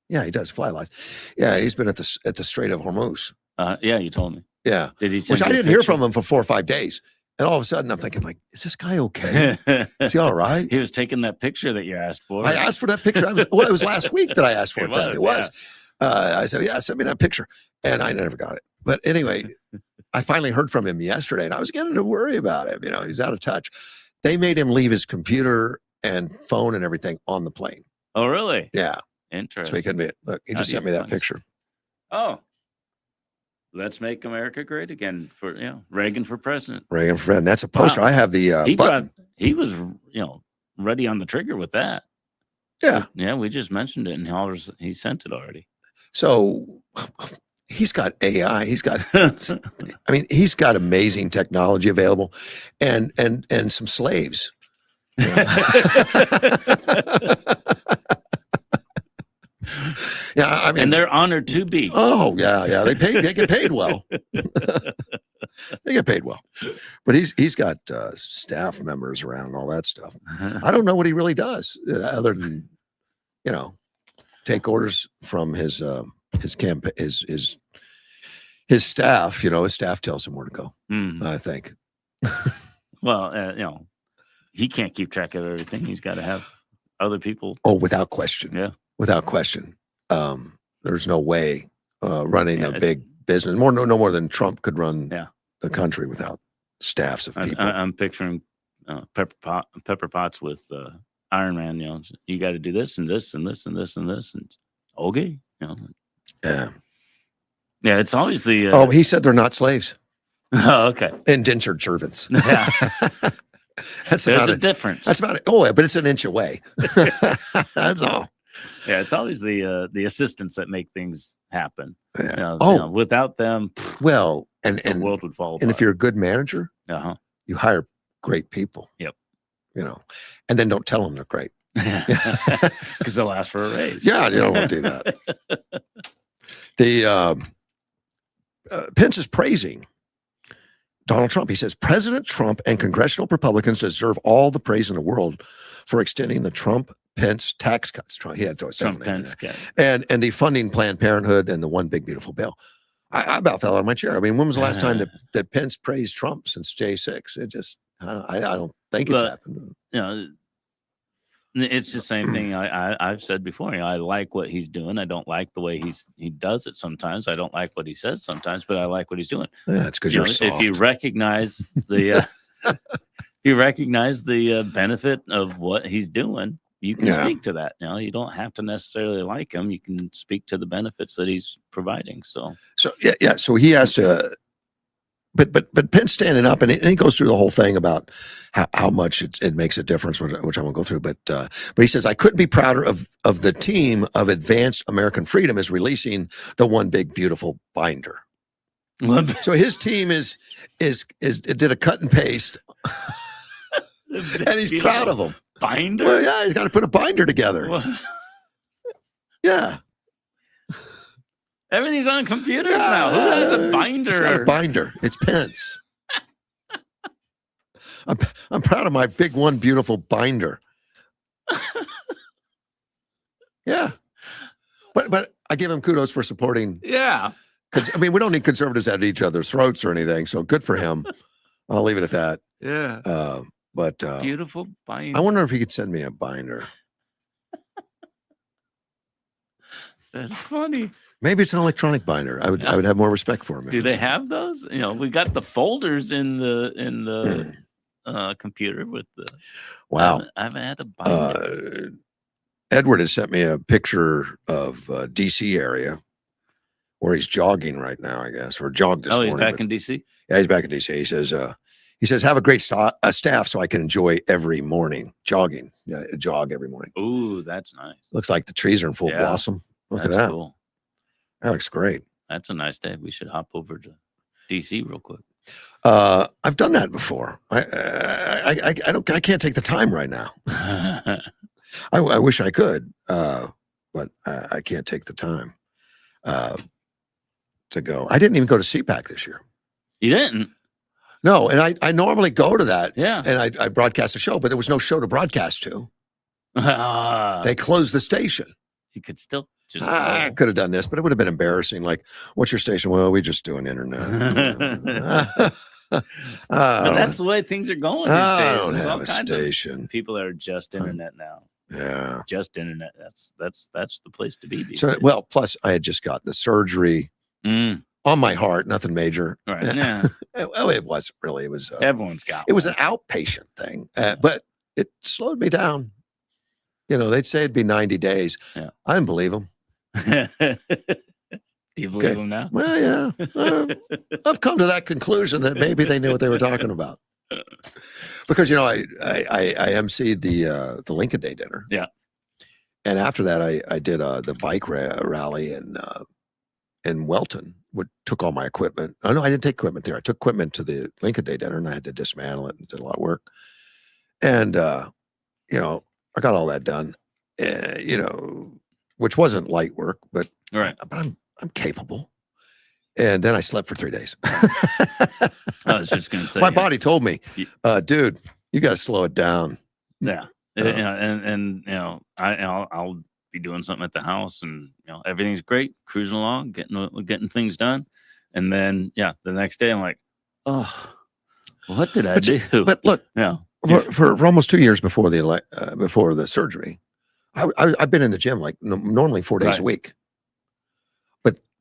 Yeah, he does fly lies. Yeah, he's been at the Strait of Hormuz. Yeah, you told me. Yeah. Did he? Which I didn't hear from him for 4 or 5 days. And all of a sudden, I'm thinking, like, is this guy okay? Is he all right? He was taking that picture that you asked for. I asked for that picture. It was last week that I asked for it. It was. I said, yeah, send me that picture. And I never got it. But anyway, I finally heard from him yesterday, and I was getting to worry about him. He's out of touch. They made him leave his computer and phone and everything on the plane. Oh, really? Yeah. Interesting. So he couldn't be it. Look, he just sent me that picture. Oh. Let's make America great again for Reagan for president. Reagan for president. That's a poster. Wow. I have the he was ready on the trigger with that. Yeah. Yeah, we just mentioned it and he sent it already. So he's got AI. He's got he's got amazing technology available and some slaves. Yeah, and they're honored to be. Oh, yeah. They get paid well. They get paid well. But he's got staff members around and all that stuff. I don't know what he really does other than take orders from his camp his staff. His staff tells him where to go. I think. Well, he can't keep track of everything. He's got to have other people. Oh, without question. Yeah. Without question. There's no way running a big business no more than Trump could run the country without staffs of people. I'm picturing Pepper Potts with Iron Man. You got to do this and this and this and this and this and okay. Yeah. Yeah, it's always the. He said they're not slaves. Oh, okay. Indentured servants. Yeah. There's a difference. That's about it. Oh, but it's an inch away. That's all. Yeah, it's always the assistants that make things happen. Yeah. Without them, and the world would fall apart. And if you're a good manager, you hire great people. Yep. And then don't tell them they're great. Because they'll ask for a raise. Yeah, you don't want to do that. The Pence is praising Donald Trump. He says President Trump and congressional Republicans deserve all the praise in the world for extending the Trump-Pence tax cuts. He had to Trump-Pence and defunding Planned Parenthood and the one big beautiful bill. I about fell out of my chair. I mean, when was the last time that Pence praised Trump since J6? It just I don't think it's happened. It's the same thing I've said before. I like what he's doing. I don't like the way he does it sometimes. I don't like what he says sometimes, but I like what he's doing. Yeah, it's because you're soft. If you recognize the benefit of what he's doing, you can speak to that. You don't have to necessarily like him. You can speak to the benefits that he's providing. So yeah. So he has to. But Pence standing up and he goes through the whole thing about how much it makes a difference, which I won't go through. But he says I couldn't be prouder of the team of Advanced American Freedom is releasing the one big beautiful binder. So his team did a cut and paste, and he's proud of them. Binder? Well, yeah, he's got to put a binder together. Yeah. Everything's on computers now. Who has a binder? It's not a binder. It's Pence. I'm proud of my big one beautiful binder. Yeah. But I give him kudos for supporting. Yeah. I mean, we don't need conservatives at each other's throats or anything. So good for him. I'll leave it at that. Yeah. But beautiful binder. I wonder if he could send me a binder. That's funny. Maybe it's an electronic binder. I would have more respect for him. Do they have those? We got the folders in the computer with the. Wow. I haven't had a binder. Edward has sent me a picture of DC area where he's jogging right now, I guess, or jogged this morning. Oh, he's back in DC? Yeah, he's back in DC. He says, have a great staff so I can enjoy every morning jogging. Yeah, jog every morning. Ooh, that's nice. Looks like the trees are in full blossom. Look at that. Cool. That looks great. That's a nice day. We should hop over to DC real quick. I've done that before. I can't take the time right now. I wish I could, but I can't take the time to go. I didn't even go to CPAC this year. You didn't? No, and I normally go to that. Yeah. And I broadcast a show, but there was no show to broadcast to. They closed the station. You could still just. I could have done this, but it would have been embarrassing. Like, what's your station? Well, we just do an internet. But that's the way things are going these I days. don't There's all have a kinds station. of people that are just internet now. Yeah. Just internet. That's the place to be these So, days. well, plus I had just gotten the surgery on my heart, nothing major. Right. Yeah. Well, it wasn't really. It was. Everyone's got It was one. an outpatient thing, but it slowed me down. You know, they'd say it'd be 90 days. Yeah. I didn't believe them. Do you believe them now? Well, yeah. I've come to that conclusion that maybe they knew what they were talking about. Because, you know, I emceed the Lincoln Day dinner. Yeah. And after that, I did the bike rally in Welton. Took all my equipment. Oh, no, I didn't take equipment there. I took equipment to the Lincoln Day dinner, and I had to dismantle it and did a lot of work. And, you know, I got all that done, you know, which wasn't light work, but I'm capable. And then I slept for 3 days. I was just going to say, my body told me, dude, you got to slow it down. Yeah. And you know, I'll be doing something at the house, and you know, everything's great, cruising along, getting things done. And then, the next day I'm like, oh, what did I do? But look, for almost 2 years before the surgery, I've been in the gym like normally 4 days a week.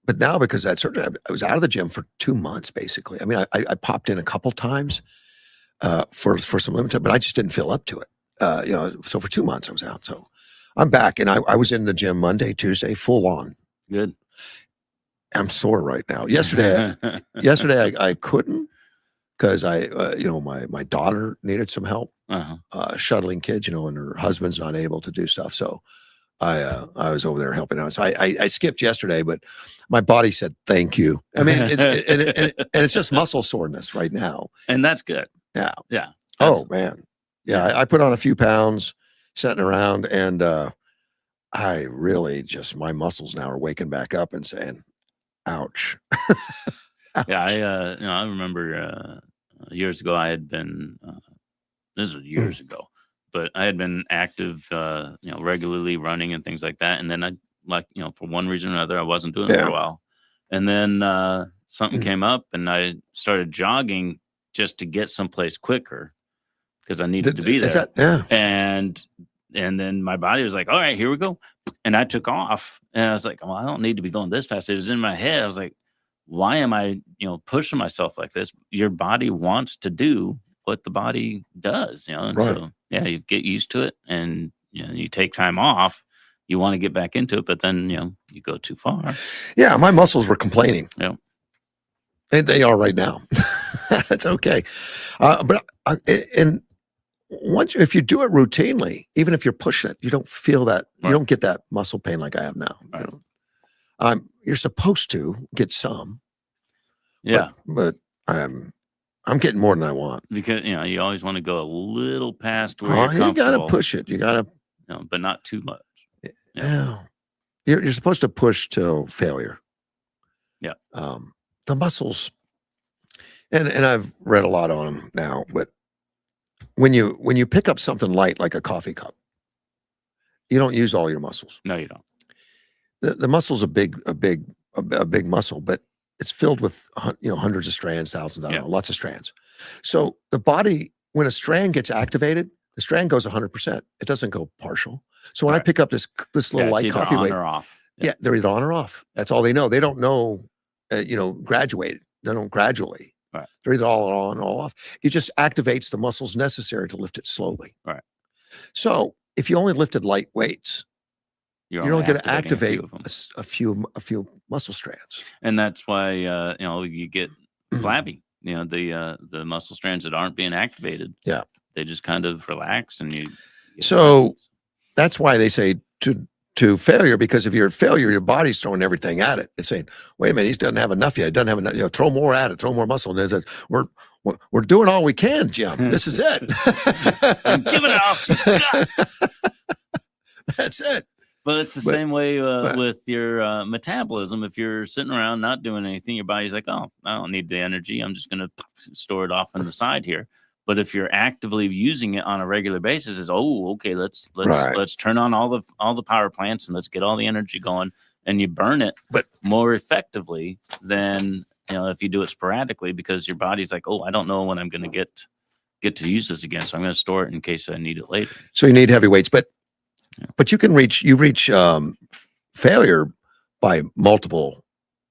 But now, because of that surgery, I was out of the gym for 2 months, basically. I mean, I popped in a couple times for some limited, but I just didn't feel up to it. You know, so for 2 months I was out. So I'm back, and I was in the gym Monday, Tuesday, full on. Good. I'm sore right now. Yesterday I couldn't, because you know, my daughter needed some help shuttling kids, you know, and her husband's not able to do stuff. So I was over there helping out. So I skipped yesterday, but my body said thank you. I mean, it's just muscle soreness right now, and that's good. Yeah. Oh man, I put on a few pounds sitting around, and I really just, my muscles now are waking back up and saying, "Ouch." Ouch. Yeah, you know, I remember years ago I had been. This was years ago. But I had been active, you know, regularly running and things like that. And then you know, for one reason or another, I wasn't doing it for a while. And then something came up, and I started jogging just to get someplace quicker because I needed to be there. And then my body was like, all right, here we go. And I took off, and I was like, well, I don't need to be going this fast. It was in my head. I was like, why am I, you know, pushing myself like this? Your body wants to do what the body does, you know. And so you get used to it, and you know, you take time off, you want to get back into it, but then, you know, you go too far. Yeah, my muscles were complaining. Yeah. They are right now. That's okay. But and if you do it routinely, even if you're pushing it, you don't feel that, you don't get that muscle pain like I have now. You know? You're supposed to get some. Yeah. But I'm getting more than I want, because, you know, you always want to go a little past where you're comfortable. You got to push it. You got to, you know, but not too much. Yeah. You're supposed to push till failure. Yeah. The muscles, and I've read a lot on them now, but when you pick up something light like a coffee cup, you don't use all your muscles. No, you don't. The muscle's a big muscle, but it's filled with, you know, hundreds of strands, thousands, I don't know, lots of strands. So the body, when a strand gets activated, the strand goes 100%. It doesn't go partial. So when I pick up this little light coffee weight, or off. They're either on or off. That's all they know. They don't know, you know, graduated. They don't gradually. Right. They're either all on or all off. It just activates the muscles necessary to lift it slowly. Right. So if you only lifted light weights, you're only going to activate a few muscle strands. And that's why, you know, you get flabby. You know, the muscle strands that aren't being activated. Yeah. They just kind of relax, and you. So that's why they say to failure, because if you're at failure, your body's throwing everything at it. It's saying, wait a minute, he doesn't have enough yet. He doesn't have enough. You know, throw more at it, throw more muscle. And we're doing all we can, Jim. This is it. I'm giving it all she's got. That's it. But it's the same way with your metabolism. If you're sitting around not doing anything, your body's like, oh, I don't need the energy. I'm just going to store it off on the side here. But if you're actively using it on a regular basis, it's okay, let's turn on all the power plants and let's get all the energy going, and you burn it, but more effectively than if you do it sporadically, because your body's like, oh, I don't know when I'm going to get to use this again, so I'm going to store it in case I need it later. So you need heavy weights, but you can reach failure by multiple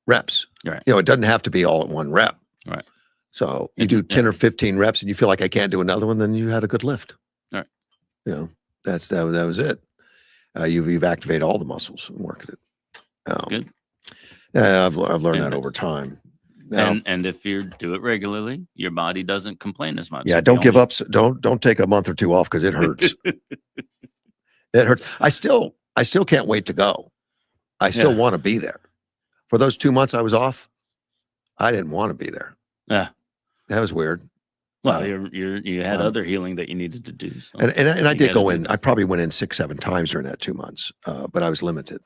reps. Right. It doesn't have to be all at one rep. Right. So you do 10 or 15 reps and you feel like I can't do another one, then you had a good lift. Right. That was it. You've activated all the muscles and worked it. Good. Yeah, I've learned that over time. Now, and if you do it regularly, your body doesn't complain as much. Yeah, don't give up. Don't take a month or two off because it hurts. It hurts. I still can't wait to go. I still want to be there. For those 2 months I was off, I didn't want to be there. Yeah, that was weird. Well, you had other healing that you needed to do. So and I did go in. I probably went in 6-7 times during that 2 months, but I was limited.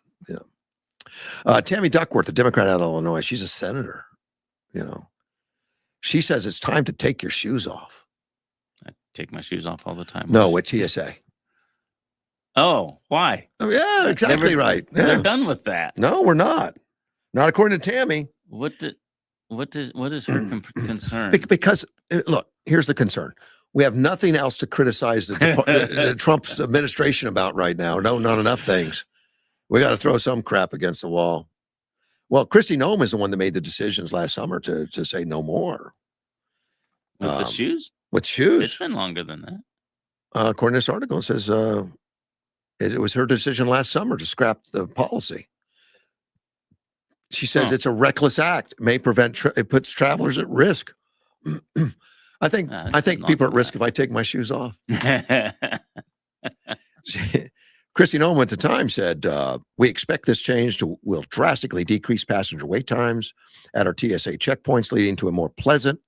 Tammy Duckworth, a Democrat out of Illinois, she's a senator. She says it's time to take your shoes off. I take my shoes off all the time. No, with TSA. Oh, why? Oh, yeah, exactly right. Yeah. They're done with that. No, we're not. Not according to Tammy. What is her concern? Because look, here's the concern. We have nothing else to criticize the Trump's administration about right now. No, not enough things. We got to throw some crap against the wall. Well, Kristi Noem is the one that made the decisions last summer to say no more. With the shoes? With shoes. It's been longer than that. According to this article, it says it was her decision last summer to scrap the policy. She says it's a reckless act. It may prevent. It puts travelers at risk. I think people are at risk if I take my shoes off. Kristi Noem at the time said, we expect this change will drastically decrease passenger wait times at our TSA checkpoints, leading to a more pleasant,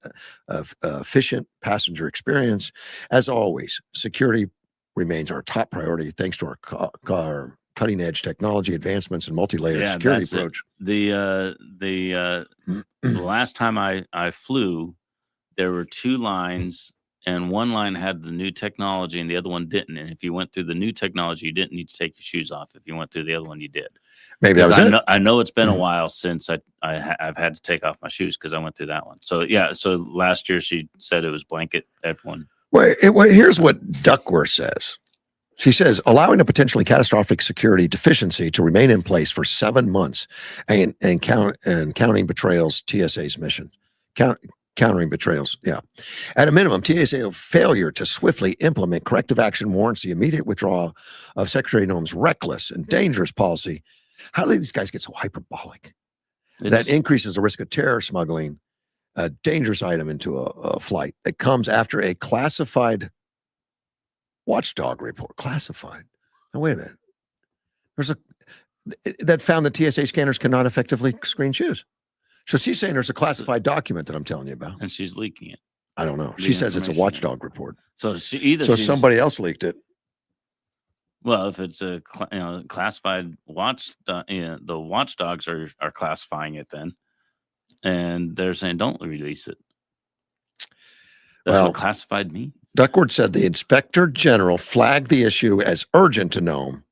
efficient passenger experience. As always, security remains our top priority thanks to our cutting-edge technology advancements and multi-layered security approach. The last time I flew, there were 2 lines. And one line had the new technology and the other one didn't. And if you went through the new technology, you didn't need to take your shoes off. If you went through the other one, you did. Maybe that was it. I know it's been a while since I've had to take off my shoes because I went through that one. So, yeah. So last year she said it was blanket everyone. Well, here's what Duckworth says. She says, allowing a potentially catastrophic security deficiency to remain in place for 7 months and counting betrayals TSA's mission. Countering betrayals, yeah. At a minimum, TSA failure to swiftly implement corrective action warrants the immediate withdrawal of Secretary Noem's reckless and dangerous policy. How do these guys get so hyperbolic? That increases the risk of terror smuggling a dangerous item into a flight. It comes after a classified watchdog report. Classified. Now, wait a minute. That found that TSA scanners cannot effectively screen shoes. So she's saying there's a classified document that I'm telling you about. And she's leaking it. I don't know. She says it's a watchdog report. So somebody else leaked it. Well, if it's a classified the watchdogs are classifying it then. And they're saying don't release it. That's what classified means. Duckworth said the Inspector General flagged the issue as urgent to Noem,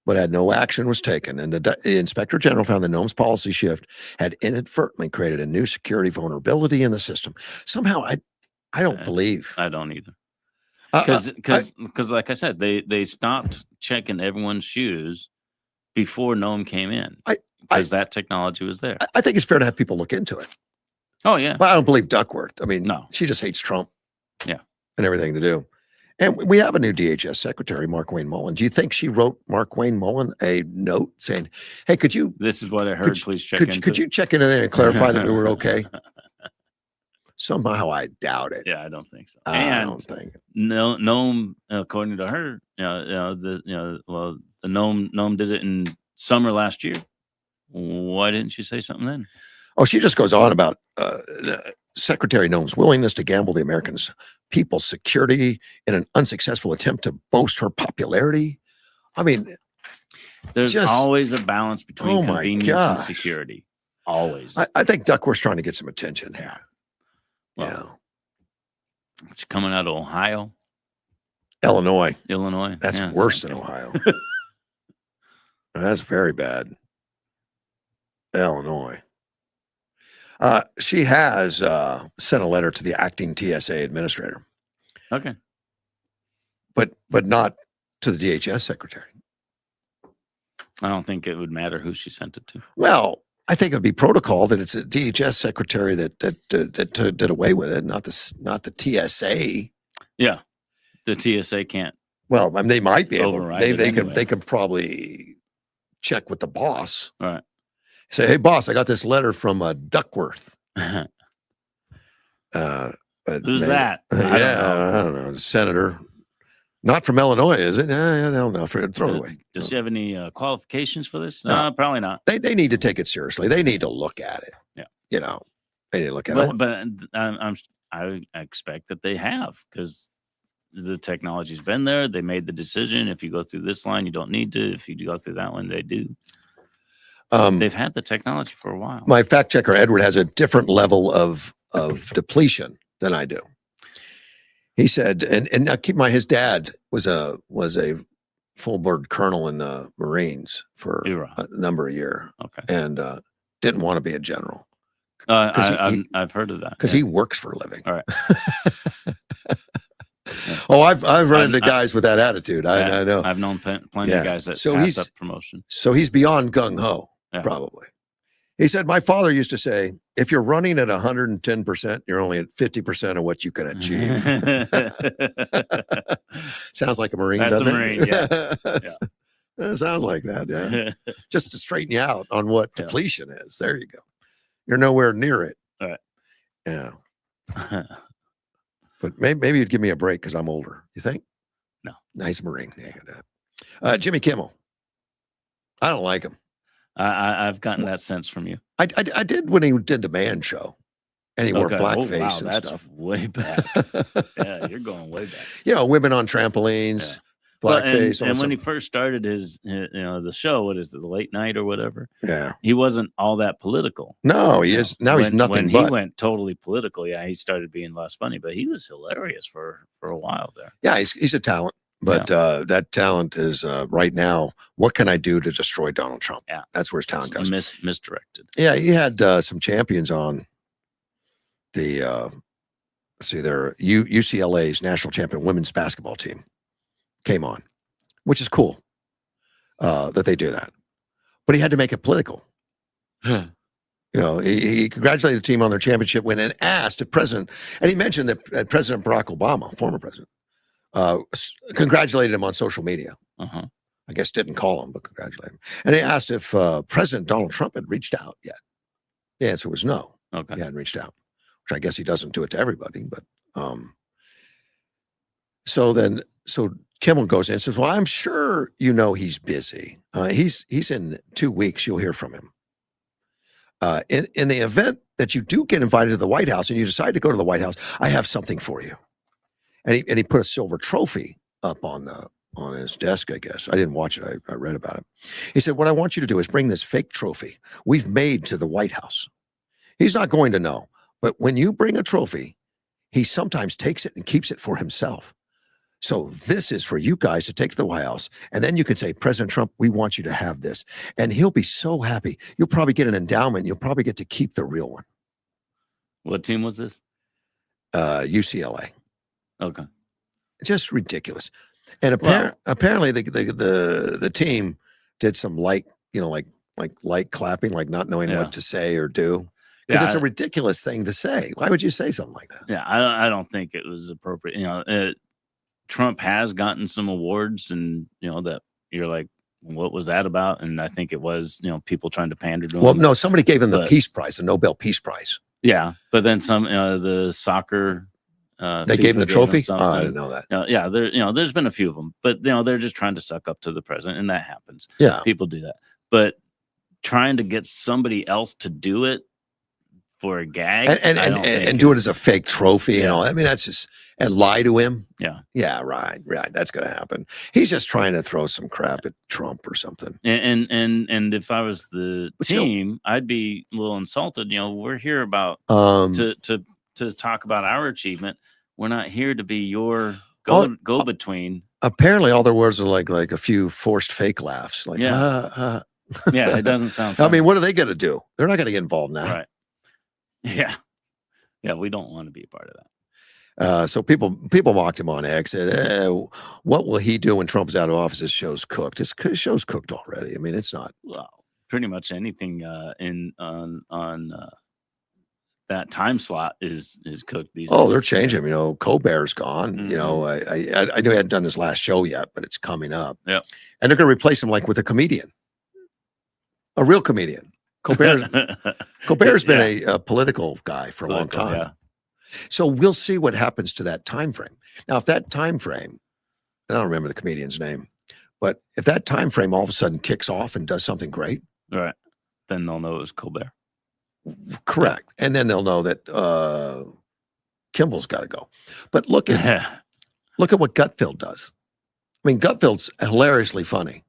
but no action was taken. And the Inspector General found that Noem's policy shift had inadvertently created a new security vulnerability in the system. Somehow, I don't believe. I don't either. Because like I said, they stopped checking everyone's shoes before Noem came in because that technology was there. I think it's fair to have people look into it. Oh, yeah. But I don't believe Duckworth. I mean, no. She just hates Trump. Yeah. And everything to do. And we have a new DHS secretary, Markwayne Mullin. Do you think she wrote Markwayne Mullin a note saying, hey, could you... This is what I heard. Please check into Could you check into there and clarify that we were okay? Somehow I doubt it. Yeah, I don't think so. I don't think. Noem, according to her, the Noem did it in summer last year. Why didn't she say something then? Oh, she just goes on about Secretary Noem's willingness to gamble the American people's security in an unsuccessful attempt to boast her popularity. I mean, there's always a balance between convenience and security. Always. I think Duckworth's trying to get some attention here. Well, it's coming out of Ohio. Illinois. That's worse than Ohio. That's very bad. Illinois. She has sent a letter to the acting TSA administrator, Okay. but not to the DHS secretary. I don't think it would matter who she sent it to. Well, I think it'd be protocol that it's a DHS secretary that did away with it, not the TSA. Yeah, the TSA can't. Well, I mean, they might be able. Override They it anyway. they can probably check with the boss. All right. Say, hey, boss, I got this letter from Duckworth. But Who's maybe- that? I don't know. Senator, not from Illinois, is it? I don't know. Throw it away. Does she have any qualifications for this? No. Probably not. They need to take it seriously. They need to look at it. Yeah. You know, they need to look at it. But I expect that they have, because the technology's been there. They made the decision. If you go through this line, you don't need to. If you go through that one, they do. They've had the technology for a while. My fact checker Edward has a different level of depletion than I do. He said, and now keep in mind, his dad was a full board colonel in the Marines for a number of years, Okay. and didn't want to be a general. I've heard of that because he works for a living. All right. Oh, I've run into guys with that attitude. I know. I've known plenty of guys that passed up promotion. So he's beyond gung ho, probably. He said, my father used to say, if you're running at 110%, you're only at 50% of what you can achieve. Sounds like a Marine, That's doesn't a Marine, it? yeah. It sounds like that, yeah. Just to straighten you out on what depletion is. There you go. You're nowhere near it. All right. Yeah. But maybe you'd give me a break because I'm older. You think? No. Nice Marine. Yeah. Jimmy Kimmel. I don't like him. I've gotten that sense from you. I did when he did the Man Show, and he wore blackface and that's stuff. Way back. Yeah, you're going way back. You know, women on trampolines, blackface. And when he first started his, the show, what is it, the late night or whatever? Yeah, he wasn't all that political. No, he is now. He's nothing. When but. he went totally political, he started being less funny, but he was hilarious for a while there. Yeah, he's a talent. But that talent is right now, what can I do to destroy Donald Trump? Yeah. That's where his talent goes. Misdirected. Yeah, he had some champions on the, UCLA's national champion women's basketball team came on, which is cool that they do that. But he had to make it political. You know, he congratulated the team on their championship win and asked if President, and he mentioned that President Barack Obama, former president, congratulated him on social media. Uh-huh. I guess didn't call him, but congratulated him. And he asked if President Donald Trump had reached out yet. The answer was no. Okay. He hadn't reached out, which I guess he doesn't do it to everybody. But so Kimmel goes in and says, well, I'm sure you know he's busy. He's in 2 weeks. You'll hear from him. In the event that you do get invited to the White House and you decide to go to the White House, I have something for you. And he put a silver trophy up on his desk, I guess. I didn't watch it. I read about it. He said, what I want you to do is bring this fake trophy we've made to the White House. He's not going to know. But when you bring a trophy, he sometimes takes it and keeps it for himself. So this is for you guys to take to the White House. And then you can say, President Trump, we want you to have this. And he'll be so happy. You'll probably get an endowment. You'll probably get to keep the real one. What team was this? UCLA. Okay. Just ridiculous. And apparently the team did some light clapping, like not knowing what to say or do. Because it's a ridiculous thing to say. Why would you say something like that? Yeah, I don't think it was appropriate. You know, Trump has gotten some awards, and that you're like, what was that about? And I think it was people trying to pander to him. Well, no, somebody gave him the Peace Prize, the Nobel Peace Prize. Yeah, but then some the soccer. They gave him the trophy. Oh, I didn't know that. Yeah, there's been a few of them, but they're just trying to suck up to the president, and that happens. Yeah, people do that, but trying to get somebody else to do it for a gag and do it as a fake trophy and all. I mean, that's just and lie to him. Yeah, right. That's going to happen. He's just trying to throw some crap at Trump or something. And if I was the team, I'd be a little insulted. We're here about to talk about our achievement. We're not here to be your go between. Apparently, all there was are like a few forced fake laughs. Like, yeah, it doesn't sound funny. I mean, what are they going to do? They're not going to get involved now. Right. Yeah. Yeah, we don't want to be a part of that. So people mocked him on X. Said, "What will he do when Trump's out of office? His show's cooked. His show's cooked already. I mean, it's not." Well, pretty much anything on that time slot is cooked these days. Oh, they're changing. You know, Colbert's gone. You know, Mhm. I knew he hadn't done his last show yet, but it's coming up. Yeah. And they're going to replace him like with a comedian, a real comedian. Colbert's been a political guy for a long time. Yeah. So we'll see what happens to that time frame. Now, if that time frame, I don't remember the comedian's name, but if that time frame all of a sudden kicks off and does something great, Right. Then they'll know it was Colbert. correct, and then they'll know that Kimball's got to go. But look at what Gutfeld does. I mean, Gutfeld's hilariously funny,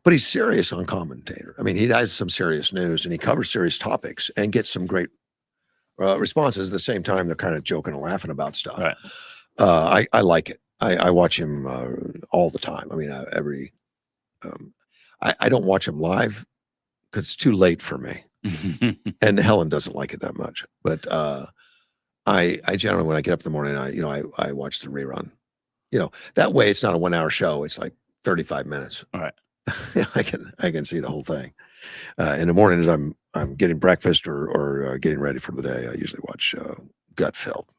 but he's serious on commentator. I mean, he has some serious news and he covers serious topics and gets some great responses. At the same time, they're kind of joking and laughing about stuff. Right. I like it. I watch him all the time. I mean, I don't watch him live because it's too late for me, and Helen doesn't like it that much. But I generally, when I get up in the morning, I watch the rerun. You know, that way it's not a 1 hour show. It's like 35 minutes. All right. I can see the whole thing. In the morning, as I'm getting breakfast or getting ready for the day, I usually watch Gutfeld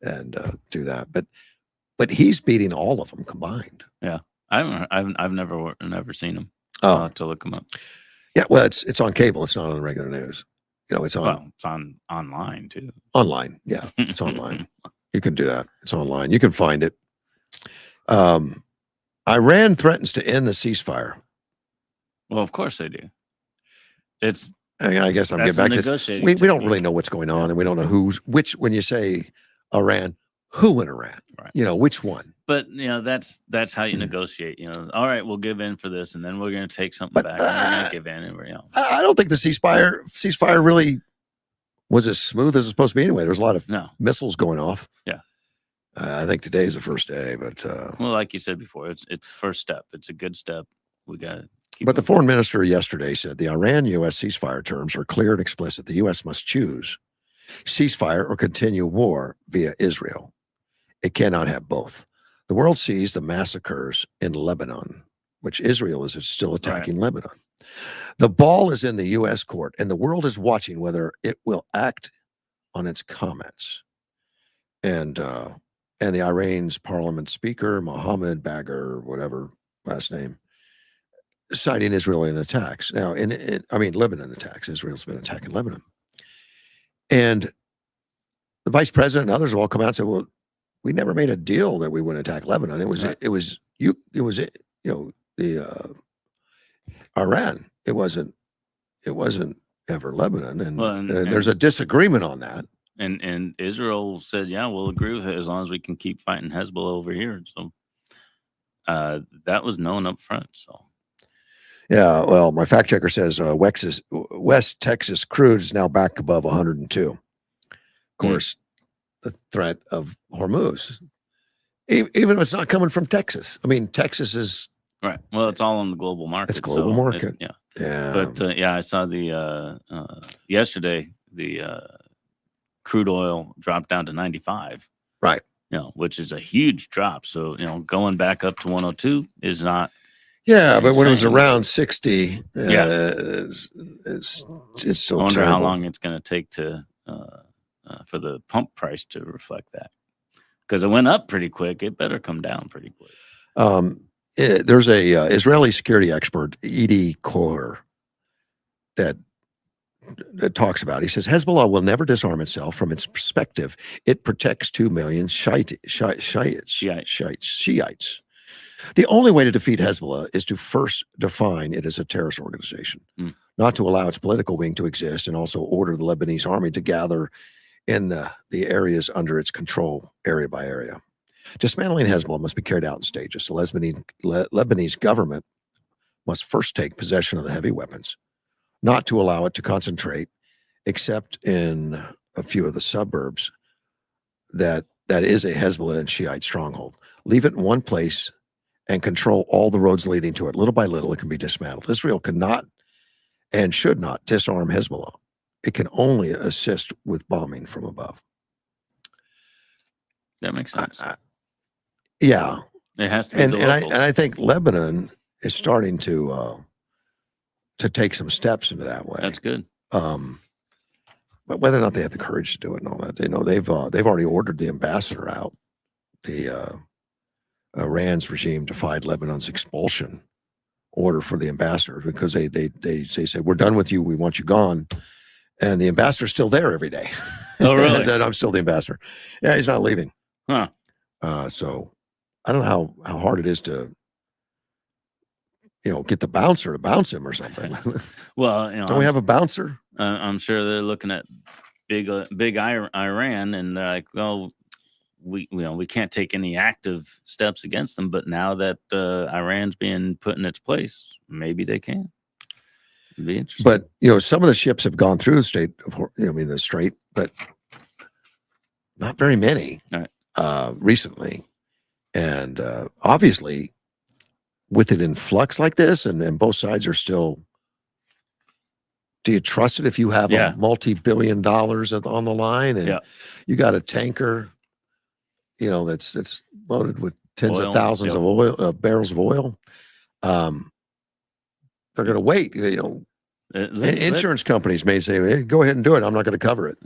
and do that. But he's beating all of them combined. Yeah. I've never seen him. Oh. I'll have to look him up. Yeah, well, it's on cable. It's not on the regular news. You know, it's on online too. Online. Yeah, it's online. You can do that. It's online. You can find it. Iran threatens to end the ceasefire. Well, of course they do. I guess I'm getting back to this. We don't really know what's going on, and we don't know which. When you say Iran, who in Iran? Right. You know, which one? But you know, that's how you negotiate. You know, all right, we'll give in for this, and then we're going to take something back, and we're going to give in, and I don't think the ceasefire really was as smooth as it's supposed to be. Anyway, there was a lot of missiles going off. Yeah. I think today is the first day, but well, like you said before, it's first step. It's a good step. We got to keep. But the foreign minister yesterday said the Iran-U.S. ceasefire terms are clear and explicit. The U.S. must choose ceasefire or continue war via Israel. It cannot have both. The world sees the massacres in Lebanon, which Israel is still attacking Lebanon. The ball is in the U.S. court, and the world is watching whether it will act on its comments. And the Iran's parliament speaker, Mohammed Bagher, whatever last name, citing Israeli attacks. Now, Lebanon attacks. Israel's been attacking Lebanon. And the vice president and others have all come out and said, well, we never made a deal that we wouldn't attack Lebanon. It was Iran. It wasn't ever Lebanon. And there's a disagreement on that. And Israel said, yeah, we'll agree with it as long as we can keep fighting Hezbollah over here. So that was known up front. So yeah, well, my fact checker says West Texas crude is now back above 102. Of course, the threat of Hormuz, even if it's not coming from Texas. I mean, Texas is right. Well, it's all on the global market. It's global market. Yeah. But I saw the yesterday the crude oil dropped down to 95. Right. You know, which is a huge drop. So, you know, going back up to 102 is not. Yeah, but when it was around 60, it's still I wonder terrible. how long it's going to take to for the pump price to reflect that. Because it went up pretty quick. It better come down pretty quick. There's a Israeli security expert, Edie Koher, that talks about it. He says Hezbollah will never disarm itself. From its perspective, it protects 2 million Shiites. The only way to defeat Hezbollah is to first define it as a terrorist organization, not to allow its political wing to exist, and also order the Lebanese army to gather in the areas under its control, area by area. Dismantling Hezbollah must be carried out in stages. The Lebanese government must first take possession of the heavy weapons, not to allow it to concentrate, except in a few of the suburbs that is a Hezbollah and Shiite stronghold. Leave it in one place and control all the roads leading to it. Little by little, it can be dismantled. Israel cannot and should not disarm Hezbollah. it can only assist with bombing from above. That makes sense. Yeah, It has to be and the and I locals. and I think Lebanon is starting to take some steps into that way. That's good. But whether or not they have the courage to do it and all that, they've already ordered the ambassador out. The Iran's regime defied Lebanon's expulsion order for the ambassador because they said, we're done with you, we want you gone, and the ambassador's still there every day. Oh, really? Said, I'm still the ambassador. Yeah, he's not leaving. Huh. So I don't know how hard it is to get the bouncer to bounce him or something. Well, don't we have a bouncer? I'm sure they're looking at big Iran, and they're like, well, we can't take any active steps against them, but now that Iran's being put in its place, maybe they can. It'd be interesting. But some of the ships have gone through the strait of the strait, but not very many recently, and obviously with it in flux like this, and both sides are still. Do you trust it if you have a multi-billion dollars on the line and you got a tanker, that's loaded with tens of thousands of oil, barrels of oil? They're going to wait. Insurance companies may say, hey, "Go ahead and do it. I'm not going to cover it."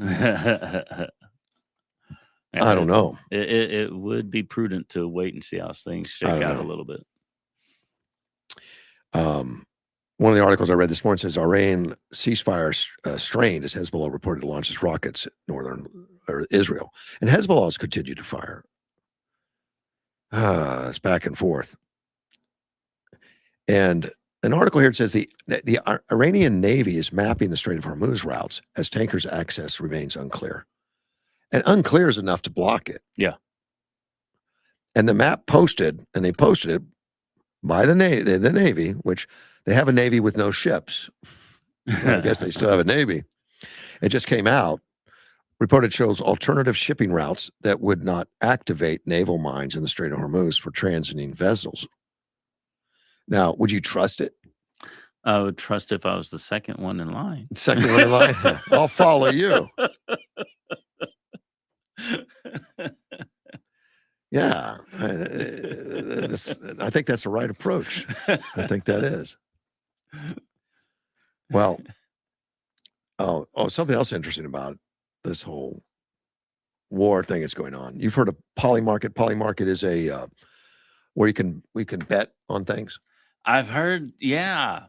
I don't know. It would be prudent to wait and see how things shake out a little bit. One of the articles I read this morning says Iran ceasefire strained as Hezbollah reported to launch its rockets at northern Israel. And Hezbollah has continued to fire. It's back and forth. And an article here says the Iranian Navy is mapping the Strait of Hormuz routes as tankers' access remains unclear. And unclear is enough to block it. Yeah. And the map posted, and they posted it by the Navy, which they have a Navy with no ships. I guess they still have a Navy. It just came out. Reported shows alternative shipping routes that would not activate naval mines in the Strait of Hormuz for transiting vessels. Now, would you trust it? I would trust if I was the second one in line. Second one in line? I'll follow you. Yeah, I think that's the right approach. I think that is. Well, something else interesting about this whole war thing that's going on. You've heard of Polymarket. Polymarket is a where we can bet on things. I've heard, yeah.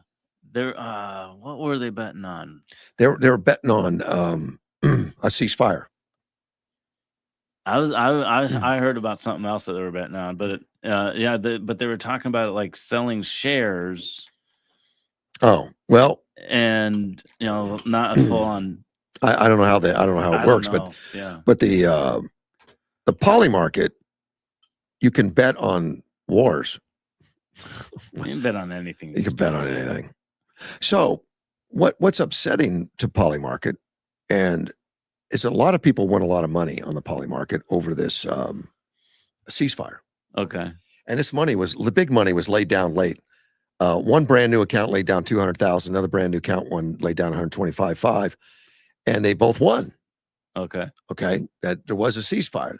They're what were they betting on? They were betting on a ceasefire. I heard about something else that they were betting on, but but they were talking about it like selling shares. Oh, well, and not a full on. I don't know how it works, but the Polymarket, you can bet on wars. You can bet on anything. You can bet on anything. So what's upsetting to Polymarket, and is a lot of people won a lot of money on the Polymarket over this ceasefire. Okay. And this money the big money was laid down late. One brand new account laid down 200,000. Another brand new account laid down 125.5, and they both won. Okay. That there was a ceasefire,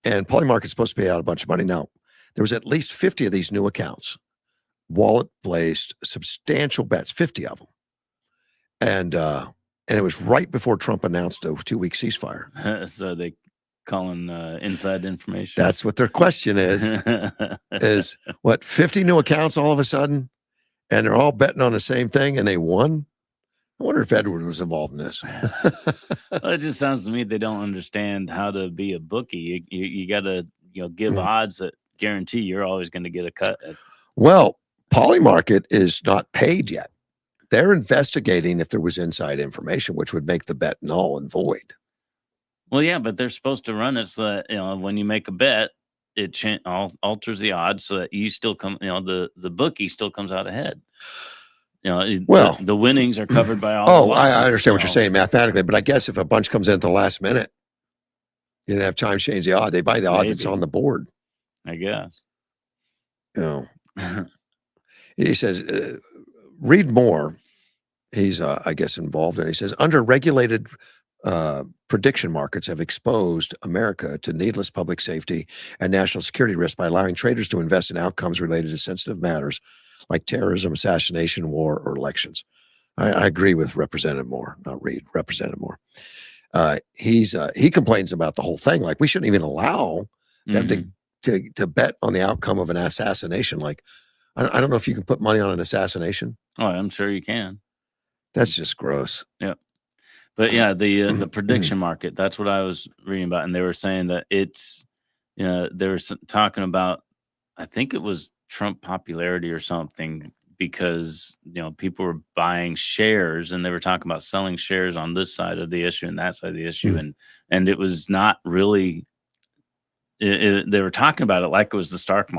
and Polymarket's supposed to pay out a bunch of money. Now, there was at least 50 of these new accounts, wallet placed substantial bets, 50 of them, and it was right before Trump announced a 2-week ceasefire. So they calling inside information. That's what their question is what 50 new accounts all of a sudden, and they're all betting on the same thing, and they won. I wonder if Edward was involved in this. Well, it just sounds to me they don't understand how to be a bookie. You got to give odds that guarantee you're always going to get a cut. Well, Polymarket is not paid yet. They're investigating if there was inside information, which would make the bet null and void. Well, yeah, but they're supposed to run it so that when you make a bet, it alters the odds so that you still come. The bookie still comes out ahead. Well, the winnings are covered by all. The losses, I understand what you're saying mathematically, but I guess if a bunch comes in at the last minute, you didn't have time to change the odd. They buy the odd that's on the board. I guess. He says, read more he's I guess involved, and he says under regulated prediction markets have exposed America to needless public safety and national security risks by allowing traders to invest in outcomes related to sensitive matters like terrorism, assassination, war, or elections. I agree with Representative Moore, not Reed, Representative Moore. He complains about the whole thing. Like we shouldn't even allow them to bet on the outcome of an assassination. Like I don't know if you can put money on an assassination. Oh, I'm sure you can. That's just gross. Yeah. But yeah, the prediction market, that's what I was reading about. And they were saying that it's, they were talking about, I think it was Trump popularity or something, because, people were buying shares and they were talking about selling shares on this side of the issue and that side of the issue. And it was not really, they were talking about it like it was the stock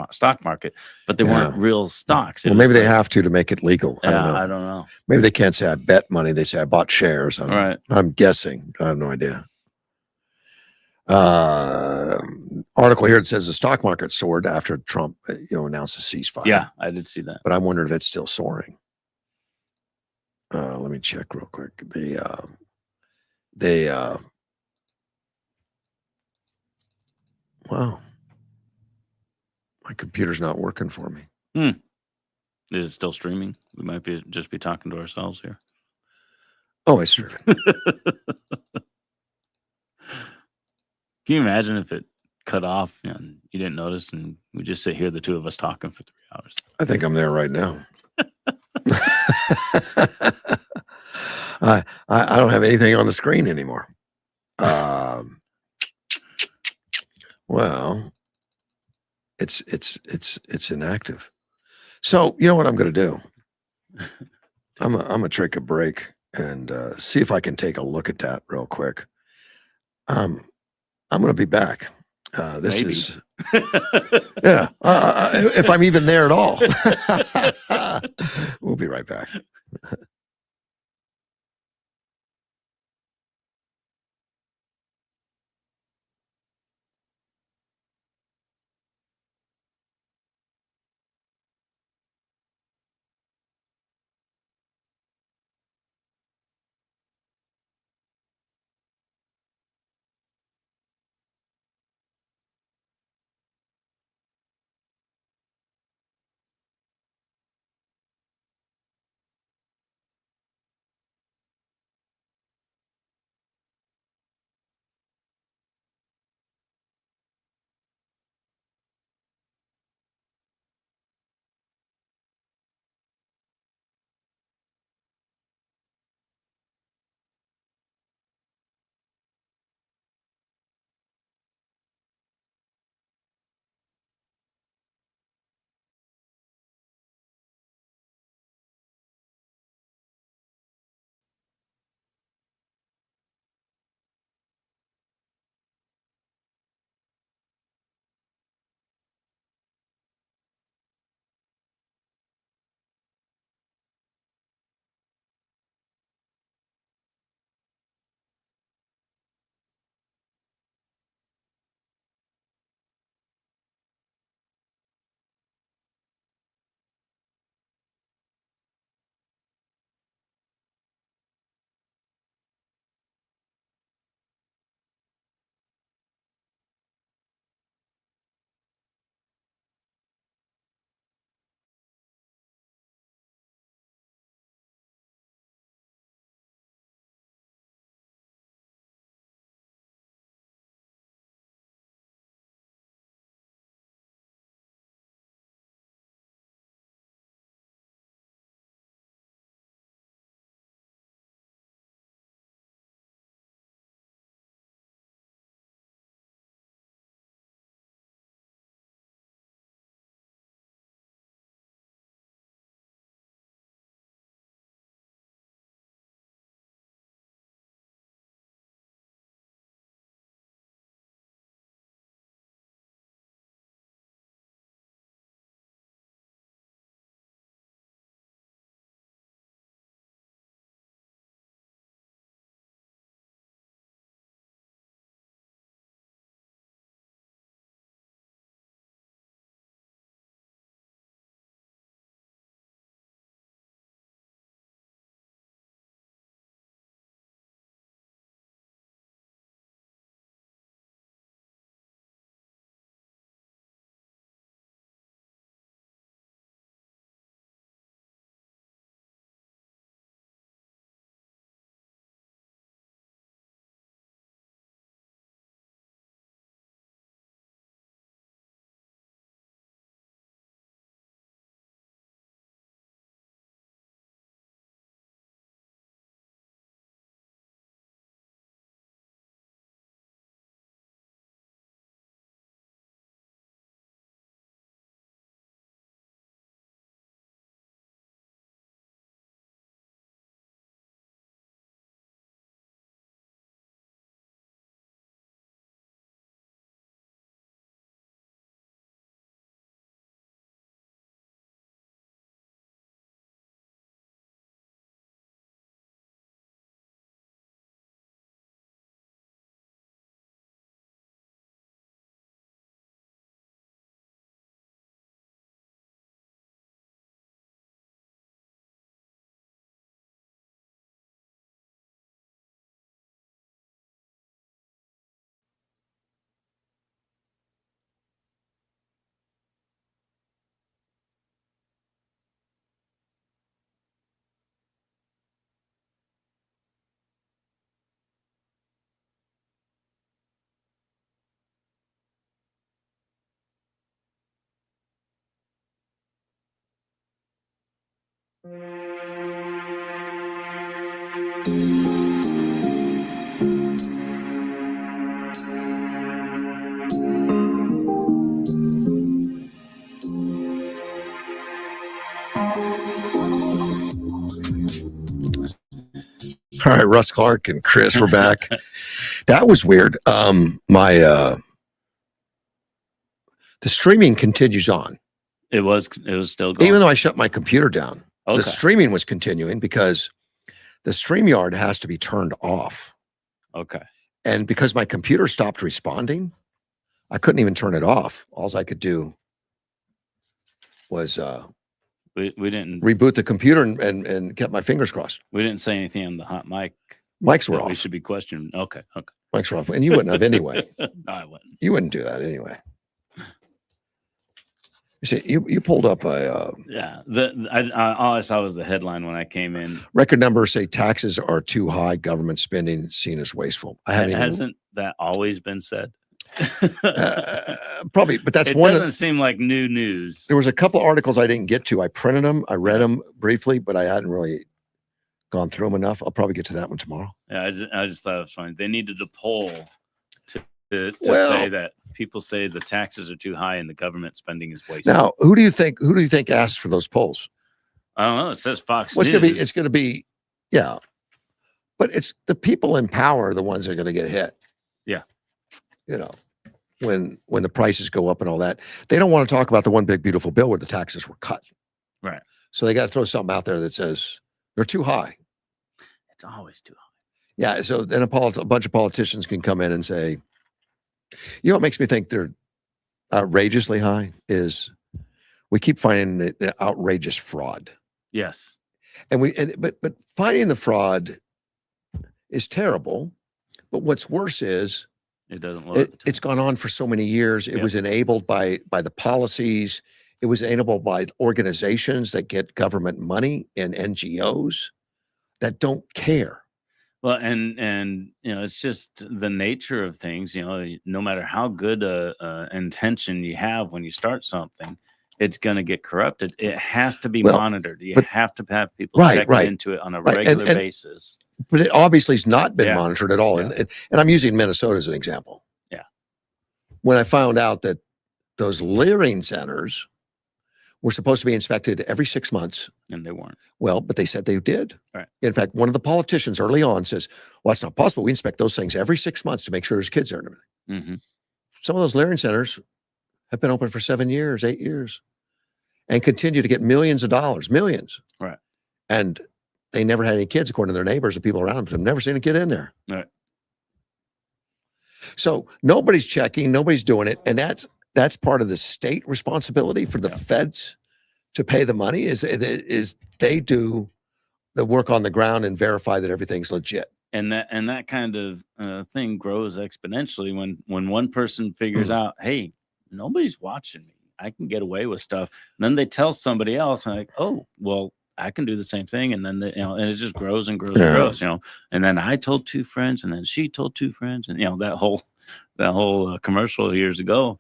market, but they weren't real stocks. Well, maybe they have to make it legal. I don't know. I don't know. Maybe they can't say I bet money. They say I bought shares. I don't know. Right. I'm guessing. I have no idea. Article here that says the stock market soared after Trump, announced a ceasefire. Yeah, I did see that. But I wonder if it's still soaring. Let me check real quick. Wow. My computer's not working for me. Is it still streaming? We might just be talking to ourselves here. Oh, it's streaming. Can you imagine if it cut off and you didn't notice and we just sit here, the two of us talking for 3 hours? I think I'm there right now. I don't have anything on the screen anymore. Well, it's inactive. So you know what I'm going to do? I'm gonna take a break and see if I can take a look at that real quick. I'm going to be back. This Maybe. is yeah. If I'm even there at all, we'll be right back. All right, Russ Clark and Chris, we're back. That was weird. The streaming continues on. It was still going. Even though I shut my computer down, Okay. the streaming was continuing because the StreamYard has to be turned off. Okay. And because my computer stopped responding, I couldn't even turn it off. All I could do was We didn't reboot the computer and kept my fingers crossed. we didn't say anything on the hot mic. Mics were that we off. should be questioned. Okay. Mics were off. And you wouldn't have anyway. No, I wouldn't. You wouldn't do that anyway. You see, you pulled up a Yeah. All I saw was the headline when I came in. record numbers say taxes are too high, government spending seen as wasteful. I haven't even, Hasn't that always been said? probably, but that's It one doesn't of, seem like new news. there was a couple articles I didn't get to. I printed them, I read them briefly, but I hadn't really gone through them enough. I'll probably get to that one tomorrow. Yeah, I just thought it was funny. They needed a poll to Well- say that people say the taxes are too high and the government spending is wasteful. Now, who do you think asked for those polls? I don't know. It says Fox Well, News. it's going to be, yeah, but it's the people in power are the ones that are going to get hit. Yeah. You know, when the prices go up and all that, they don't want to talk about the one big beautiful bill where the taxes were cut. Right. So they got to throw something out there that says they're too high. It's always too high. Yeah. So then a bunch of politicians can come in and say, you know, what makes me think they're outrageously high is we keep finding the outrageous fraud. Yes. But finding the fraud is terrible. But what's worse is It doesn't look. it's gone on for so many years. It Yep. was enabled by the policies. It was enabled by organizations that get government money and NGOs that don't care. Well, and you know, it's just the nature of things. You know, no matter how good a intention you have when you start something, it's going to get corrupted. It has to be Well, monitored. You but- have to have people Right, checking right. into it on a Right, regular and- basis. But it obviously has not been Yeah. monitored at all. Yeah. And I'm using Minnesota as an example. Yeah. When I found out that those Leering centers were supposed to be inspected every 6 months. And they weren't. Well, but they said they did. Right. In fact, one of the politicians early on says, well, that's not possible. We inspect those things every 6 months to make sure there's kids there and everything. Hmm. Some of those Leering centers have been open for 7 years, 8 years, and continue to get millions of dollars, millions. Right. And they never had any kids, according to their neighbors and people around them. They've never seen a kid in there. Right. So nobody's checking, nobody's doing it. And that's part of the state responsibility for the Yeah. feds to pay the money is they do the work on the ground and verify that everything's legit. And that kind of thing grows exponentially when one person figures out, hey, nobody's watching me. I can get away with stuff. And then they tell somebody else, and like, oh, well, I can do the same thing. And then and it just grows and grows Yeah. and grows. And then I told 2 friends, and then she told 2 friends, and that whole commercial years ago.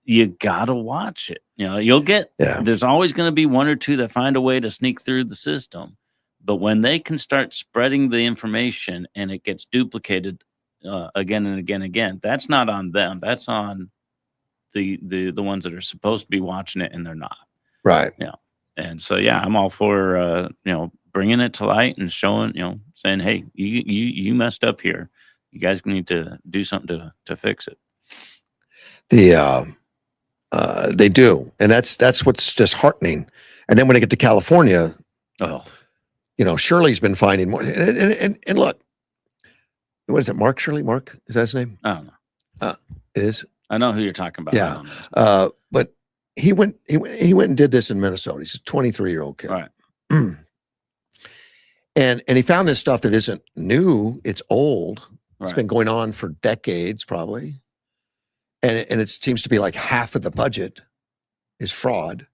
You gotta watch it. You'll get. Yeah. There's always going to be 1 or 2 that find a way to sneak through the system. But when they can start spreading the information and it gets duplicated again and again and again, that's not on them. That's on the ones that are supposed to be watching it and they're not. Right. And so, yeah, I'm all for bringing it to light and showing, saying, hey, you messed up here. You guys need to do something to fix it. They do, and that's what's disheartening. And then when they get to California, Oh, Shirley's been finding more. And look, what is it? Mark Shirley? Mark, is that his name? I don't know. It is. I know who you're talking about. Yeah. I don't know. But he went and did this in Minnesota. He's a 23-year-old kid. Right. And he found this stuff that isn't new. It's old. It's Right. been going on for decades, probably. And it seems to be like half of the budget is fraud,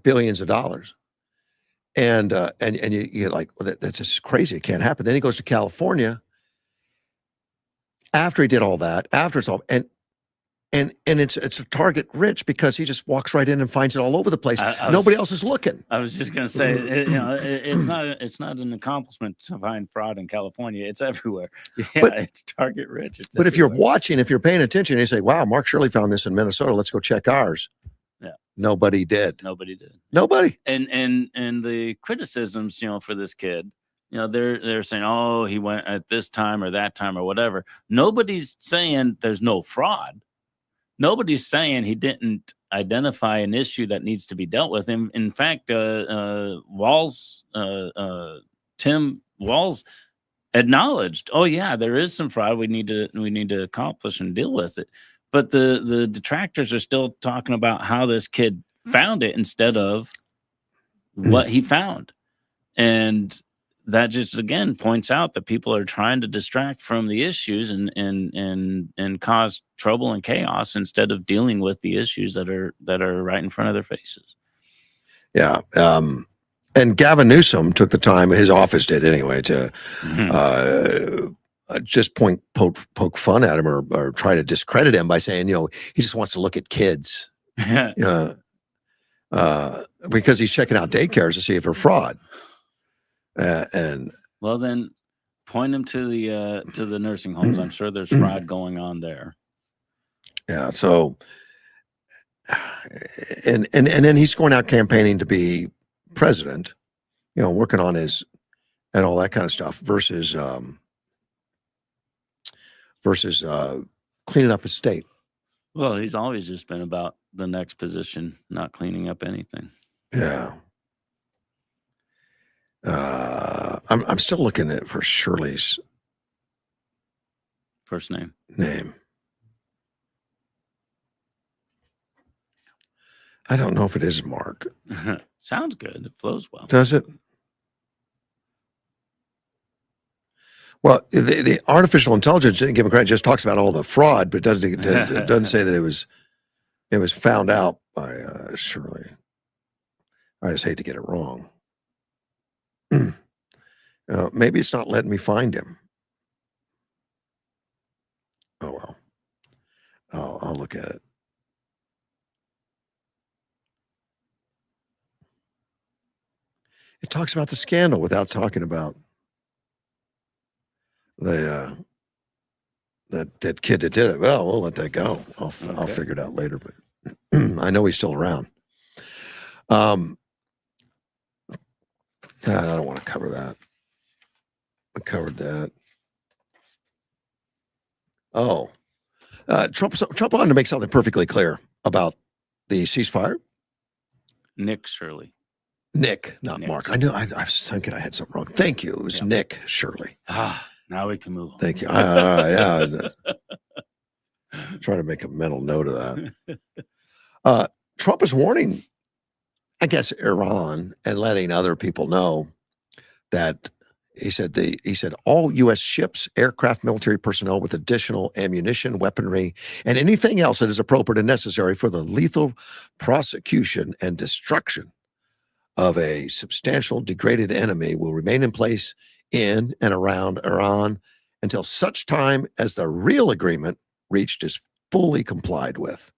billions of dollars. And you're like, well, that's just crazy. It can't happen. Then he goes to California. After he did all that, after it's all, and and it's a target rich because he just walks right in and finds it all over the place. I Nobody was else is looking. I was just gonna say, it's not an accomplishment to find fraud in California. It's everywhere. Yeah, But it's target rich. It's but if you're everywhere. watching, if you're paying attention, you say, "Wow, Mark Shirley found this in Minnesota. Let's go check ours." Yeah. Nobody did. Nobody did. Nobody. And the criticisms, for this kid, they're saying, oh, he went at this time or that time or whatever. Nobody's saying there's no fraud. Nobody's saying he didn't identify an issue that needs to be dealt with. In fact, Tim Walls acknowledged, oh yeah, there is some fraud we need to accomplish and deal with it. But the detractors are still talking about how this kid found it instead of what he found. And that just again points out that people are trying to distract from the issues and cause trouble and chaos instead of dealing with the issues that are right in front of their faces. Yeah. And Gavin Newsom took the time, his office did anyway, to just poke fun at him or try to discredit him by saying, he just wants to look at kids, because he's checking out daycares to see if they're fraud. And well, then point him to the nursing homes. I'm sure there's fraud going on there. Yeah. So, and then he's going out campaigning to be president, working on his and all that kind of stuff versus cleaning up his state. Well, he's always just been about the next position, not cleaning up anything. Yeah. I'm still looking at for Shirley's first name. I don't know if it is Mark. Sounds good. It flows well. Does it? Well, the artificial intelligence didn't give him credit. Just talks about all the fraud, but it doesn't say that it was found out by Shirley. I just hate to get it wrong. Maybe it's not letting me find him. Oh well, I'll look at it. It talks about the scandal without talking about the that kid that did it. Well, we'll let that go. I'll figure it out later. But I know he's still around. I don't want to cover that. I covered that. Oh, Trump wanted to make something perfectly clear about the ceasefire. Nick Shirley. Nick, not Nick. Mark. I knew. I was thinking I had something wrong. Thank you. It was Nick Shirley. Now we can move on. Thank you. Yeah. Trying to make a mental note of that. Trump is warning, I guess, Iran and letting other people know that he said all U.S. ships, aircraft, military personnel with additional ammunition, weaponry, and anything else that is appropriate and necessary for the lethal prosecution and destruction of a substantial degraded enemy will remain in place in and around Iran until such time as the real agreement reached is fully complied with.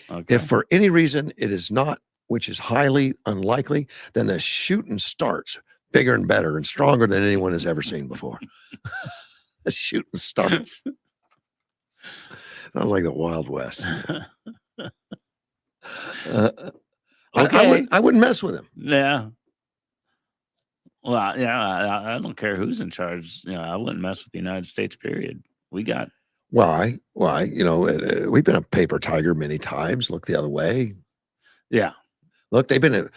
Okay. If for any reason it is not, which is highly unlikely, then the shooting starts bigger and better and stronger than anyone has ever seen before. The shooting starts. Sounds like the Wild West. Okay. I wouldn't mess with him. Yeah. Well, yeah, I don't care who's in charge. I wouldn't mess with the United States, period. We got. Why? We've been a paper tiger many times. Look the other way. Yeah. Look, we've been a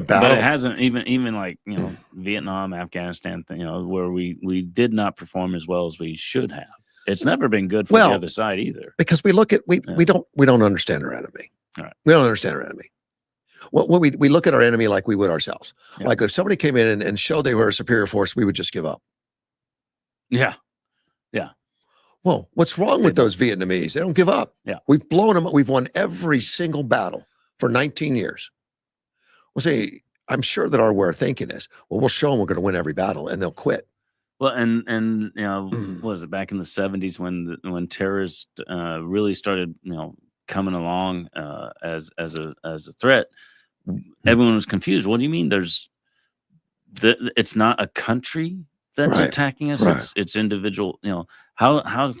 battle. But it hasn't even like, Vietnam, Afghanistan, where we did not perform as well as we should have. It's never been good for the other side either. Because we look at, we don't understand our enemy. All right. We don't understand our enemy. Well, we look at our enemy like we would ourselves. Yeah. Like if somebody came in and showed they were a superior force, we would just give up. Yeah. Yeah. Well, what's wrong with those Vietnamese? They don't give up. Yeah. We've blown them up. We've won every single battle for 19 years. We'll say, I'm sure that our way of thinking is, well, we'll show them we're going to win every battle and they'll quit. Well, what was it back in the 70s when terrorists really started, coming along as a threat, everyone was confused. What do you mean? It's not a country that's Right, attacking us. right. It's individual. How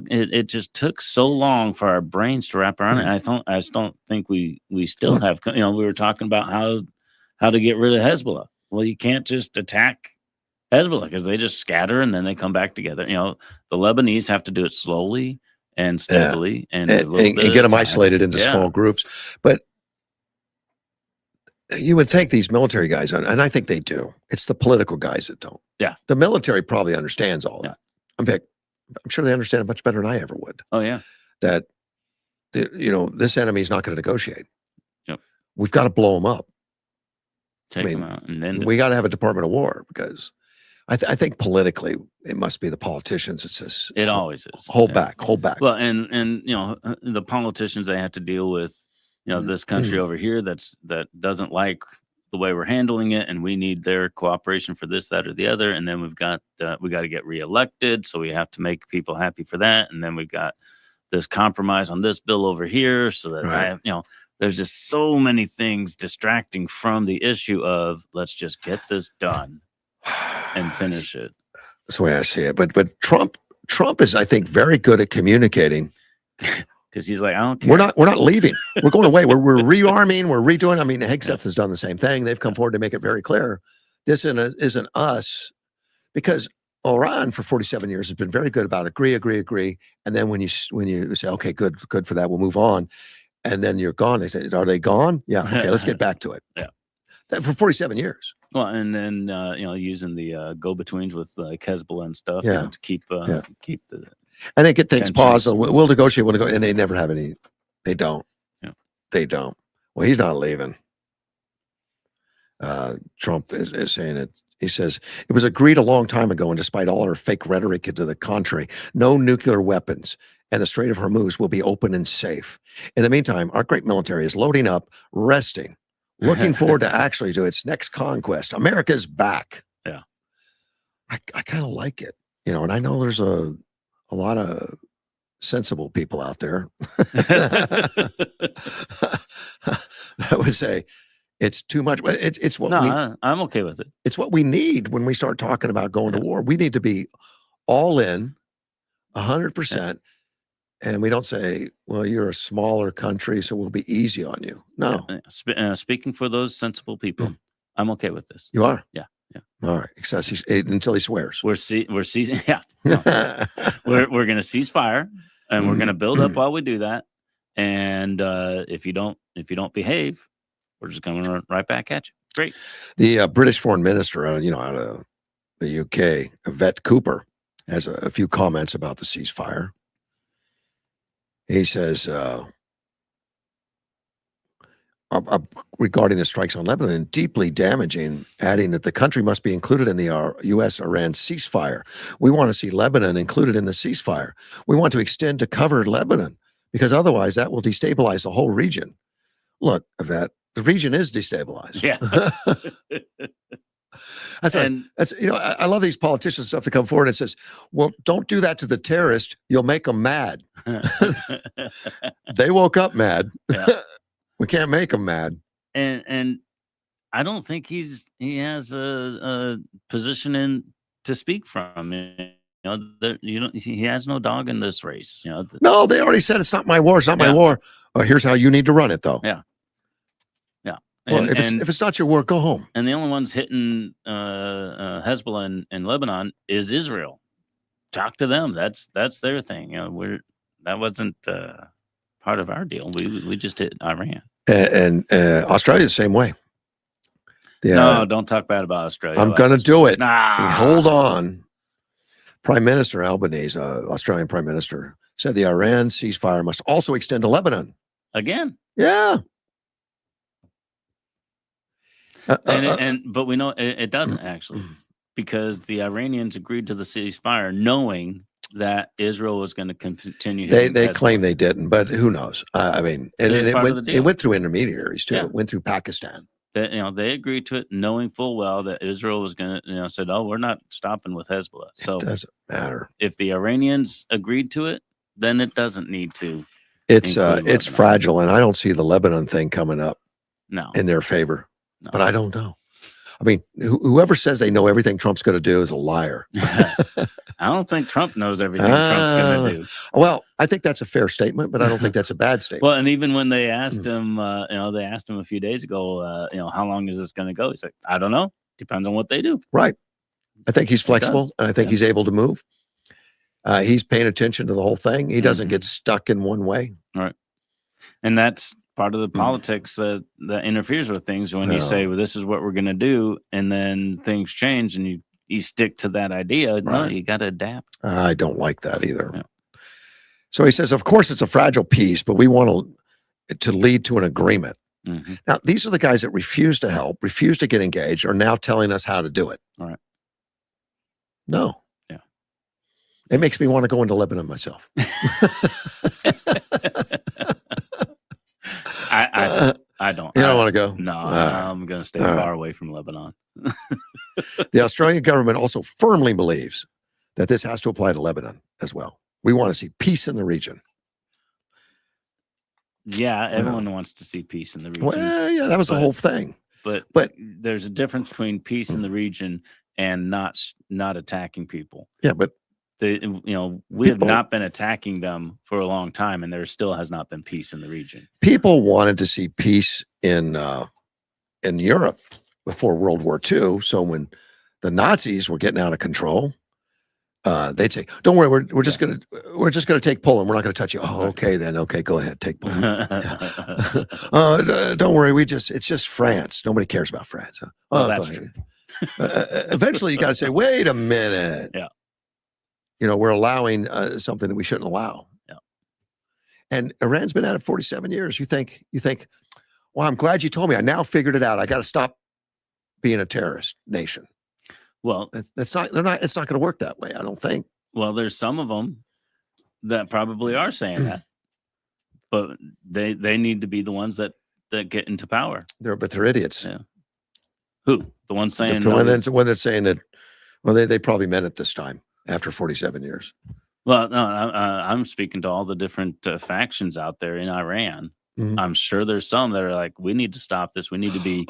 it just took so long for our brains to wrap around it. I just don't think we still have. We were talking about how to get rid of Hezbollah. Well, you can't just attack Hezbollah because they just scatter and then they come back together. The Lebanese have to do it slowly and steadily and a little bit and get at a them time. isolated into small groups. But you would think these military guys, and I think they do. It's the political guys that don't. Yeah. The military probably understands all that. I'm sure they understand it much better than I ever would. Oh yeah. That this enemy is not going to negotiate. Yep. We've got to blow them up. Take them out, and then we got to have a Department of War because I think politically it must be the politicians that says it always is. Hold back. Well, and the politicians, they have to deal with this country over here that doesn't like the way we're handling it, and we need their cooperation for this, that, or the other. And then we got to get reelected, so we have to make people happy for that. And then we've got this compromise on this bill over here, so that there's just so many things distracting from the issue of let's just get this done and finish it. That's the way I see it. But Trump is, I think, very good at communicating. Because he's like, I don't care. We're not leaving. We're going away. We're rearming. We're redoing. I mean, Hegseth has done the same thing. They've come forward to make it very clear. This isn't us, because Iran for 47 years has been very good about agree. And then when you say, okay, good for that, we'll move on. And then you're gone. They say, are they gone? Yeah. Okay, let's get back to it. Yeah. That for 47 years. Well, and then using the go-betweens with Hezbollah and stuff, to keep the. And they get things tensions. paused. We'll negotiate. And they never have any. They don't. Yeah. They don't. Well, he's not leaving. Trump is saying it. He says it was agreed a long time ago, and despite all our fake rhetoric to the contrary, no nuclear weapons, and the Strait of Hormuz will be open and safe. In the meantime, our great military is loading up, resting, looking forward to actually to its next conquest. America's back. Yeah. I kind of like it, and I know there's a lot of sensible people out there that would say it's too much, but it's what I'm okay with it. It's what we need when we start talking about going to war. We need to be all in 100%. And we don't say, well, you're a smaller country, so we'll be easy on you. No. Speaking for those sensible people, I'm okay with this. You are? Yeah. All right. Until he swears. We're seizing. Yeah. No. we're going to cease fire, and we're going to build up while we do that. And if you don't behave, we're just coming right back at you. Great. The British foreign minister, out of the UK, Yvette Cooper, has a few comments about the ceasefire. He says, regarding the strikes on Lebanon, deeply damaging, adding that the country must be included in the U.S.-Iran ceasefire. We want to see Lebanon included in the ceasefire. We want to extend to cover Lebanon, because otherwise that will destabilize the whole region. Look, Yvette, the region is destabilized. Yeah. I love these politicians and stuff that come forward and says, well, don't do that to the terrorist. You'll make them mad. They woke up mad. Yeah. We can't make them mad. And I don't think he has a position to speak from. He has no dog in this race. No, they already said it's not my war. It's not my war. Oh, here's how you need to run it, though. Yeah. Well, if it's not your war, go home. And the only ones hitting Hezbollah in Lebanon is Israel. Talk to them. That's their thing. That wasn't part of our deal. We just hit Iran. And Australia the same way. No, don't talk bad about Australia. I'm going to do it. Nah. Hold on. Prime Minister Albanese, Australian Prime Minister, said the Iran ceasefire must also extend to Lebanon. Again. Yeah. But we know it doesn't actually, because the Iranians agreed to the ceasefire knowing that Israel was going to continue. They claim they didn't, but who knows? It went through intermediaries too. Yeah. It went through Pakistan. They agreed to it knowing full well that Israel was going to, said, oh, we're not stopping with Hezbollah. So it doesn't matter. If the Iranians agreed to it, then it doesn't need to It's include it's Lebanon. fragile, and I don't see the Lebanon thing coming up No, in their favor. no. But I don't know. I mean, whoever says they know everything Trump's going to do is a liar. I don't think Trump knows everything Trump's going to do. Well, I think that's a fair statement, but I don't think that's a bad statement. Well, and even when they asked him, they asked him a few days ago, how long is this going to go? He's like, I don't know. Depends on what they do. Right. I think he's flexible, and I think Yeah. he's able to move. He's paying attention to the whole thing. He doesn't get stuck in one way. Right. And that's part of the politics that interferes with things when you say, well, this is what we're going to do, and then things change and you stick to that idea. Right. No, you got to adapt. I don't like that either. Yeah. So he says, of course, it's a fragile peace, but we want to lead to an agreement. Mm-hmm. Now, these are the guys that refuse to help, refuse to get engaged, are now telling us how to do it. All right. No. Yeah. It makes me want to go into Lebanon myself. I don't. You don't want to go? No, I'm going to stay far away from Lebanon. The Australian government also firmly believes that this has to apply to Lebanon as well. We want to see peace in the region. Yeah, everyone wants to see peace in the region. Well, yeah, that was the whole thing. But there's a difference between peace in the region and not attacking people. Yeah, but we have not been attacking them for a long time, and there still has not been peace in the region. People wanted to see peace in Europe before World War II. So when the Nazis were getting out of control, they'd say, "Don't worry, we're just gonna take Poland. We're not gonna touch you." Oh, okay then. Okay, go ahead, take Poland. Don't worry, it's just France. Nobody cares about France. Huh? Oh, that's true. Eventually, you got to say, "Wait a minute." Yeah. We're allowing something that we shouldn't allow. Yeah. And Iran's been at it 47 years. You think, well, I'm glad you told me. I now figured it out. I got to stop being a terrorist nation. Well, it's not going to work that way, I don't think. Well, there's some of them that probably are saying that, but they need to be the ones that get into power. They're idiots. Yeah. Who? The ones saying the one that's saying that, well, they probably meant it this time. After 47 years. Well, no, I'm speaking to all the different factions out there in Iran. Mm-hmm. I'm sure there's some that are like, we need to stop this. We need to be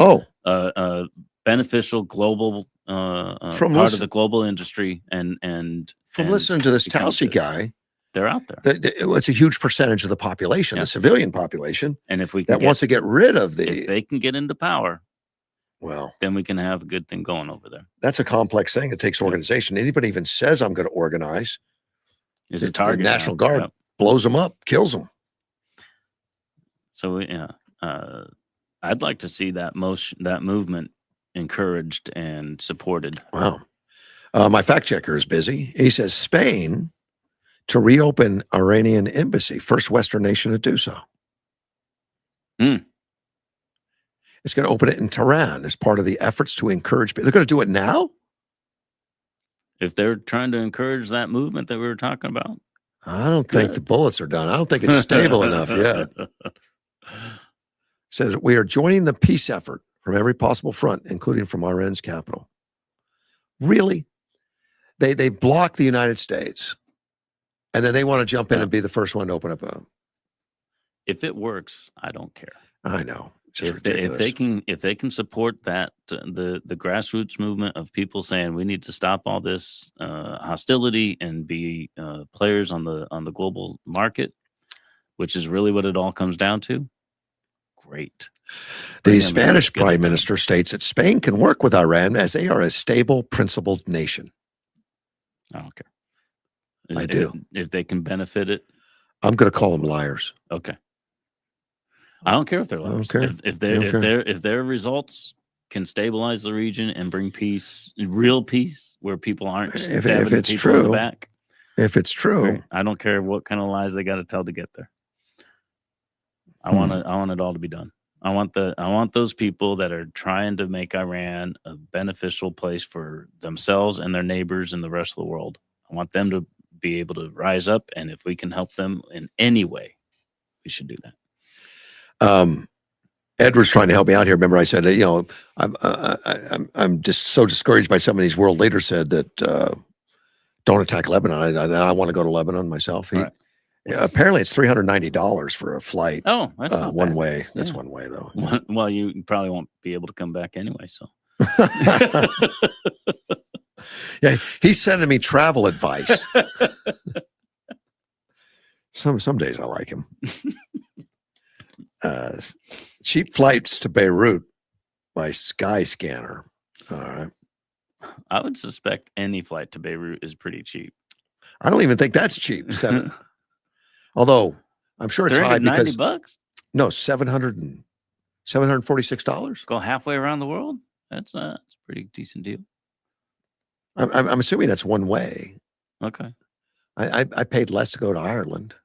a beneficial global part of the global industry. And from listening to this Tausi guy, they're out there. It's a huge percentage of the population, the civilian population. And if we wants to get rid of if they can get into power, well, then we can have a good thing going over there. That's a complex thing. It takes organization. Anybody even says I'm going to organize is a target. The National Guard blows them up, kills them. So I'd like to see that movement encouraged and supported. Wow. My fact checker is busy. He says Spain to reopen Iranian embassy, first Western nation to do so. It's going to open it in Tehran as part of the efforts to encourage people. They're going to do it now? If they're trying to encourage that movement that we were talking about. I don't think the bullets are done. I don't think it's stable enough yet. It says, we are joining the peace effort from every possible front, including from Iran's capital. Really? They block the United States, and then they want to jump in and be the first one to open up a... If it works, I don't care. I know. If they can support that the grassroots movement of people saying we need to stop all this hostility and be players on the global market, which is really what it all comes down to. Great. The Spanish Prime Minister states that Spain can work with Iran as they are a stable, principled nation. I don't care. I do. If they can benefit it, I'm going to call them liars. Okay. I don't care if they're liars. If their results can stabilize the region and bring peace, real peace, where people aren't stabbing if it's people true, in the back. If it's true, I don't care what kind of lies they got to tell to get there. I want it all to be done. I want those people that are trying to make Iran a beneficial place for themselves and their neighbors and the rest of the world. I want them to be able to rise up, and if we can help them in any way, we should do that. Edward's trying to help me out here. Remember, I said, I'm just so discouraged by some of these world leaders said that don't attack Lebanon. I want to go to Lebanon myself. Yeah, apparently it's $390 for a flight. Oh, that's not One bad. way. That's Yeah. one way though. Well, you probably won't be able to come back anyway. So Yeah, he's sending me travel advice. Some days I like him. Cheap flights to Beirut by Skyscanner. All right. I would suspect any flight to Beirut is pretty cheap. I don't even think that's cheap. Although I'm sure it's high because $390. no, $746. Go halfway around the world. That's a pretty decent deal. I'm assuming that's one way. Okay. I paid less to go to Ireland.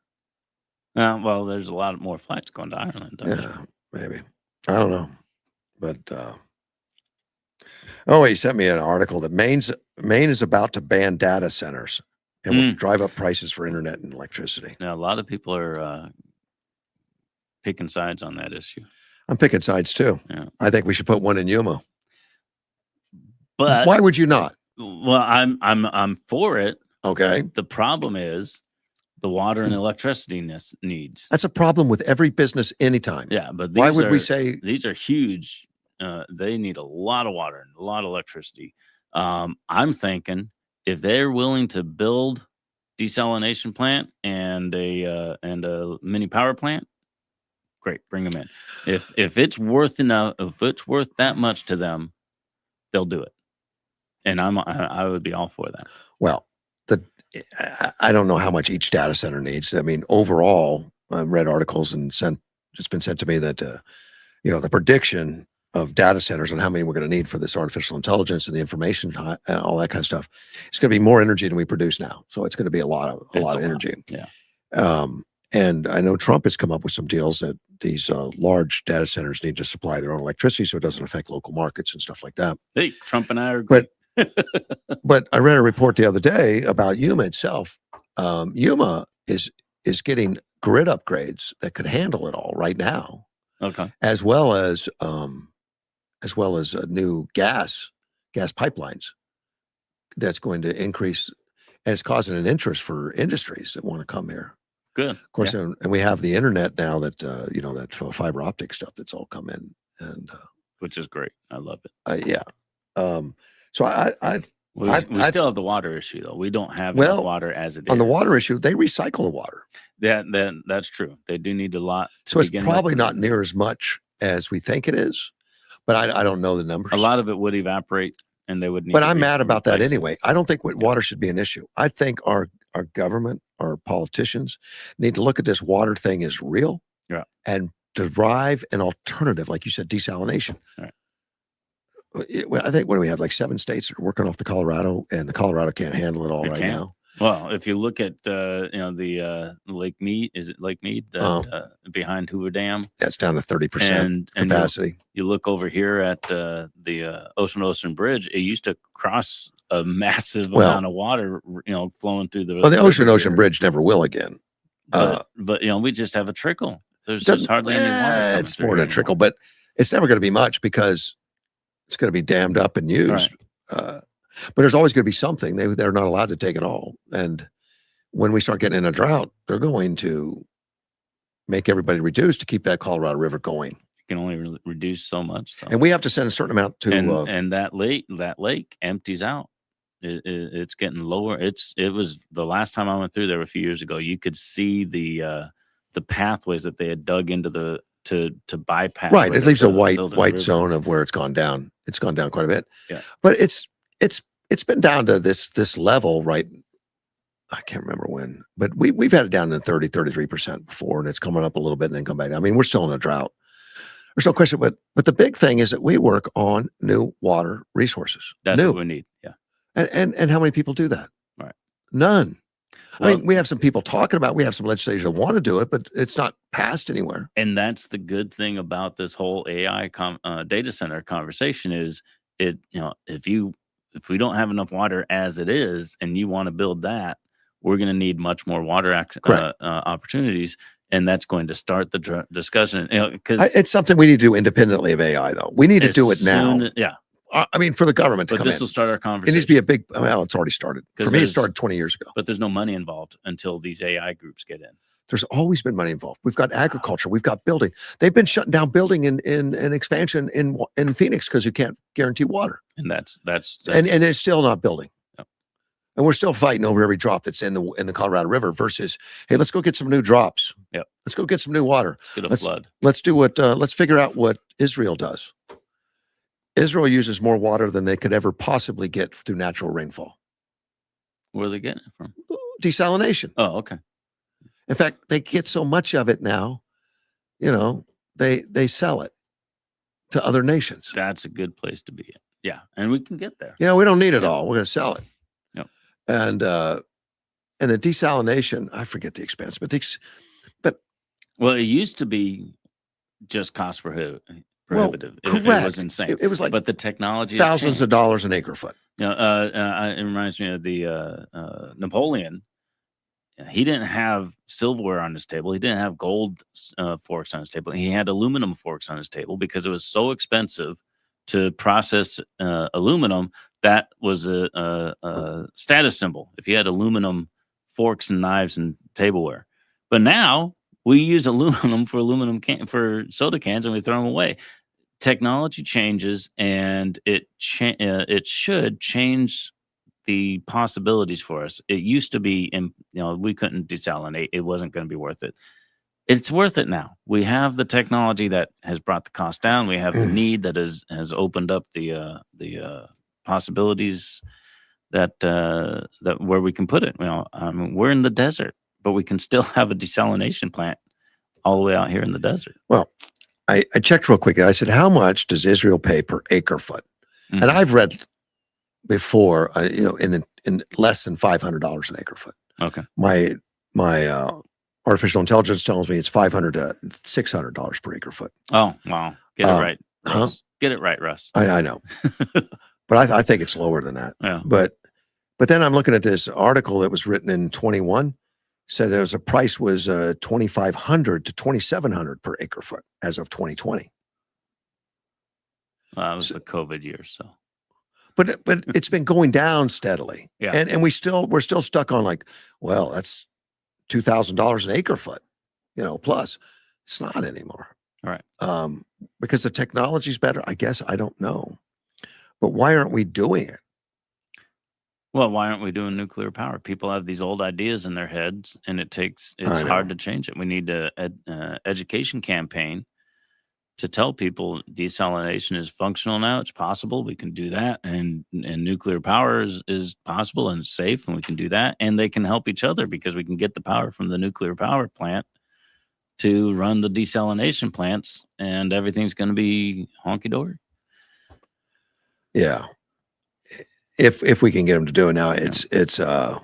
Well, there's a lot more flights going to Ireland. Yeah, maybe. I don't know. But oh, he sent me an article that Maine is about to ban data centers and will drive up prices for internet and electricity. Now, a lot of people are picking sides on that issue. I'm picking sides too. Yeah. I think we should put one in Yuma. But why would you not? Well, I'm for it. Okay. The problem is the water and electricity needs. That's a problem with every business anytime. Yeah, but why would we say these are huge? They need a lot of water and a lot of electricity. I'm thinking if they're willing to build desalination plant and a mini power plant, great, bring them in. If it's worth enough, if it's worth that much to them, they'll do it. And I would be all for that. Well, I don't know how much each data center needs. I mean, overall, I've read articles and it's been sent to me that the prediction of data centers and how many we're going to need for this artificial intelligence and the information, all that kind of stuff, it's going to be more energy than we produce now. So it's going to be a lot of energy. Yeah. And I know Trump has come up with some deals that these large data centers need to supply their own electricity so it doesn't affect local markets and stuff like that. Hey, Trump and I are great. But I read a report the other day about Yuma itself. Yuma is getting grid upgrades that could handle it all right now. Okay. As well as new gas pipelines that's going to increase, and it's causing an interest for industries that want to come here. Good. Of course, and we have the internet now that that fiber optic stuff that's all come in, and which is great. I love it. Yeah. So we still have the water issue though. We don't have enough water as it is. On the water issue, they recycle the water. That's true. They do need a lot. So it's probably not near as much as we think it is, but I don't know the numbers. A lot of it would evaporate, and they would need. But I'm mad about that anyway. I don't think water should be an issue. I think our government, our politicians, need to look at this water thing as real, and derive an alternative, like you said, desalination. Right. I think what do we have? Like 7 states that are working off the Colorado, and the Colorado can't handle it all right now. Well, if you look at the Lake Mead, is it Lake Mead behind Hoover Dam? That's down to 30% capacity. And you look over here at the Ocean Bridge. It used to cross a massive amount of water, flowing through the. Well, the Ocean Bridge never will again. But we just have a trickle. There's just hardly any water. It's more than a trickle, but it's never going to be much because it's going to be dammed up and used. Right. But there's always going to be something. They're not allowed to take it all. And when we start getting in a drought, they're going to make everybody reduce to keep that Colorado River going. You can only reduce so much. So. And we have to send a certain amount to. And that lake empties out. It's getting lower. It was the last time I went through there a few years ago. You could see the pathways that they had dug into to bypass. Right. It leaves a white zone of where it's gone down. It's gone down quite a bit. Yeah. But it's been down to this level, right? I can't remember when, but we've had it down to 33% before, and it's coming up a little bit and then come back down. I mean, we're still in a drought. There's no question, but the big thing is that we work on new water resources. That's what we need. Yeah. And how many people do that? Right. None. Well, I mean, we have some people talking about, we have some legislators that want to do it, but it's not passed anywhere. And that's the good thing about this whole AI data center conversation is if we don't have enough water as it is, and you want to build that, we're going to need much more water opportunities. And that's going to start the discussion. Because it's something we need to do independently of AI, though. We need to do it now. Yeah. I mean, for the government to come in. But this will start our conversation. It needs to be a big, well, it's already started. For me, it started 20 years ago. But there's no money involved until these AI groups get in. There's always been money involved. We've got agriculture. We've got building. They've been shutting down building in expansion in Phoenix because you can't guarantee water. And that's And it's still not building. Yep. And we're still fighting over every drop that's in the Colorado River versus, hey, let's go get some new drops. Yep. Let's go get some new water. Let's get a flood. Let's do what let's figure out what Israel does. Israel uses more water than they could ever possibly get through natural rainfall. Where are they getting it from? Desalination. Oh, okay. In fact, they get so much of it now, they sell it to other nations. That's a good place to be in. Yeah, and we can get there. We don't need it all. We're going to sell it. Yep. And the desalination, I forget the expense, but well, it used to be just cost prohibitive. correct. It was insane. It was like but the technology thousands of dollars an acre foot. it reminds me of the Napoleon. He didn't have silverware on his table. He didn't have gold forks on his table. He had aluminum forks on his table because it was so expensive to process aluminum. That was a status symbol if you had aluminum forks and knives and tableware. But now we use aluminum for soda cans and we throw them away. Technology changes, and it should change the possibilities for us. It used to be, we couldn't desalinate. It wasn't going to be worth it. It's worth it now. We have the technology that has brought the cost down. We have the need that has opened up the possibilities that where we can put it. We're in the desert, but we can still have a desalination plant all the way out here in the desert. Well, I checked real quick. I said, how much does Israel pay per acre foot? Mm-hmm. And I've read before, in less than $500 an acre foot. Okay. My artificial intelligence tells me it's $500 to $600 per acre foot. Oh, wow. Get it right, Russ. Huh? Get it right, Russ. I know, but I think it's lower than that. Yeah. But then I'm looking at this article that was written in 21. Said there was a price was $2,500 to $2,700 per acre foot as of 2020. That was the COVID year, so. But it's been going down steadily. Yeah. And we're still stuck on like, well, that's $2,000 an acre foot, plus. It's not anymore. All right. Because the technology's better, I guess. I don't know. But why aren't we doing it? Well, why aren't we doing nuclear power? People have these old ideas in their heads, and it's hard to change it. We need an education campaign to tell people desalination is functional now. It's possible. We can do that. And nuclear power is possible and safe, and we can do that. And they can help each other because we can get the power from the nuclear power plant to run the desalination plants, and everything's going to be honky-dory. Yeah. If we can get them to do it now, it's hard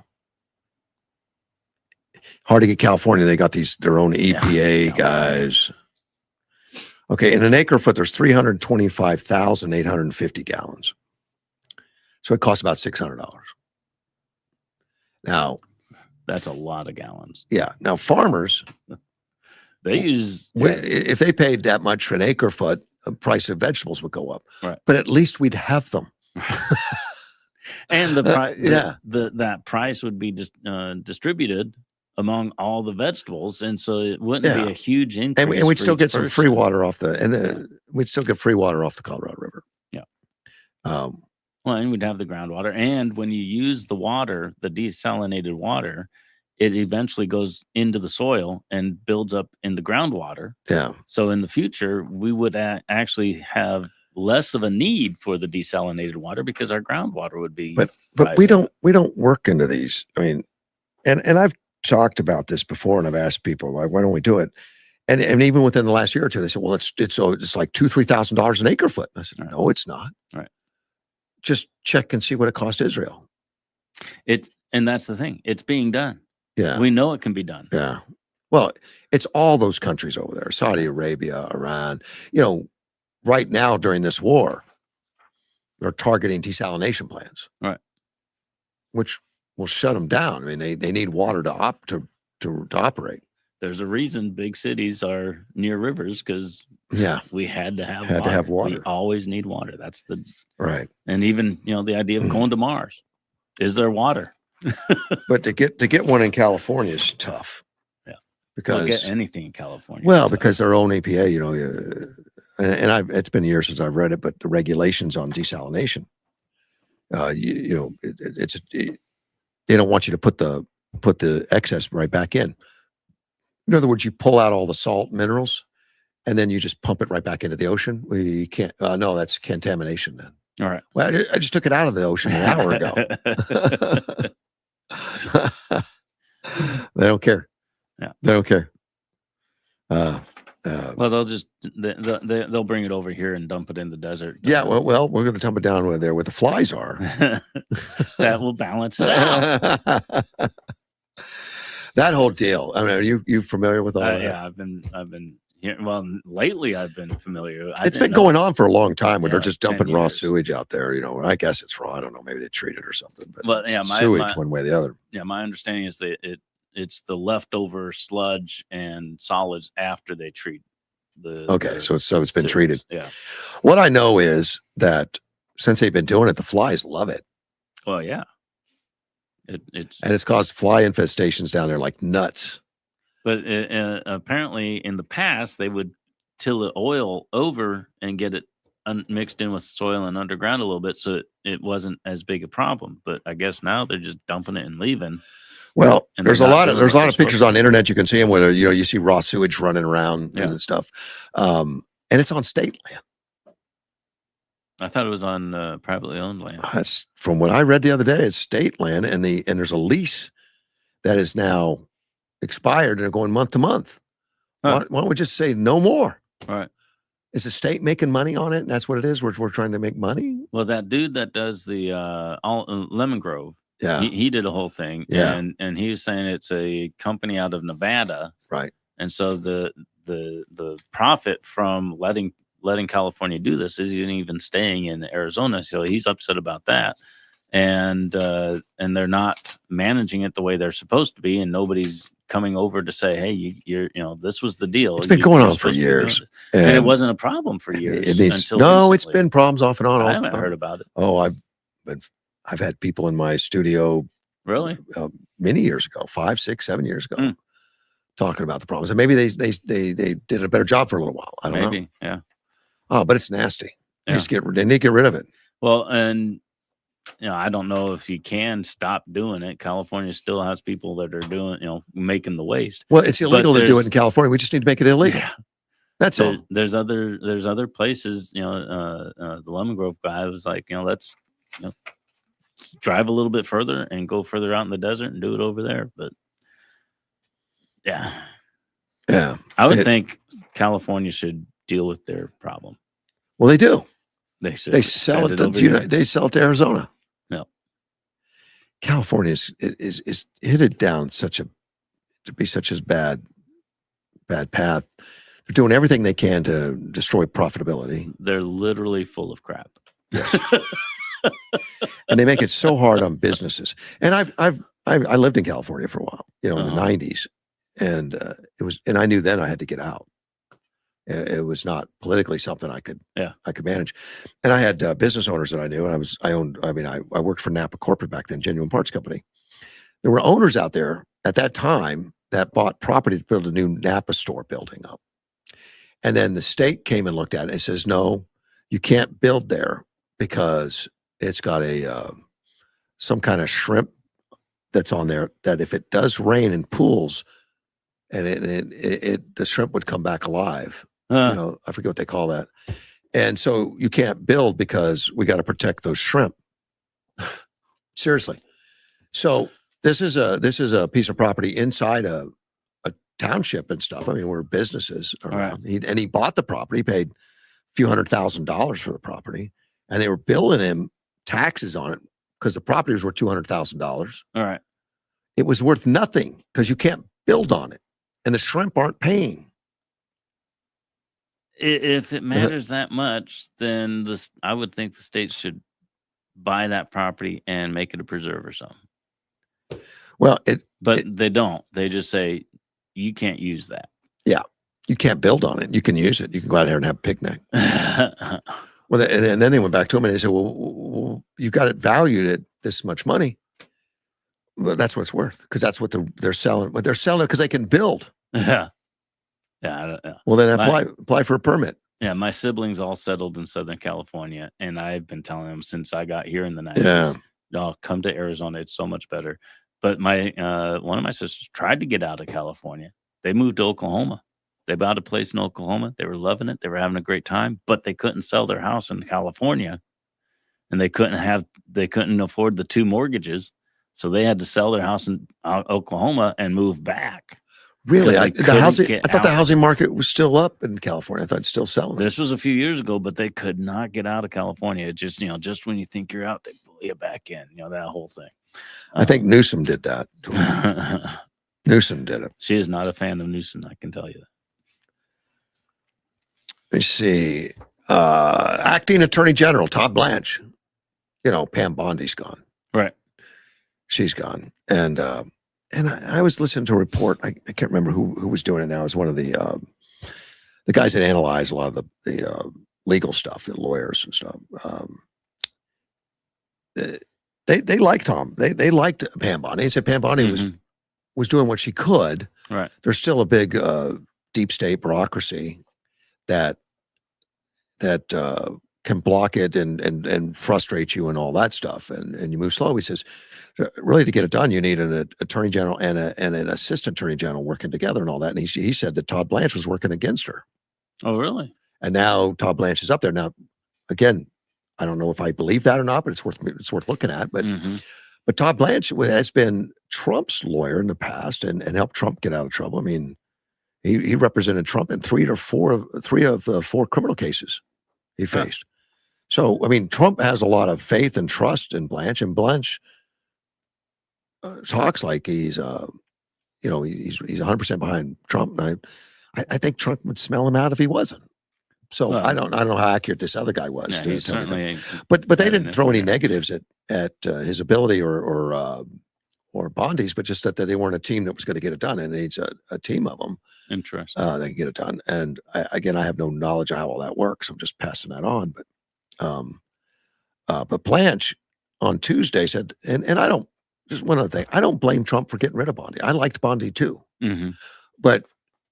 to get California. They got their own EPA guys. Okay, in an acre foot, there's 325,850 gallons. So it costs about $600. Now, that's a lot of gallons. Yeah. Now, farmers, they use if they paid that much for an acre foot, the price of vegetables would go up. Right. But at least we'd have them. And that price would be distributed among all the vegetables, and so it wouldn't be a huge increase. And we'd still get some free water off we'd still get free water off the Colorado River. Yeah. Well, and we'd have the groundwater, and when you use the water, the desalinated water, it eventually goes into the soil and builds up in the groundwater. Yeah. So in the future, we would actually have less of a need for the desalinated water because our groundwater would be. But we don't work into these. I mean, and I've talked about this before, and I've asked people, like, why don't we do it? And even within the last year or two, they said, well, it's like $2,000-3,000 an acre foot. And I said, no, it's not. All right. Just check and see what it cost Israel. And that's the thing. It's being done. Yeah. We know it can be done. Yeah. Well, it's all those countries over there, Saudi Arabia, Iran, right now during this war, they're targeting desalination plants. Right. Which will shut them down. I mean, they need water to operate. There's a reason big cities are near rivers, because we had to have water. We always need water. That's right. And even the idea of going to Mars. Is there water? But to get one in California is tough. Yeah. Well, get because anything in California. well, is tough. because their own EPA, and it's been years since I've read it, but the regulations on desalination, they don't want you to put the excess right back in. In other words, you pull out all the salt minerals, and then you just pump it right back into the ocean. We can't. No, that's contamination then. All right. Well, I just took it out of the ocean an hour ago. They don't care. Yeah. They don't care. Well, they'll bring it over here and dump it in the desert. Yeah. Well, we're going to dump it down there where the flies are. That will balance it out. That whole deal. I mean, are you familiar with all that? Yeah, I've been here. Well, lately I've been familiar. It's been going on for a long time when they're Yeah, just 10 dumping raw years. sewage out there. I guess it's raw. I don't know. Maybe they treat it or something. But Well, yeah, sewage one way or the other. Yeah, my understanding is that it's the leftover sludge and solids after they treat the. Okay, so it's been treated. Yeah. What I know is that since they've been doing it, the flies love it, Well, yeah. It's and it's caused fly infestations down there like nuts. But apparently, in the past, they would till the oil over and get it mixed in with soil and underground a little bit, so it wasn't as big a problem. But I guess now they're just dumping it and leaving. Well, And there's a they're not lot of doing there's a what lot they're of pictures supposed on the internet. You can see them where you see raw sewage running around Yeah. and stuff, and it's on state land. I thought it was on privately owned land. That's from what I read the other day. It's state land, and there's a lease that is now expired and they're going month to month. Huh. Why don't we just say no more? All right. Is the state making money on it? And that's what it is. We're trying to make money. Well, that dude that does the Lemon Grove, Yeah. he did a whole thing. Yeah. And he was saying it's a company out of Nevada. Right. And so the profit from letting California do this isn't even staying in Arizona. So he's upset about that. And they're not managing it the way they're supposed to be, and nobody's coming over to say, hey, you're this was the deal. It's been going on for years. And it wasn't a problem for years. Until it's been problems off and on. I haven't heard about it. Oh, I've had people in my studio Really? many years ago, 5, 6, 7 years ago, talking about the problems. And maybe they did a better job for a little while. I don't know. Yeah. Oh, but it's nasty. Yeah. They need to get rid of it. Well, and I don't know if you can stop doing it. California still has people that are doing, making the waste. Well, it's illegal to do it in California. We just need to make it illegal. Yeah. That's all. There's other places. The Lemon Grove guy was like, let's drive a little bit further and go further out in the desert and do it over there. But yeah, I would think California should deal with their problem. Well, they do. They sell it to Arizona. No, California is headed down to be such a bad path. They're doing everything they can to destroy profitability. They're literally full of crap. Yes. And they make it so hard on businesses. And I lived in California for a while, in the 90s, and I knew then I had to get out. It was not politically something I could manage. And I had business owners that I knew, and I worked for Napa Corporate back then, Genuine Parts Company. There were owners out there at that time that bought property to build a new Napa store building up. And then the state came and looked at it and says, no, you can't build there because it's got some kind of shrimp that's on there that if it does rain and pools, and the shrimp would come back alive. I forget what they call that. And so you can't build because we got to protect those shrimp. Seriously. So this is a piece of property inside a township and stuff. I mean, where businesses are around. He bought the property, paid a few $100,000 for the property, and they were billing him taxes on it because the property was worth $200,000. All right. It was worth nothing because you can't build on it, and the shrimp aren't paying. If it matters that much, then I would think the state should buy that property and make it a preserve or something. Well, they don't. They just say you can't use that. Yeah, you can't build on it. You can use it. You can go out here and have a picnic. Well, and then they went back to him and they said, "Well, you got it valued at this much money. Well, that's what it's worth because that's what they're selling. But they're selling it because they can build. Yeah. Yeah. Well, then apply for a permit. Yeah, my siblings all settled in Southern California, and I've been telling them since I got here in the 90s, Yeah. "No, come to Arizona. It's so much better." But my one of my sisters tried to get out of California. They moved to Oklahoma. They bought a place in Oklahoma. They were loving it. They were having a great time, but they couldn't sell their house in California, and they couldn't afford the 2 mortgages, so they had to sell their house in Oklahoma and move back. Really? Because I they couldn't thought get the out. housing market was still up in California. I thought it's still selling. This was a few years ago, but they could not get out of California. It just, just when you think you're out, they pull you back in, that whole thing. I think Newsom did that. Newsom did it. She is not a fan of Newsom, I can tell you that. Let me see. Acting Attorney General Todd Blanche. Pam Bondi's gone. Right. She's gone. And I was listening to a report. I can't remember who was doing it now. It was one of the guys that analyze a lot of the legal stuff, the lawyers and stuff. They liked Tom. They liked Pam Bondi. They said Pam Bondi was doing what she could. Right. There's still a big deep state bureaucracy that can block it and frustrate you and all that stuff, and you move slow. He says, really, to get it done, you need an attorney general and an assistant attorney general working together and all that. And he said that Todd Blanche was working against her. Oh, really? And now Todd Blanche is up there. Now, again, I don't know if I believe that or not, but it's worth looking at. But but Todd Blanche has been Trump's lawyer in the past and helped Trump get out of trouble. I mean, he represented Trump in three of the 4 criminal cases he faced. So, I mean, Trump has a lot of faith and trust in Blanche, and Blanche talks like he's 100% behind Trump. And I think Trump would smell him out if he wasn't. So I don't know how accurate this other guy was. Yeah, certainly. But they didn't throw any negatives at his ability or Bondi's, but just that they weren't a team that was going to get it done, and it needs a team of them. Interesting. They can get it done. And I have no knowledge of how all that works. I'm just passing that on. But Blanche on Tuesday said, and I don't. Just one other thing, I don't blame Trump for getting rid of Bondi. I liked Bondi too, but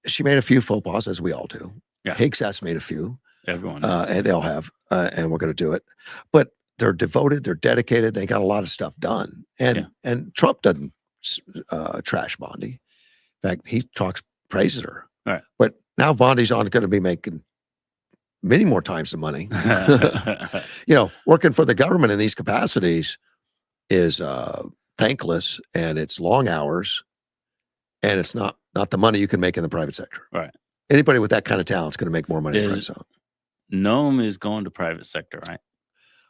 she made a few faux pas, as we all do. Yeah. Higgs has made a few. Everyone, and they all have, and we're going to do it. But they're devoted, they're dedicated, they got a lot of stuff done. And Trump doesn't trash Bondi. In fact, he praises her. Right. But now Bondi's going to be making many more times the money. Working for the government in these capacities is thankless, and it's long hours, and it's not the money you can make in the private sector. Right. Anybody with that kind of talent is going to make more money in the private sector. Noam is going to private sector, right?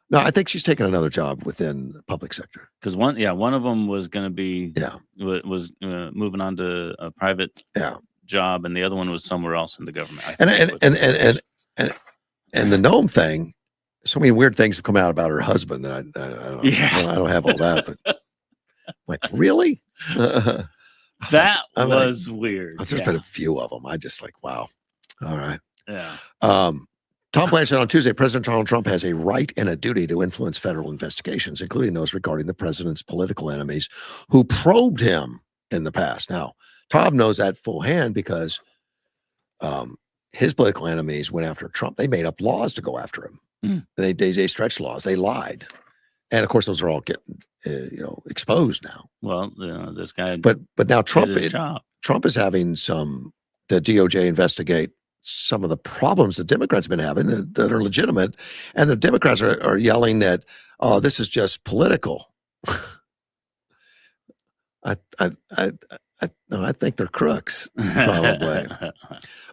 No, I think she's taking another job within the public sector. Because one of them was going to be was moving on to a private job, and the other one was somewhere else in the government. And the Noam thing, so many weird things have come out about her husband. I don't have all that, but like, really? That was weird. There's been a few of them. I just like, wow. All right. Yeah. Tom Blanche said on Tuesday, President Donald Trump has a right and a duty to influence federal investigations, including those regarding the president's political enemies who probed him in the past. Now, Tom knows that full hand because his political enemies went after Trump. They made up laws to go after him. They stretched laws. They lied. And of course, those are all getting exposed now. Well, this guy. But now Trump is having the DOJ investigate some of the problems the Democrats have been having that are legitimate, and the Democrats are yelling that, oh, this is just political. I think they're crooks, probably.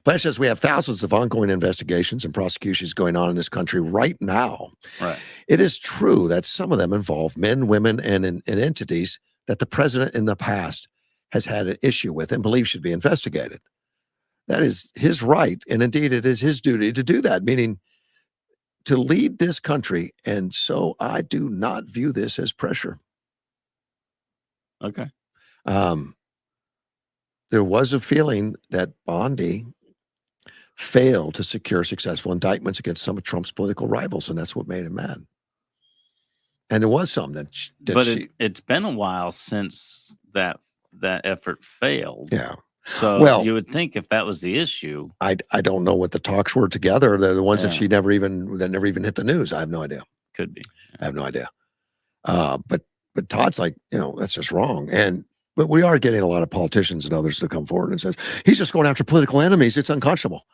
But it says we have thousands of ongoing investigations and prosecutions going on in this country right now. Right. It is true that some of them involve men, women, and entities that the president in the past has had an issue with and believes should be investigated. That is his right, and indeed it is his duty to do that, meaning to lead this country. And so I do not view this as pressure. Okay. There was a feeling that Bondi failed to secure successful indictments against some of Trump's political rivals, and that's what made him mad. And there was some it's been a while since that effort failed. Yeah. So Well, you would think if that was the issue, I don't know what the talks were together. They're the ones that Yeah. she never even hit the news. I have no idea. could be. I have no idea. But Todd's like, that's just wrong. But we are getting a lot of politicians and others to come forward and says he's just going after political enemies. It's unconscionable.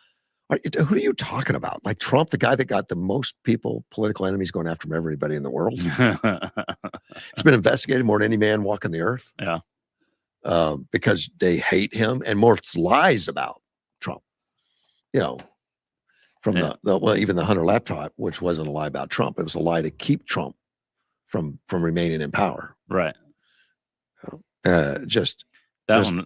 Who are you talking about? Like Trump, the guy that got the most political enemies going after everybody in the world. He's been investigated more than any man walking the earth. Yeah. Because they hate him and more lies about Trump. From even the Hunter laptop, which wasn't a lie about Trump, it was a lie to keep Trump from remaining in power. Right. That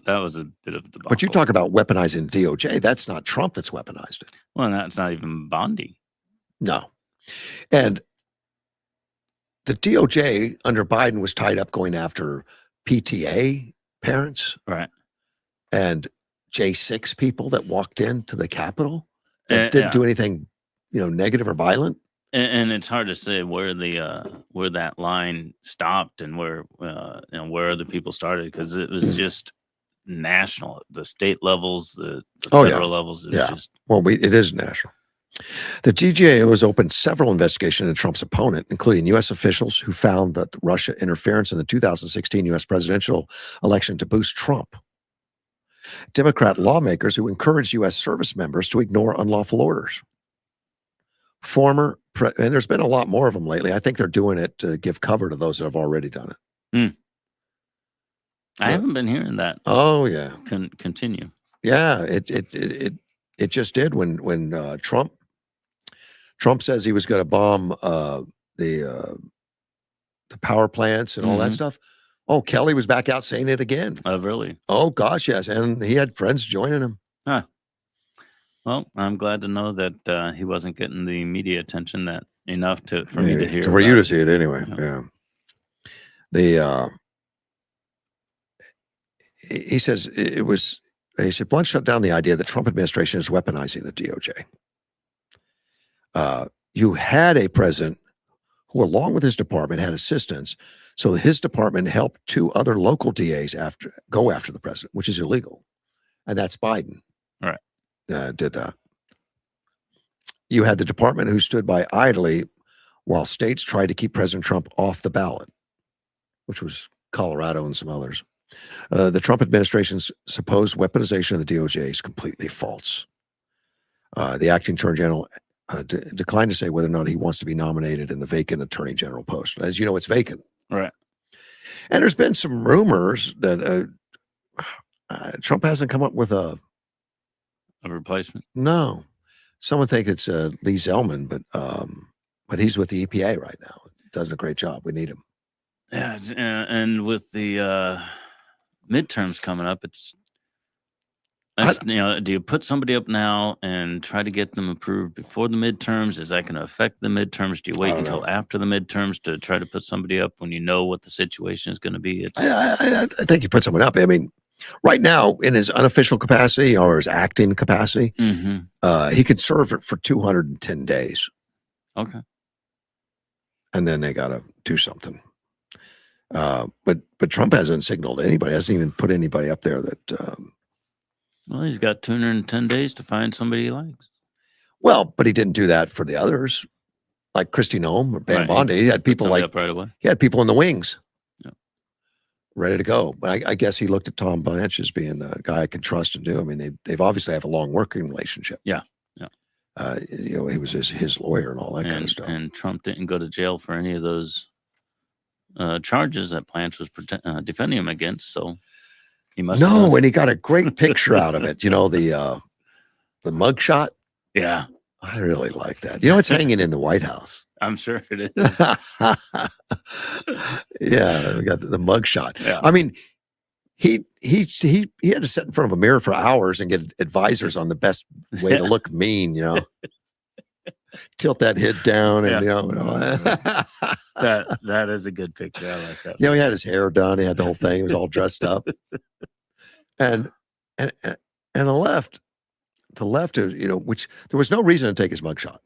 was a bit of a debacle. But you talk about weaponizing DOJ. That's not Trump that's weaponized it. Well, that's not even Bondi. No. And the DOJ under Biden was tied up going after PTA parents. Right. And J6 people that walked into the Capitol that didn't do anything, negative or violent. And it's hard to say where that line stopped and where other people started, because it was just national, the state levels, the federal levels. It was just, it is national. The DGA has opened several investigations into Trump's opponent, including U.S. officials who found that Russia interference in the 2016 U.S. presidential election to boost Trump. Democrat lawmakers who encouraged U.S. service members to ignore unlawful orders. And there's been a lot more of them lately. I think they're doing it to give cover to those that have already done it. I haven't been hearing that. Oh yeah, continue. Yeah, it just did when Trump says he was going to bomb the power plants and all that stuff. Oh, Kelly was back out saying it again. Oh, really? Oh gosh, yes, and he had friends joining him. Huh. Well, I'm glad to know that he wasn't getting the media attention enough for me to hear. For you to see it anyway. Yeah. He says he said Blunt shut down the idea that Trump administration is weaponizing the DOJ. You had a president who, along with his department, had assistants. So his department helped two other local DAs go after the president, which is illegal. And that's Biden. Right. Did that. You had the department who stood by idly while states tried to keep President Trump off the ballot, which was Colorado and some others. The Trump administration's supposed weaponization of the DOJ is completely false. The acting attorney general declined to say whether or not he wants to be nominated in the vacant attorney general post. As you know, it's vacant. Right. And there's been some rumors that Trump hasn't come up with a replacement. No. Someone think it's Lee Zeldin, but he's with the EPA right now. Does a great job. We need him. Yeah, and with the midterms coming up, do you put somebody up now and try to get them approved before the midterms? Is that going to affect the midterms? Do you wait until after the midterms to try to put somebody up when you know what the situation is going to be? I think you put someone up. I mean, right now, in his unofficial capacity or his acting capacity, he could serve it for 210 days. Okay. And then they got to do something. But Trump hasn't signaled anybody, hasn't even put anybody up there that... well, he's got 210 days to find somebody he likes. Well, but he didn't do that for the others, like Kristi Noem or Van Bondi. He had people right away. He had people in the wings. Ready to go. But I guess he looked at Tom Blanche as being a guy I can trust and do. I mean, they've obviously have a long working relationship. Yeah. He was his lawyer and all that kind of stuff. And Trump didn't go to jail for any of those charges that Blanche was defending him against. So he must. No, and he got a great picture out of it. The mugshot. Yeah. I really like that. It's hanging in the White House. I'm sure it is. Yeah, we got the mugshot. Yeah. I mean, he had to sit in front of a mirror for hours and get advisors on the best way to look mean. Tilt that head down, and that is a good picture. I like that. He had his hair done. He had the whole thing. He was all dressed up, and the left, which there was no reason to take his mugshot.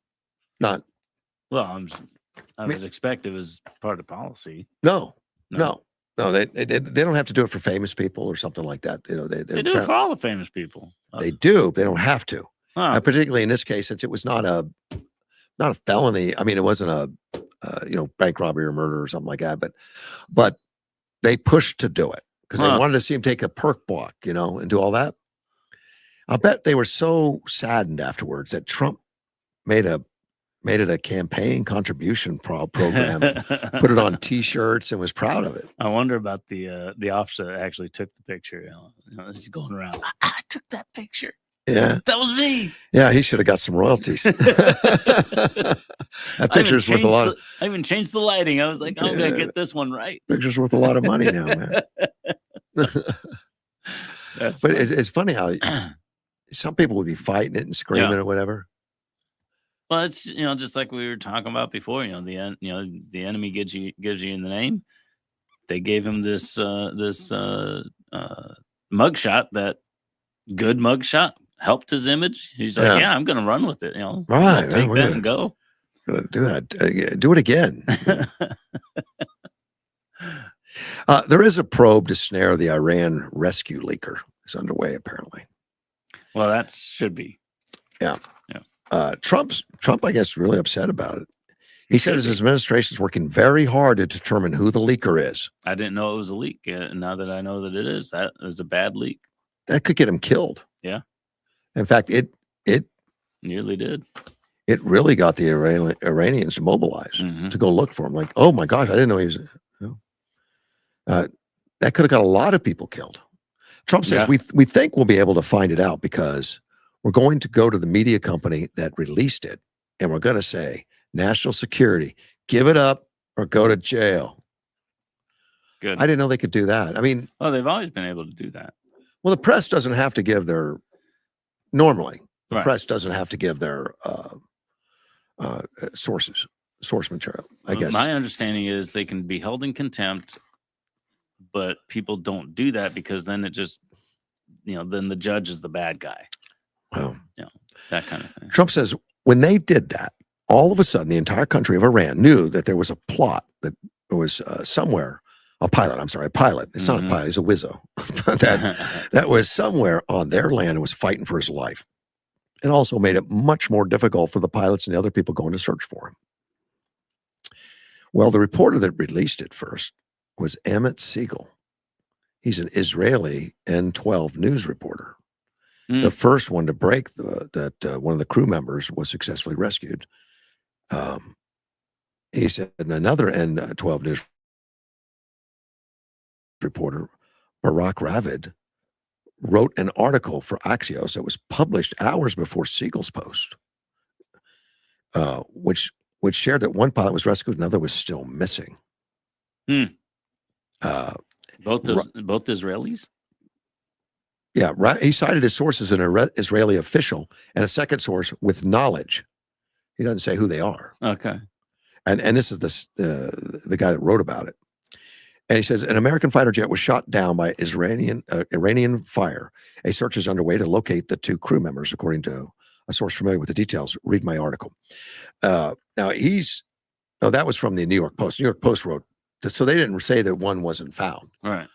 Not. Well, I would expect it was part of policy. No. No, they don't have to do it for famous people or something like that. You know, They do it for all the famous people. They do. They don't have to. Huh. Particularly in this case, since it was not a felony. I mean, it wasn't a bank robbery or murder or something like that. But they pushed to do it because they wanted to see him take a perk walk, you know, and do all that. I bet they were so saddened afterwards that Trump made it a campaign contribution program, put it on T-shirts, and was proud of it. I wonder about the officer that actually took the picture. You know, he's going around. I took that picture. Yeah, that was me. Yeah, he should have got some royalties. That picture's worth a lot. I even changed the lighting. I was like, I'm gonna get this one right. Picture's worth a lot of money now, man. But it's funny how some people would be fighting it and screaming or whatever. Well, it's just like we were talking about before. The enemy gives you in the name. They gave him this mugshot. That good mugshot helped his image. He's like, I'm going to run with it. Right? Take that and go. Gonna do that. Do it again. There is a probe to snare the Iran rescue leaker. It's underway, apparently. Well, that should be. Yeah. Trump, I guess, really upset about it. He said his administration is working very hard to determine who the leaker is. I didn't know it was a leak. Now that I know that it is, that is a bad leak. That could get him killed. Yeah. In fact, it nearly did. It really got the Iranians to mobilize to go look for him. Like, oh my gosh, I didn't know he was. That could have got a lot of people killed. Trump says we think we'll be able to find it out because we're going to go to the media company that released it, and we're going to say, national security, give it up or go to jail. Good. I didn't know they could do that. I mean, well, they've always been able to do that. Well, the press doesn't have to give their press doesn't have to give their source material. I guess my understanding is they can be held in contempt, but people don't do that because then it just, then the judge is the bad guy. Well, that kind of thing. Trump says when they did that, all of a sudden the entire country of Iran knew that there was a plot, that there was somewhere a pilot. It's not a pilot. It's a Wizzo. that was somewhere on their land and was fighting for his life. It also made it much more difficult for the pilots and the other people going to search for him. Well, the reporter that released it first was Emmett Siegel. He's an Israeli N12 news reporter. The first one to break that one of the crew members was successfully rescued. He said another N12 news reporter, Barak Ravid, wrote an article for Axios that was published hours before Siegel's post, which shared that one pilot was rescued, another was still missing. Both Israelis? Yeah, right. He cited his sources an Israeli official and a second source with knowledge. He doesn't say who they are. Okay. And this is the guy that wrote about it. And he says an American fighter jet was shot down by Iranian fire. A search is underway to locate the two crew members, according to a source familiar with the details. Read my article. Now that was from the New York Post. New York Post wrote this, so they didn't say that one wasn't found. Right.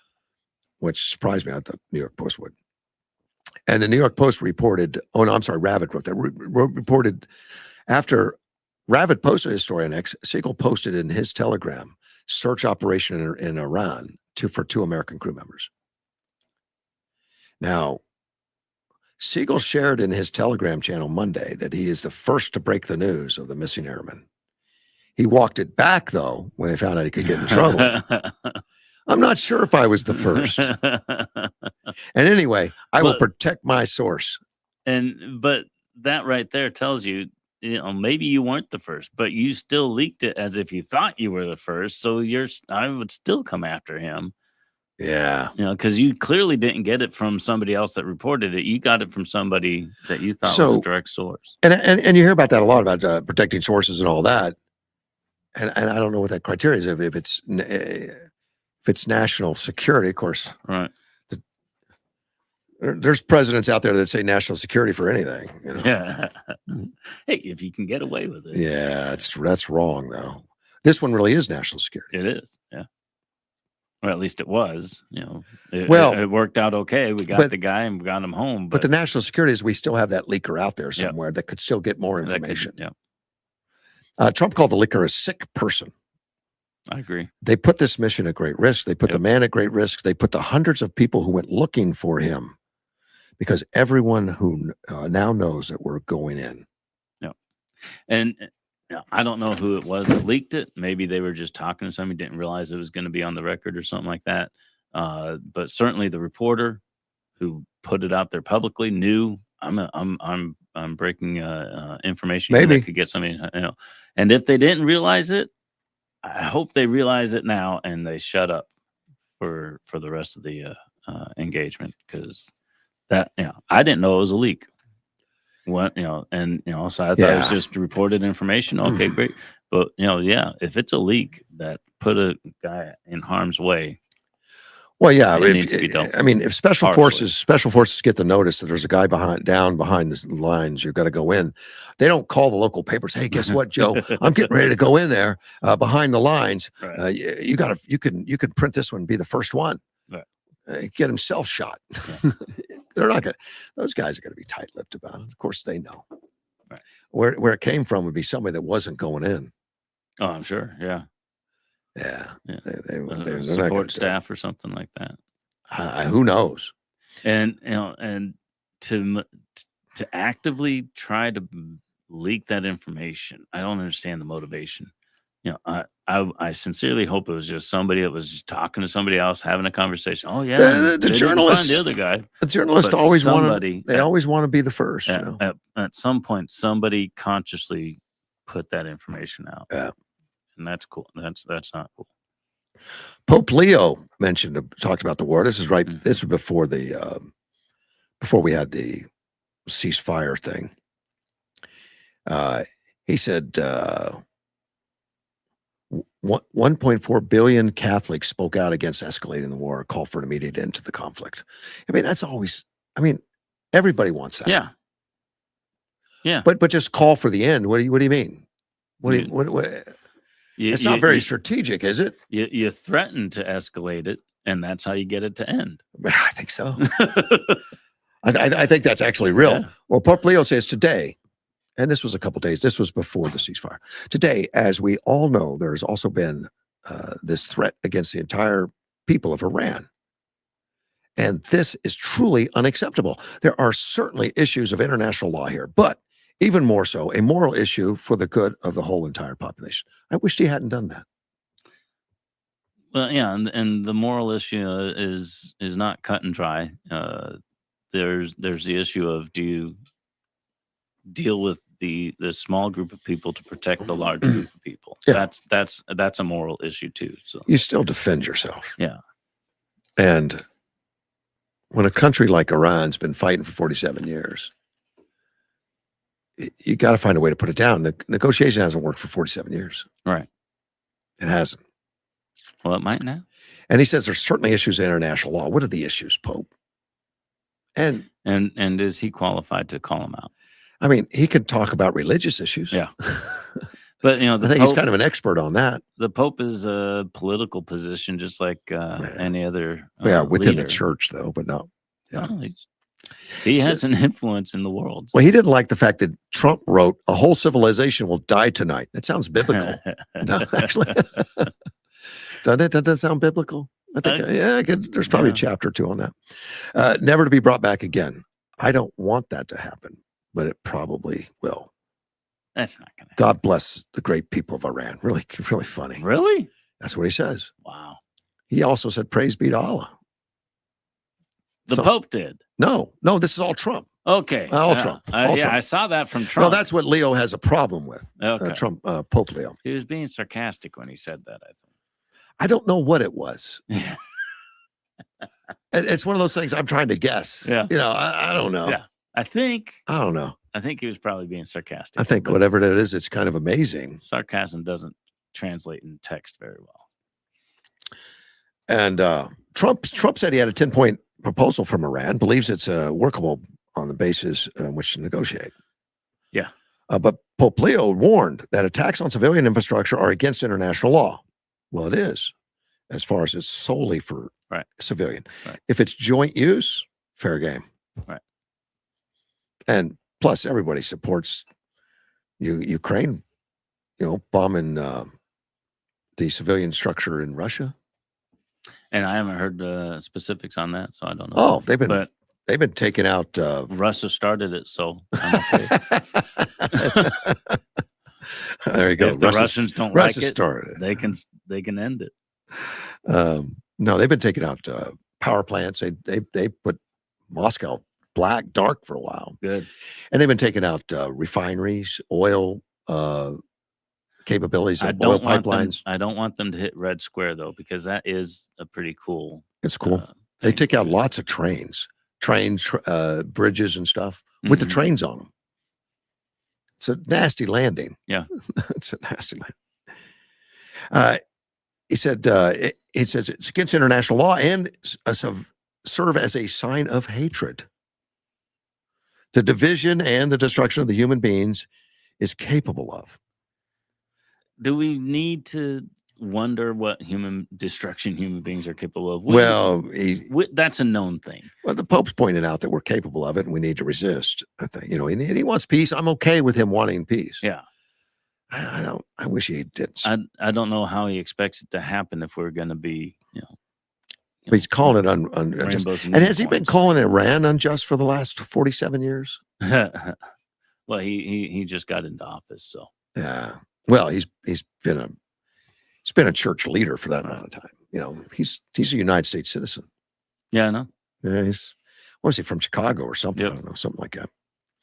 Which surprised me. I thought New York Post would. And the New York Post reported, Ravid wrote that, reported after Ravid posted his story on X, Siegel posted in his Telegram, search operation in Iran for two American crew members. Now, Siegel shared in his Telegram channel Monday that he is the first to break the news of the missing airman. He walked it back, though, when they found out he could get in trouble. I'm not sure if I was the first. And anyway, I will protect my source. But that right there tells you, maybe you weren't the first, but you still leaked it as if you thought you were the first. So I would still come after him. Yeah. Because you clearly didn't get it from somebody else that reported it. You got it from somebody that you thought was a direct source. And you hear about that a lot, about protecting sources and all that. And I don't know what that criteria is. If it's national security, of course. Right. There's presidents out there that say national security for anything. Yeah. Hey, if you can get away with it. Yeah, that's wrong, though. This one really is national security. It is. Yeah. Or at least it was. It worked out okay. We got the guy and we got him home. But the national security is we still have that leaker out there Yep. somewhere that could still get more that could- information. yeah, Trump called the leaker a sick person. I agree. They put this mission at great risk. They put the man at great risk. They put the hundreds of people who went looking for him, because everyone who now knows that we're going in. Yeah. And I don't know who it was that leaked it. Maybe they were just talking to somebody, didn't realize it was going to be on the record or something like that. But certainly the reporter who put it out there publicly knew I'm breaking information Maybe. that could get somebody, And if they didn't realize it, I hope they realize it now and they shut up for the rest of the engagement, because that I didn't know it was a leak. What so I thought it was just reported information. Okay, great, but if it's a leak that put a guy in harm's way, well, yeah, it needs to be dealt. I mean, if special partially. forces get the notice that there's a guy down behind the lines, you've got to go in. They don't call the local papers. Hey, guess what, Joe? I'm getting ready to go in there behind the lines. Right. You can print this one and be the first one. Right. Get himself shot. Yeah. They're not going. Those guys are going to be tight-lipped about it. Of course, they know. Right. Where it came from would be somebody that wasn't going in. Oh, I'm sure. Yeah. Yeah. They're not gonna support do staff or something like that. Who knows? And and to actively try to leak that information, I don't understand the motivation. I sincerely hope it was just somebody that was just talking to somebody else, having a conversation. Oh yeah, the journalist, the other guy. The journalist But always somebody always want to be the first. At some point, somebody consciously put that information out. Yeah. And that's cool. That's not cool. Pope Leo talked about the war. This is right. Mhm. This was before before we had the ceasefire thing. He said 1.4 billion Catholics spoke out against escalating the war, called for an immediate end to the conflict. I mean, that's always. I mean, everybody wants that. Yeah. Yeah. But just call for the end. What do you mean? It's not very strategic, is it? You threaten to escalate it, and that's how you get it to end. I think so. I think that's actually real. Yeah. Well, Pope Leo says today, and this was a couple days, this was before the ceasefire. Today, as we all know, there's also been this threat against the entire people of Iran. And this is truly unacceptable. There are certainly issues of international law here, but even more so, a moral issue for the good of the whole entire population. I wish he hadn't done that. Well, yeah, and the moral issue is not cut and dry. There's the issue of, do you deal with the small group of people to protect the large group of people? Yeah. That's a moral issue too. So You still defend yourself. yeah, And when a country like Iran's been fighting for 47 years, you got to find a way to put it down. The negotiation hasn't worked for 47 years. right. It hasn't. Well, it might now. And he says there's certainly issues in international law. What are the issues, Pope? And is he qualified to call them out? I mean, he could talk about religious issues. Yeah. But I think he's kind of an expert on that. The Pope is a political position, just like any other. Within leader. the church, though, but no. Yeah. Well, he has an influence in the world. Well, he didn't like the fact that Trump wrote, "A whole civilization will die tonight." That sounds biblical. No, actually, doesn't that sound biblical? I think, there's probably a chapter or two on that. Never to be brought back again. I don't want that to happen, but it probably will. That's not going to happen. God bless the great people of Iran. Really, really funny. Really? That's what he says. Wow. He also said, "Praise be to Allah." The Pope did. No, this is all Trump. Okay. All Trump. All Trump. I saw that from Trump. No, that's what Leo has a problem with. Okay. Trump, Pope Leo. He was being sarcastic when he said that, I think. I don't know what it was. It's one of those things I'm trying to guess. Yeah. I don't know. Yeah. I don't know. I think he was probably being sarcastic. I think whatever it is, it's kind of amazing. Sarcasm doesn't translate in text very well. And Trump said he had a 10-point proposal from Iran, believes it's workable on the basis on which to negotiate. Yeah. But Pope Leo warned that attacks on civilian infrastructure are against international law. Well, it is. as far as it's solely for Right. civilian. Right. If it's joint use, fair game. Right. And plus, everybody supports Ukraine, bombing the civilian structure in Russia. And I haven't heard specifics on that, so I don't know. Oh, they've But been taking out. Russia started it, so I'm okay. There you go. If the Russians don't Russia like it, started it. they can end it. No, they've been taking out power plants. They put Moscow dark for a while. Good. And they've been taking out refineries, oil capabilities, I of oil don't want them, pipelines. I don't want them to hit Red Square though, because that is a pretty cool. It's cool. They thing take to out do. lots of trains, bridges and stuff with the Mhm. trains on them. It's a nasty landing. Yeah. It's a nasty landing. He said, it says it's against international law and serve as a sign of hatred. The division and the destruction of the human beings is capable of. Do we need to wonder what destruction human beings are capable of? Well, That's a known thing. Well, the Pope's pointed out that we're capable of it and we need to resist. I think, and he wants peace. I'm okay with him wanting peace. Yeah. I wish he did. I don't know how he expects it to happen if we're going to be, He's calling it unjust. rainbows And has he been unicorns. calling Iran unjust for the last 47 years? Well, he just got into office, so Yeah. Well, he's been a church leader for that amount of time. He's a United States citizen. yeah, I know. Yeah, what is he, from Chicago or something? Yep. I don't know, something like that.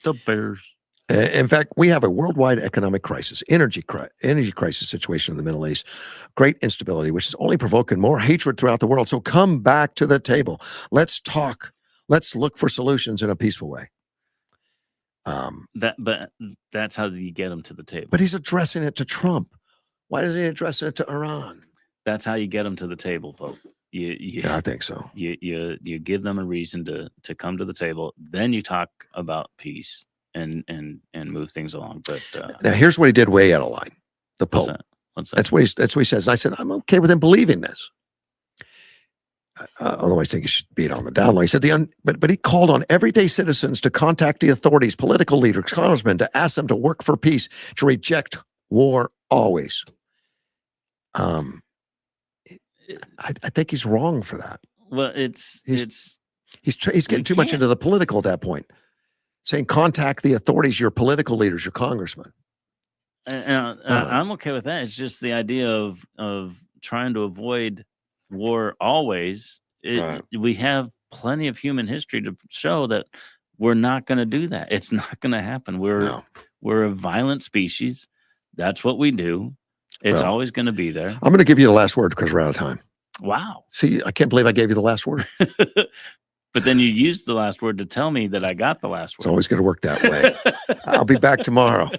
The Bears. In fact, we have a worldwide economic crisis, energy crisis situation in the Middle East, great instability, which is only provoking more hatred throughout the world. So come back to the table. Let's talk. Let's look for solutions in a peaceful way. But that's how you get them to the table. But he's addressing it to Trump. Why does he address it to Iran? That's how you get them to the table, Pope. Yeah, I think so. You give them a reason to come to the table. Then you talk about peace and move things along. But Now, here's what he did way out of line. The Pope. What's that? That's what he says. I said, I'm okay with him believing this. Although I think he should be on the down low. He said but he called on everyday citizens to contact the authorities, political leaders, congressmen, to ask them to work for peace, to reject war always. I think he's wrong for that. Well, He's getting too much can't. into the political at that point. Saying contact the authorities, your political leaders, your congressmen. I'm okay with that. It's just the idea of trying to avoid war always. Right. We have plenty of human history to show that we're not going to do that. It's not going to happen. We're a violent species. That's what we do. It's always going to be there. I'm going to give you the last word because we're out of time. Wow. See, I can't believe I gave you the last word. But then you used the last word to tell me that I got the last word. It's always going to work that way. I'll be back tomorrow.